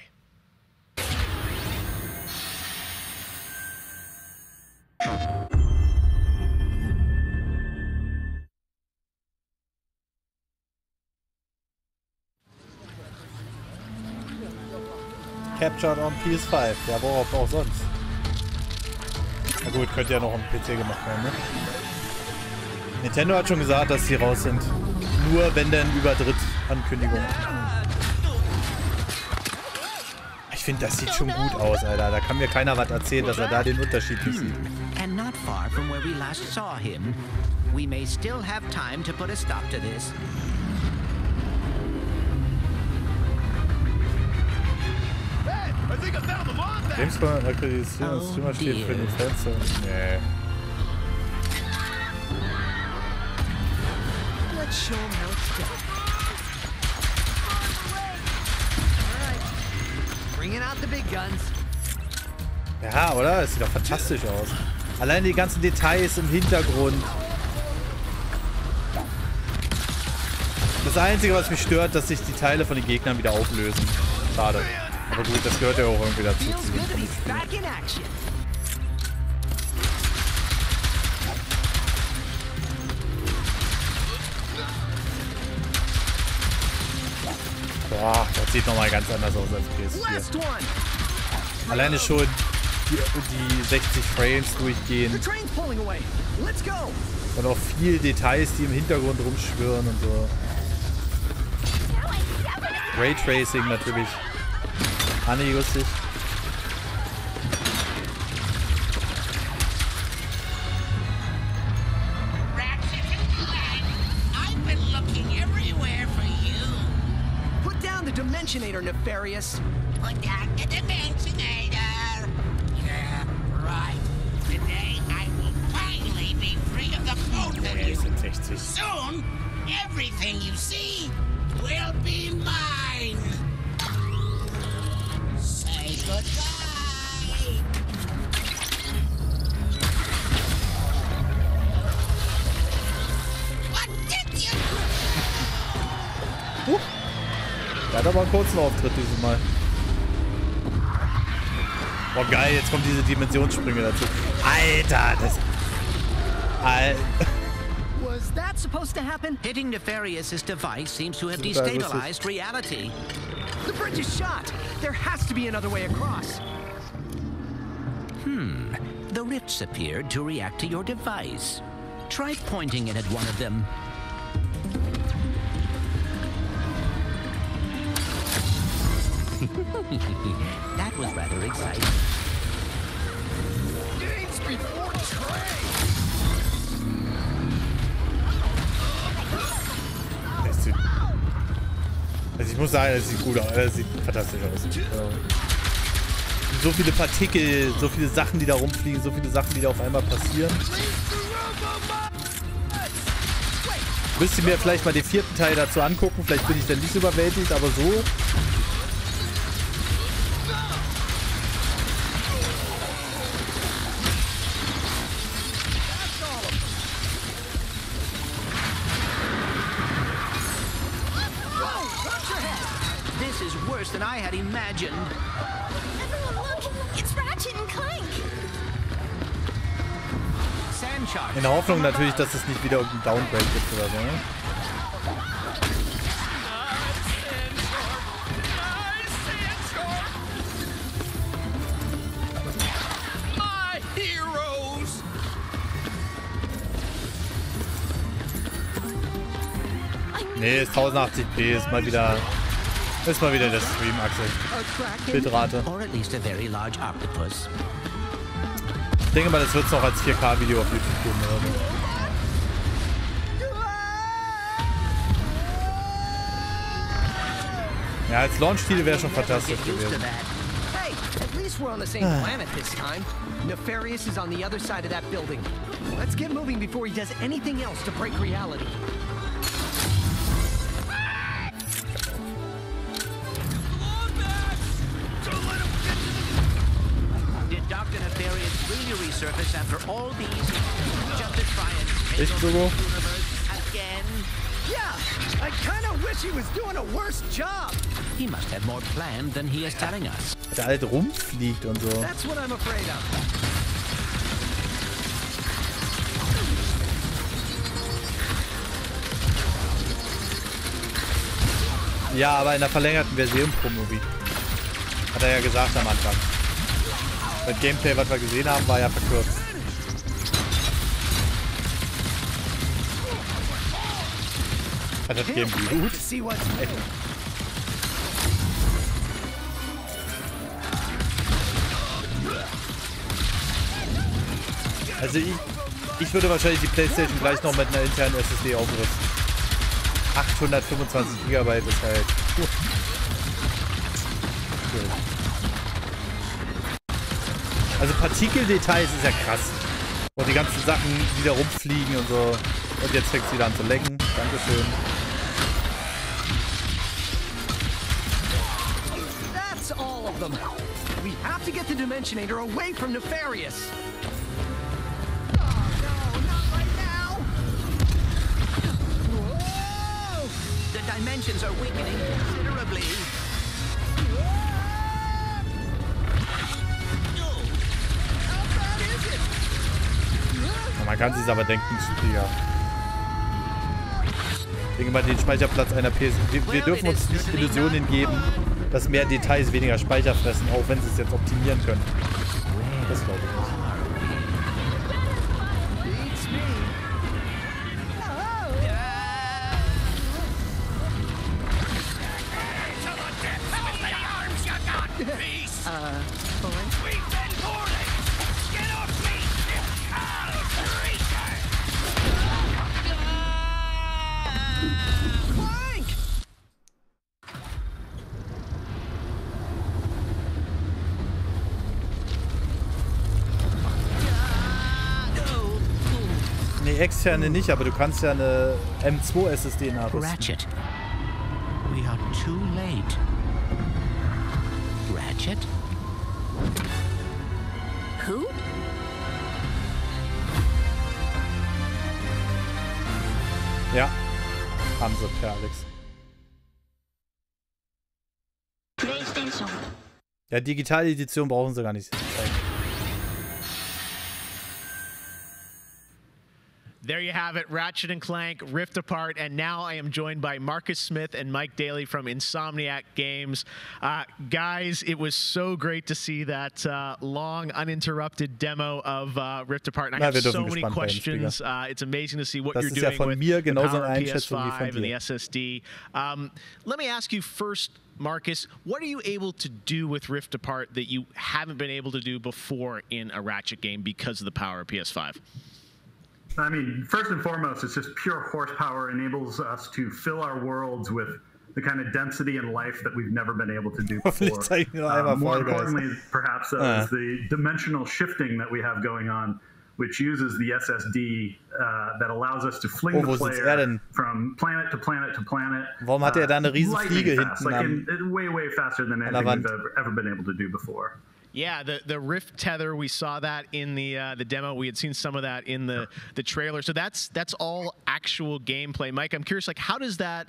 Captured on PS5. Ja, worauf auch sonst? Na gut, könnte ja noch am PC gemacht werden, ne? Nintendo hat schon gesagt, dass sie raus sind. Nur wenn denn über Drittankündigung. Ich finde, das sieht schon gut aus, Alter. Da kann mir keiner was erzählen, dass er da den Unterschied nicht sieht. And not far from where we last saw him. We may still have time to put a stop to this. Gamescom akkreditieren und Streamer steht für den Fenster. Nee. Let's show him how it's done. Bringing out the big guns. Ja, oder? Es sieht doch fantastisch aus. Allein die ganzen Details im Hintergrund. Das Einzige, was mich stört, dass sich die Teile von den Gegnern wieder auflösen. Schade. Aber gut, das gehört ja auch irgendwie dazu. Boah, das sieht nochmal ganz anders aus als PS4. Alleine schon die 60 Frames durchgehen. Und auch viel Details, die im Hintergrund rumschwirren und so. Raytracing natürlich. Lustig. the Dimensionator, Nefarious. Put down the Dimensionator. Yeah, right. Today I will finally be free of the both of you. Soon, everything you see will be mine. Say goodbye. What did you? Der hat aber einen kurzen Auftritt dieses Mal. Boah, geil, jetzt kommt diese Dimensionssprünge dazu. Alter, das... Was that supposed to happen? Hitting Nefarious's device seems to have destabilized reality. The bridge is shot. There has to be another way across. The rifts appeared to react to your device. Try pointing it at one of them. That was rather exciting. Games before trade. Also ich muss sagen, es sieht gut aus. Es sieht fantastisch aus. So viele Partikel, so viele Sachen, die da rumfliegen, so viele Sachen, die da auf einmal passieren. Müsst ihr mir vielleicht mal den 4. Teil dazu angucken. Vielleicht bin ich dann nicht überwältigt, aber so... Than I had imagined. Everyone look! It's Ratchet and Clank! Sandcharge. In der Hoffnung natürlich, dass es nicht wieder irgendein Downgrade gibt oder so, ne? My heroes! Nee, ist 1080p, ist mal wieder der Stream, Axel. Bildrate. Ich denke mal, das wird es noch als 4K-Video auf YouTube geben oder so. Ja, als Launch-Titel wäre schon fantastisch gewesen. Hey, at least we're on the same planet this time. Nefarious is on the other side of that building. Let's get moving before he does anything else to break reality. Dr. Nefarious really resurface after all these just to try and take over the universe again? Yeah, I kind of wish he was doing a worse job. He must have more planned than he is telling us. Der halt rumfliegt und so. That's what I'm afraid of. Ja, aber in der verlängerten Version pro Movie. Hat er ja gesagt am Anfang. Das Gameplay, was wir gesehen haben, war ja verkürzt. Hat das Game gut? Also ich würde wahrscheinlich die PlayStation gleich noch mit einer internen SSD aufrüsten. 825 GB ist halt... Also Partikeldetails ist ja krass. Und die ganzen Sachen, die da rumfliegen und so. Und jetzt fängt es wieder an zu lecken. Dankeschön. That's all of them. We have to get the Dimensionator away from Nefarious. Oh no, not right now. Whoa! The dimensions are weakening considerably. Man kann sich aber denken, ja. Ich denke mal, den Speicherplatz einer PS... Wir dürfen uns nicht Illusionen geben, dass mehr Details weniger Speicher fressen, auch wenn sie es jetzt optimieren können. Das glaube ich nicht. externe nicht, aber du kannst ja eine M2 SSD nachrüsten. Ratchet. We are too late. Ratchet? Who? Ja, haben sie, per Alex. PlayStation. Ja, digitale Edition brauchen sie gar nicht. There you have it, Ratchet & Clank, Rift Apart, and now I am joined by Marcus Smith and Mike Daly from Insomniac Games. Guys, it was so great to see that long, uninterrupted demo of Rift Apart, and I have so many questions. It's amazing to see what you're doing with the power PS5 and the SSD. Let me ask you first, Marcus, what are you able to do with Rift Apart that you haven't been able to do before in a Ratchet game because of the power of PS5? I mean, first and foremost, it's just pure horsepower enables us to fill our worlds with the kind of density and life that we've never been able to do before. More importantly, perhaps, is the dimensional shifting that we have going on, which uses the SSD that allows us to fling the player from planet to planet to planet. Warum hat da eine riesen Fliege hinten way faster than anything we've ever been able to do before. Yeah, the Rift tether, we saw that in the demo. We had seen some of that in the trailer. So that's all actual gameplay. Mike, I'm curious, like how does that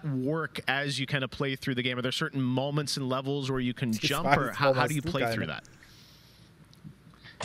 work as you kind of play through the game? Are there certain moments and levels where you can jump, or how do you play through that?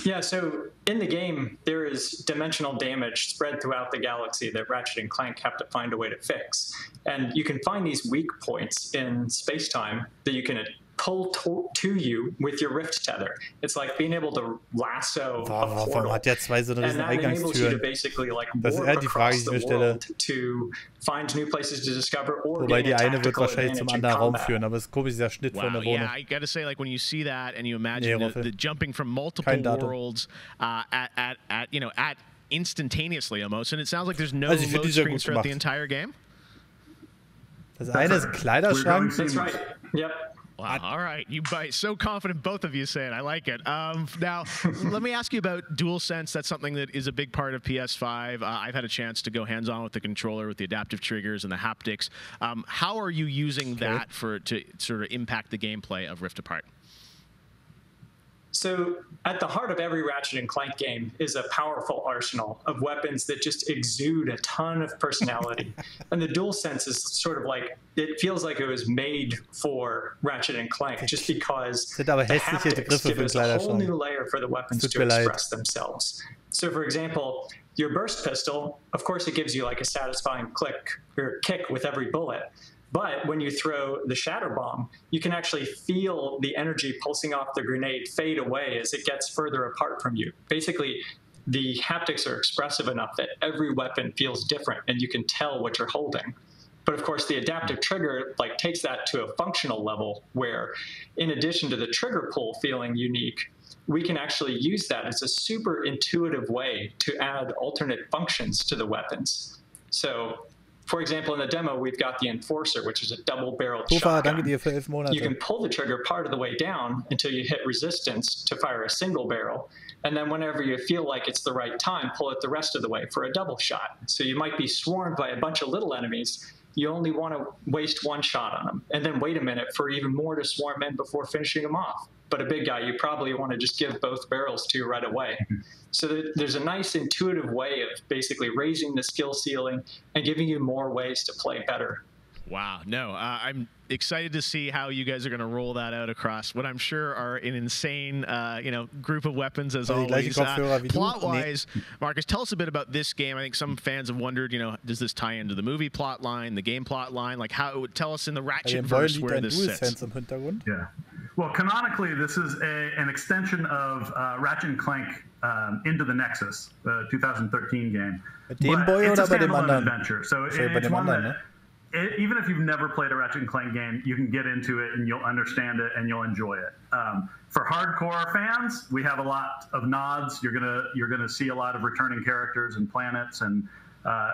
Yeah, so in the game, there is dimensional damage spread throughout the galaxy that Ratchet and Clank have to find a way to fix. And you can find these weak points in space-time that you can pull to you with your Rift tether. It's like being able to lasso a portal. Hat zwei so and that enables you to basically like warp across the world to find new places to discover or Wobei die eine wird tactical wahrscheinlich zum anderen Raum führen, aber es ist komisch, dieser Schnitt von der Wohnung. Yeah, I gotta say, like when you see that and you imagine the jumping from multiple worlds at instantaneously almost, and it sounds like there's no load screens throughout the entire game. Das eine ist ein Kleiderschrank. That's right. Yep. Wow, all right. You so confident, both of you say it. I like it. Now, let me ask you about DualSense. That's something that is a big part of PS5. I've had a chance to go hands-on with the controller, with the adaptive triggers and the haptics. How are you using that to sort of impact the gameplay of Rift Apart? So at the heart of every Ratchet and Clank game is a powerful arsenal of weapons that just exude a ton of personality. And the DualSense is sort of like, it feels like it was made for Ratchet and Clank just because the haptics give us a whole new layer for the weapons to express themselves. So for example, your burst pistol, of course it gives you like a satisfying click or kick with every bullet. But when you throw the shatter bomb, you can actually feel the energy pulsing off the grenade fade away as it gets further apart from you. Basically, the haptics are expressive enough that every weapon feels different and you can tell what you're holding. But of course, the adaptive trigger like takes that to a functional level where, in addition to the trigger pull feeling unique, we can actually use that as a super intuitive way to add alternate functions to the weapons. So, for example, in the demo, we've got the Enforcer, which is a double-barreled shotgun. You can pull the trigger part of the way down until you hit resistance to fire a single barrel. And then whenever you feel like it's the right time, pull it the rest of the way for a double shot. So you might be swarmed by a bunch of little enemies. You only want to waste one shot on them. And then wait a minute for even more to swarm in before finishing them off. But a big guy, you probably want to just give both barrels to right away. So there's a nice intuitive way of basically raising the skill ceiling and giving you more ways to play better. Wow. No, I'm excited to see how you guys are going to roll that out across what I'm sure are an insane, group of weapons as always. Plot-wise, Marcus, tell us a bit about this game. I think some fans have wondered, does this tie into the movie plot line, the game plot line? Like, tell us in the Ratchet verse where this sits. Yeah. Well, canonically, this is an extension of Ratchet & Clank Into the Nexus, the 2013 game. But it's a standalone adventure. So it's one that, even if you've never played a Ratchet & Clank game, you can get into it and you'll understand it and you'll enjoy it. For hardcore fans, we have a lot of nods. You're gonna see a lot of returning characters and planets and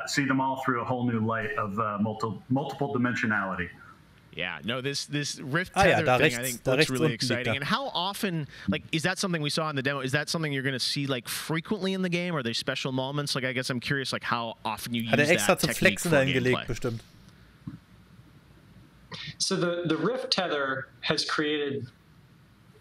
see them all through a whole new light of multiple dimensionality. Yeah, no, this Rift Tether thing, I think, looks really exciting. And how often, like, is that something we saw in the demo? Is that something you're going to see, like, frequently in the game? Are there special moments? Like, I guess I'm curious, like, how often you use that technique for gameplay. Bestimmt. So the Rift Tether has created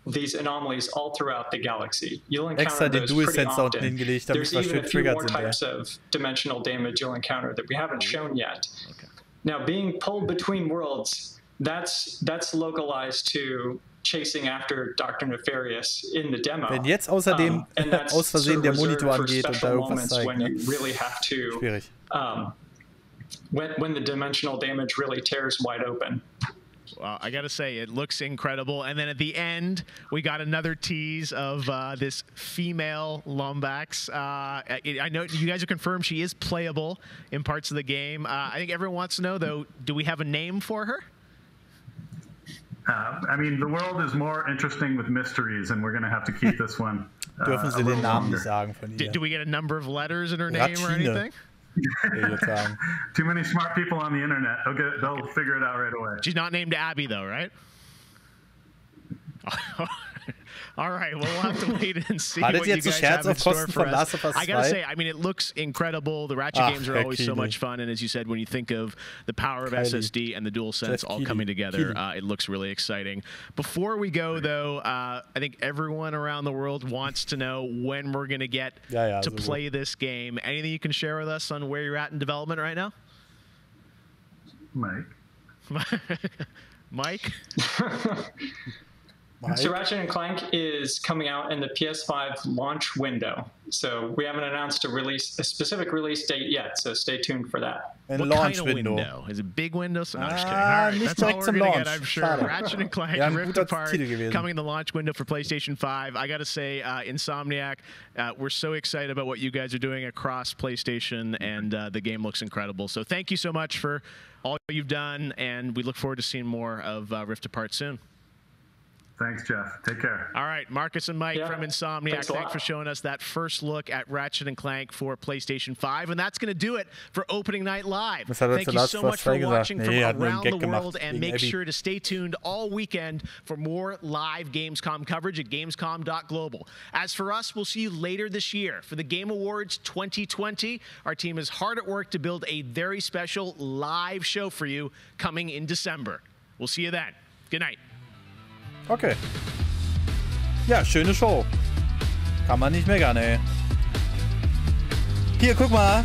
these anomalies all throughout the galaxy. You'll encounter those pretty often. There's even a few more types of dimensional damage you'll encounter that we haven't shown yet. Okay. Now, being pulled between worlds, that's localized to chasing after Dr. Nefarious in the demo. Wenn jetzt außerdem aus Versehen der Monitor angeht und da irgendwas zeigt, when you really have to, schwierig. When the dimensional damage really tears wide open. Well, I gotta say, it looks incredible. And then at the end, we got another tease of this female Lombax. I know you guys have confirmed she is playable in parts of the game. I think everyone wants to know, though, do we have a name for her? I mean, the world is more interesting with mysteries, and we're going to have to keep this one. Dürfen Sie den Namen nicht sagen von ihr? Do we get a number of letters in her name or anything? Too many smart people on the internet. They'll figure it out right away. She's not named Abby, though, right? All right, well, we'll have to wait and see what you guys have in store for us. I gotta say, I mean, it looks incredible. The Ratchet games are always so much fun, and as you said, when you think of the power of SSD and the DualSense all coming together, it looks really exciting. Before we go, though, I think everyone around the world wants to know when we're going to get to play this game. Anything you can share with us on where you're at in development right now? Mike? So Ratchet & Clank is coming out in the PS5 launch window. So we haven't announced a specific release date yet, so stay tuned for that. What kind of window? Is it a big window? So, no, I'm just kidding. All right, that's all we're going to get, I'm sure. Ratchet & Clank, Rift Apart, coming in the launch window for PlayStation 5. I got to say, Insomniac, we're so excited about what you guys are doing across PlayStation, and the game looks incredible. So thank you so much for all you've done, and we look forward to seeing more of Rift Apart soon. Thanks, Jeff. Take care. All right, Marcus and Mike from Insomniac, thanks for showing us that first look at Ratchet & Clank for PlayStation 5. And that's going to do it for Opening Night Live. Thank you so much for watching from around the world, and make sure to stay tuned all weekend for more live Gamescom coverage at gamescom.global. As for us, we'll see you later this year for the Game Awards 2020. Our team is hard at work to build a very special live show for you coming in December. We'll see you then. Good night. Okay. Ja, schöne Show. Kann man nicht meckern, ey. Hier, guck mal.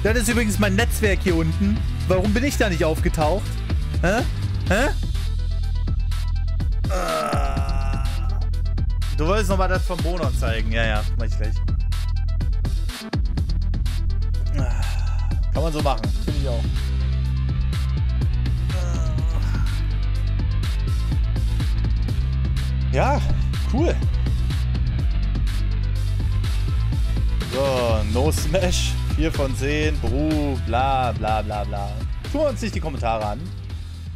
Das ist übrigens mein Netzwerk hier unten. Warum bin ich da nicht aufgetaucht? Hä? Hä? Du wolltest nochmal das vom Bonon zeigen. Ja, ja, mach ich gleich. Kann man so machen. Finde ich auch. Ja, cool. So, No Smash, 4 von 10, Bru, bla bla bla bla. Tun wir uns nicht die Kommentare an.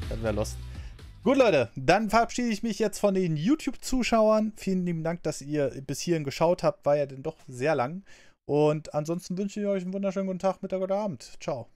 Das wäre lost. Gut, Leute, dann verabschiede ich mich jetzt von den YouTube-Zuschauern. Vielen lieben Dank, dass ihr bis hierhin geschaut habt. War ja dann doch sehr lang. Und ansonsten wünsche ich euch einen wunderschönen guten Tag, Mittag oder Abend. Ciao.